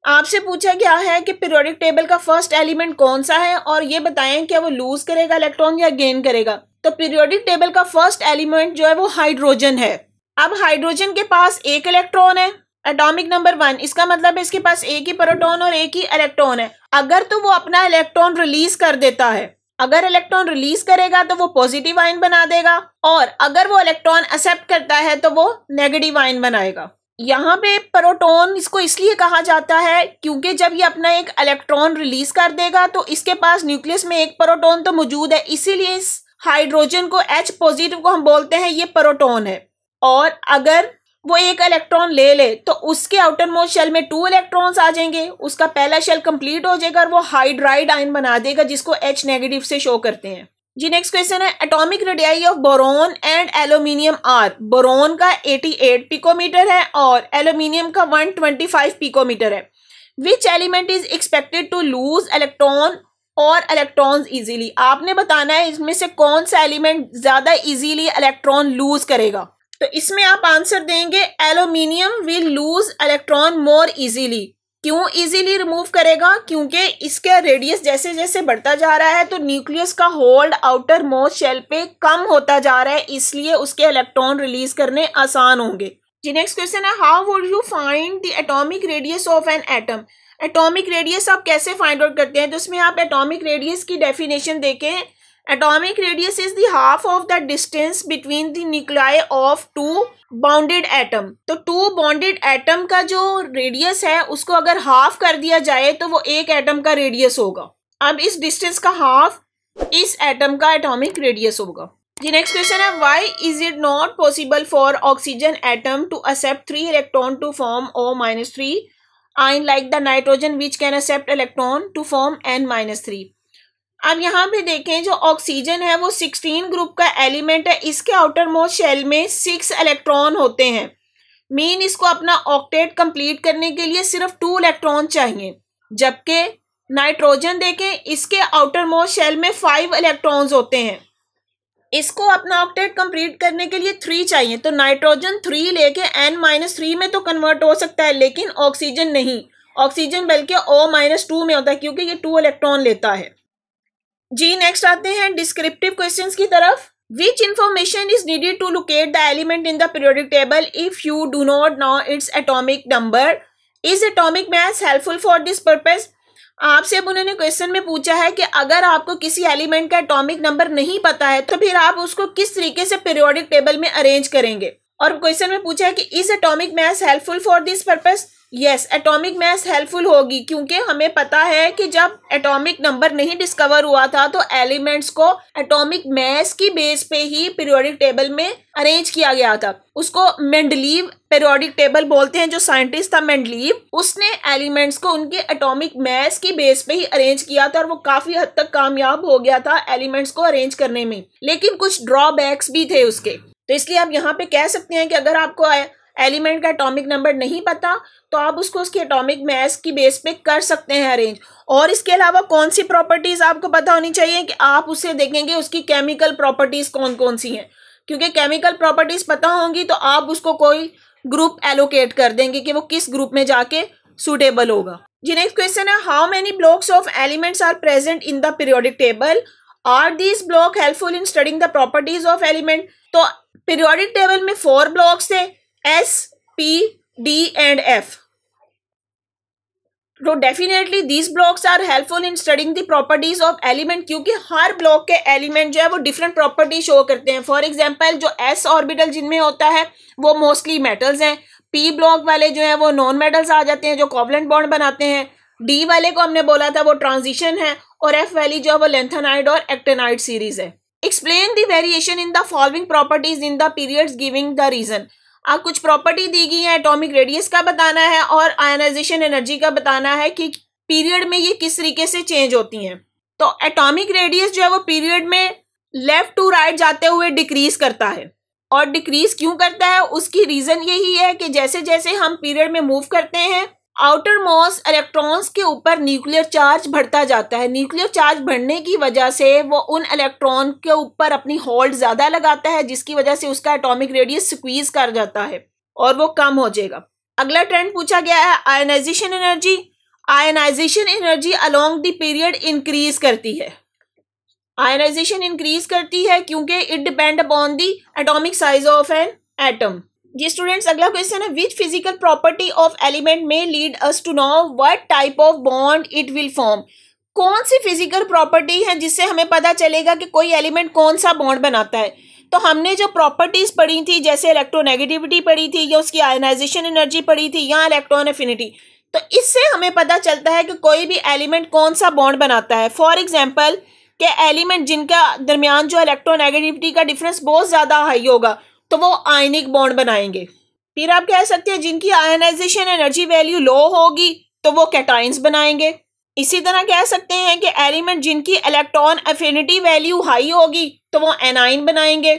Speaker 1: आपसे पूछा गया है कि पीरियोडिक टेबल का फर्स्ट एलिमेंट कौन सा है और ये बताएं क्या वो लूज करेगा इलेक्ट्रॉन या गेन करेगा। तो पीरियोडिक टेबल का फर्स्ट एलिमेंट जो है वो हाइड्रोजन है। अब हाइड्रोजन के पास एक इलेक्ट्रॉन है, एटॉमिक नंबर 1, इसका मतलब है इसके पास एक ही प्रोटॉन और एक ही इलेक्ट्रॉन है। अगर तो वो अपना इलेक्ट्रॉन रिलीज कर देता है, अगर इलेक्ट्रॉन रिलीज करेगा तो वो पॉजिटिव आयन बना देगा, और अगर वो इलेक्ट्रॉन एक्सेप्ट करता है तो वो नेगेटिव आयन बनाएगा। यहाँ पे प्रोटॉन इसको इसलिए कहा जाता है क्योंकि जब ये अपना एक इलेक्ट्रॉन रिलीज कर देगा तो इसके पास न्यूक्लियस में एक प्रोटॉन तो मौजूद है, इसीलिए इस हाइड्रोजन को H पॉजिटिव को हम बोलते हैं ये प्रोटॉन है। और अगर वो एक इलेक्ट्रॉन ले ले तो उसके आउटर मोस्ट शेल में 2 इलेक्ट्रॉन्स आ जाएंगे, उसका पहला शेल कंप्लीट हो जाएगा और वो हाइड्राइड आयन बना देगा जिसको H नेगेटिव से शो करते हैं। जी नेक्स्ट क्वेश्चन है, atomic radii of boron and aluminium are. Boron का 88 पिकोमीटर है और एल्यूमिनियम का 125 पिकोमीटर है। Which element is expected to lose electron और इलेक्ट्रॉन्स इजीली? आपने बताना है इसमें से कौन सा एलिमेंट ज्यादा इजीली इलेक्ट्रॉन लूज करेगा। तो इसमें आप आंसर देंगे aluminium will lose electron more easily. क्यों इजीली रिमूव करेगा? क्योंकि इसका रेडियस जैसे जैसे बढ़ता जा रहा है तो न्यूक्लियस का होल्ड आउटर मोस्ट शेल पे कम होता जा रहा है, इसलिए उसके इलेक्ट्रॉन रिलीज करने आसान होंगे। जी नेक्स्ट क्वेश्चन है, how would you find the atomic radius of an atom? Atomic radius आप कैसे फाइंड आउट करते हैं? तो इसमें आप एटॉमिक रेडियस की डेफिनेशन देखें। Atomic radius is the half of the distance between the nuclei of two bounded atom. तो टू बाउंडेड एटम का जो रेडियस है उसको अगर हाफ कर दिया जाए तो वो एक एटम का रेडियस होगा। अब इस डिस्टेंस का हाफ इस एटम का एटॉमिक रेडियस होगा। जी नेक्स्ट क्वेश्चन है, why is it not possible for oxygen atom to accept 3 electron to form O-3 ion like the nitrogen which can accept electron to form N-3। अब यहाँ पे देखें, जो ऑक्सीजन है वो 16 ग्रुप का एलिमेंट है, इसके आउटर मोस्ट शेल में 6 इलेक्ट्रॉन होते हैं। मीन इसको अपना ऑक्टेट कंप्लीट करने के लिए सिर्फ 2 इलेक्ट्रॉन चाहिए, जबकि नाइट्रोजन देखें, इसके आउटर मोस्ट शेल में 5 इलेक्ट्रॉन्स होते हैं, इसको अपना ऑक्टेट कंप्लीट करने के लिए 3 चाहिए। तो नाइट्रोजन 3 लेके N-3 में तो कन्वर्ट हो सकता है, लेकिन ऑक्सीजन नहीं, ऑक्सीजन बल्कि O-2 में होता है क्योंकि ये 2 इलेक्ट्रॉन लेता है। जी नेक्स्ट आते हैं डिस्क्रिप्टिव क्वेश्चंस की तरफ। Which information is needed to locate the element in the periodic table if you do not know its atomic number? Is atomic mass helpful for this purpose? आपसे अब उन्होंने क्वेश्चन में पूछा है कि अगर आपको किसी एलिमेंट का एटॉमिक नंबर नहीं पता है तो फिर आप उसको किस तरीके से पीरियोडिक टेबल में अरेंज करेंगे। और क्वेश्चन में पूछा है कि is atomic mass helpful for this purpose? Yes, atomic mass helpful होगी क्योंकि हमें पता है कि जब एटॉमिक नंबर नहीं डिस्कवर हुआ था तो एलिमेंट्स को एटॉमिक मास की बेस पे ही पीरियोडिक टेबल में अरेंज किया गया था। उसको मेंडलीव पीरियोडिक टेबल बोलते हैं। जो साइंटिस्ट था मेंडलीव, उसने एलिमेंट्स को उनके एटॉमिक मास की बेस पे ही अरेंज किया था और वो काफी हद तक कामयाब हो गया था एलिमेंट्स को अरेंज करने में, लेकिन कुछ ड्रॉबैक्स भी थे उसके। तो इसलिए आप यहाँ पे कह सकते हैं कि अगर आपको एलिमेंट का एटॉमिक नंबर नहीं पता तो आप उसको उसकी एटॉमिक मास की बेस पे कर सकते हैं अरेंज। और इसके अलावा कौन सी प्रॉपर्टीज आपको पता होनी चाहिए कि आप उससे देखेंगे उसकी केमिकल प्रॉपर्टीज कौन कौन सी हैं, क्योंकि केमिकल प्रॉपर्टीज पता होंगी तो आप उसको कोई ग्रुप एलोकेट कर देंगे कि वो किस ग्रुप में जाके सुटेबल होगा। जी नेक्स्ट क्वेश्चन है, how many blocks of elements are present in the periodic table? Are these block helpful in studying the properties of element? तो पीरियोडिक टेबल में 4 ब्लॉक्स थे, S, P, D and F. तो definitely these blocks are helpful in studying the properties of element, क्योंकि हर block के element जो है वो डिफरेंट प्रॉपर्टी शो करते हैं। फॉर एग्जांपल जो S ऑर्बिटल जिनमें होता है वो मोस्टली मेटल्स हैं, P ब्लॉक वाले जो है वो नॉन मेटल्स आ जाते हैं जो कोवलेंट बॉन्ड बनाते हैं, D वाले को हमने बोला था वो ट्रांजिशन है, और F वाली जो है वो लेंथेनाइड और एक्टेनाइड सीरीज है। Explain the variation in the following properties in the periods giving the reason. आप कुछ प्रॉपर्टी दी गई है, एटॉमिक रेडियस का बताना है और आयनाइजेशन एनर्जी का बताना है कि पीरियड में ये किस तरीके से चेंज होती हैं। तो एटॉमिक रेडियस जो है वो पीरियड में लेफ्ट टू राइट जाते हुए डिक्रीज करता है, और डिक्रीज क्यों करता है उसकी रीजन यही है कि जैसे जैसे हम पीरियड में मूव करते हैं आउटर मोस्ट इलेक्ट्रॉन्स के ऊपर न्यूक्लियर चार्ज बढ़ता जाता है। न्यूक्लियर चार्ज बढ़ने की वजह से वो उन इलेक्ट्रॉन के ऊपर अपनी होल्ड ज्यादा लगाता है, जिसकी वजह से उसका एटॉमिक रेडियस स्क्वीज कर जाता है और वो कम हो जाएगा। अगला ट्रेंड पूछा गया है ionisation energy. Ionisation energy along the period increase करती है। आयनाइजेशन इंक्रीज करती है क्योंकि it depend upon the atomic size of an atom. जी स्टूडेंट्स, अगला क्वेश्चन है, which physical property of element में lead us to know what type of bond it will form? कौन सी फिजिकल प्रॉपर्टी है जिससे हमें पता चलेगा कि कोई एलिमेंट कौन सा बॉन्ड बनाता है? तो हमने जो प्रॉपर्टीज पढ़ी थी, जैसे इलेक्ट्रोनेगेटिविटी पढ़ी थी या उसकी आयनाइजेशन एनर्जी पढ़ी थी या इलेक्ट्रॉन एफिनिटी, तो इससे हमें पता चलता है कि कोई भी एलिमेंट कौन सा बॉन्ड बनाता है। फॉर एग्जाम्पल के एलिमेंट जिनका दरमियान जो इलेक्ट्रोनेगेटिविटी का डिफरेंस बहुत ज्यादा हाई होगा तो वो आयनिक बॉन्ड बनाएंगे। फिर आप कह सकते हैं जिनकी आयनाइजेशन एनर्जी वैल्यू लो होगी तो वो कैटाइंस बनाएंगे। इसी तरह कह सकते हैं कि एलिमेंट जिनकी इलेक्ट्रॉन एफिनिटी वैल्यू हाई होगी तो वो एनाइन बनाएंगे।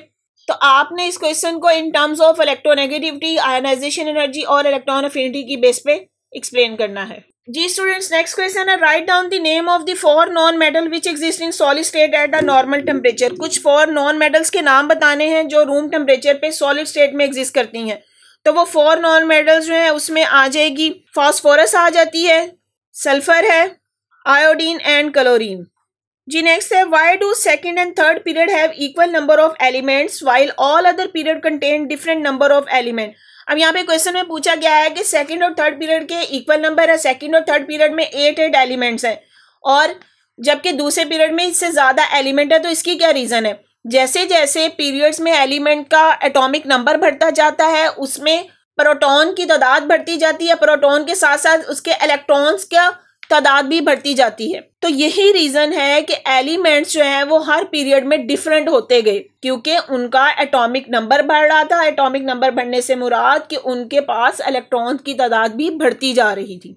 Speaker 1: तो आपने इस क्वेश्चन को in terms of electronegativity, ionization energy और इलेक्ट्रॉन एफिनिटी की बेस पे एक्सप्लेन करना है। जी स्टूडेंट्स, नेक्स्ट क्वेश्चन है, write down the name of the 4 non metal which exist in solid state at the normal temperature. कुछ 4 non metals के नाम बताने हैं जो रूम टेम्परेचर पे सॉलिड स्टेट में एग्जिस्ट करती हैं। तो वो 4 नॉन मेटल्स जो है उसमें आ जाएगी, फास्फोरस आ जाती है, सल्फर है, आयोडीन एंड क्लोरीन। जी नेक्स्ट है, why do second and third period have equal number of elements while all other period contain different number of element? अब यहाँ पे क्वेश्चन में पूछा गया है कि सेकंड और थर्ड पीरियड के इक्वल नंबर है। सेकंड और थर्ड पीरियड में 8 एलिमेंट्स हैं और जबकि दूसरे पीरियड में इससे ज्यादा एलिमेंट है। तो इसकी क्या रीजन है? जैसे जैसे पीरियड्स में एलिमेंट का एटॉमिक नंबर बढ़ता जाता है, उसमें प्रोटॉन की तादाद बढ़ती जाती है, प्रोटॉन के साथ साथ उसके इलेक्ट्रॉन्स का तादाद भी बढ़ती जाती है। तो यही रीजन है कि एलिमेंट्स जो हैं वो हर पीरियड में डिफरेंट होते गए, क्योंकि उनका एटॉमिक नंबर बढ़ रहा था। एटॉमिक नंबर बढ़ने से मुराद कि उनके पास इलेक्ट्रॉन की तादाद भी बढ़ती जा रही थी।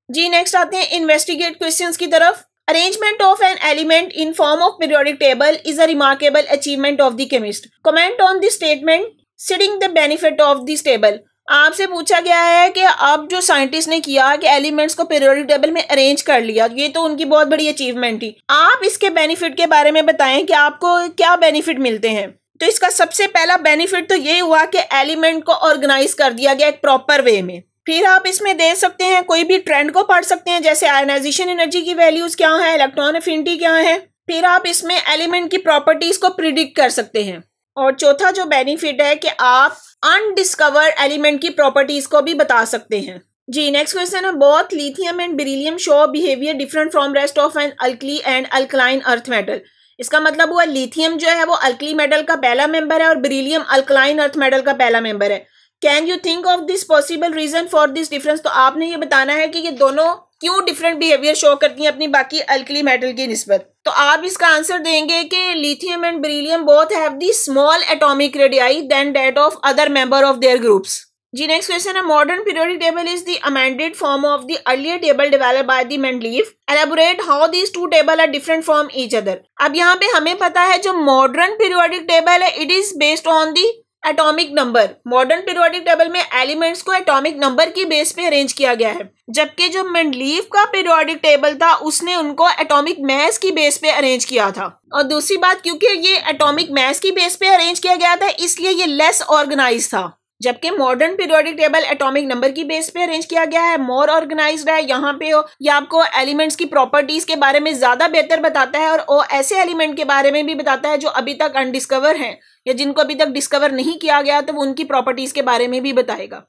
Speaker 1: जी नेक्स्ट आते हैं इन्वेस्टिगेट क्वेश्चंस की तरफ। Arrangement of an element in form of periodic table is a remarkable achievement of the chemist. Comment on the statement seeding the benefit of this table. आपसे पूछा गया है कि अब जो साइंटिस्ट ने किया कि एलिमेंट्स को पीरियोडिक टेबल में अरेंज कर लिया, ये तो उनकी बहुत बड़ी अचीवमेंट थी। आप इसके बेनिफिट के बारे में बताएं कि आपको क्या बेनिफिट मिलते हैं। तो इसका सबसे पहला बेनिफिट तो ये हुआ कि एलिमेंट को ऑर्गेनाइज कर दिया गया एक प्रॉपर वे में। फिर आप इसमें देख सकते हैं, कोई भी ट्रेंड को पढ़ सकते हैं, जैसे आयनाइजेशन एनर्जी की वैल्यूज क्या है, इलेक्ट्रॉन एफिनिटी क्या है। फिर आप इसमें एलिमेंट की प्रॉपर्टीज को प्रिडिक्ट कर सकते हैं। और चौथा जो बेनिफिट है कि आप अनडिस्कवर्ड एलिमेंट की प्रॉपर्टीज को भी बता सकते हैं। जी नेक्स्ट क्वेश्चन है, both lithium and beryllium show behaviour different from rest of an alkali and alkaline earth metal. इसका मतलब हुआ लिथियम जो है वो अल्कली मेटल का पहला मेंबर है और बेरिलियम अल्कलाइन अर्थ मेटल का पहला मेंबर है। Can you think of this possible reason for this difference. तो आपने ये बताना है कि ये दोनों क्यों डिफरेंट बिहेवियर शो करती हैं अपनी बाकी अल्कली मेटल की निस्बत। तो आप इसका आंसर देंगे कि lithium and beryllium both have the small atomic radii than that of other member of their groups. जी नेक्स्ट क्वेश्चन है, modern periodic table is the amended form of the earlier table developed by the Mendeleev. Elaborate how these two table are different from each other. अब यहाँ पे हमें पता है जो modern periodic table है it is based on the atomic number. Modern periodic table में elements को एटॉमिक नंबर की बेस पे अरेंज किया गया है, जबकि जो मेंडलीफ का पीरियोडिक टेबल था उसने उनको एटॉमिक मास की बेस पे अरेंज किया था। और दूसरी बात, क्योंकि ये एटॉमिक मास की बेस पे अरेंज किया गया था इसलिए ये लेस ऑर्गेनाइज था, जबकि modern periodic table atomic number की बेस पे अरेंज किया गया है, मोर ऑर्गेनाइज्ड है। यहाँ पे ये आपको एलिमेंट्स की प्रॉपर्टीज के बारे में ज्यादा बेहतर बताता है और ऐसे एलिमेंट के बारे में भी बताता है जो अभी तक अनडिस्कवर हैं या जिनको अभी तक डिस्कवर नहीं किया गया, तो उनकी प्रॉपर्टीज के बारे में भी बताएगा।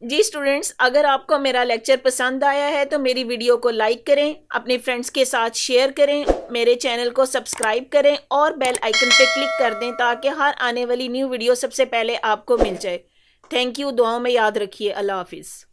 Speaker 1: जी स्टूडेंट्स, अगर आपको मेरा लेक्चर पसंद आया है तो मेरी वीडियो को लाइक करें, अपने फ्रेंड्स के साथ शेयर करें, मेरे चैनल को सब्सक्राइब करें और बेल आइकन पे क्लिक कर दें ताकि हर आने वाली न्यू वीडियो सबसे पहले आपको मिल जाए। Thank you. दुआओं में याद रखिए। अल्लाह हाफिज़।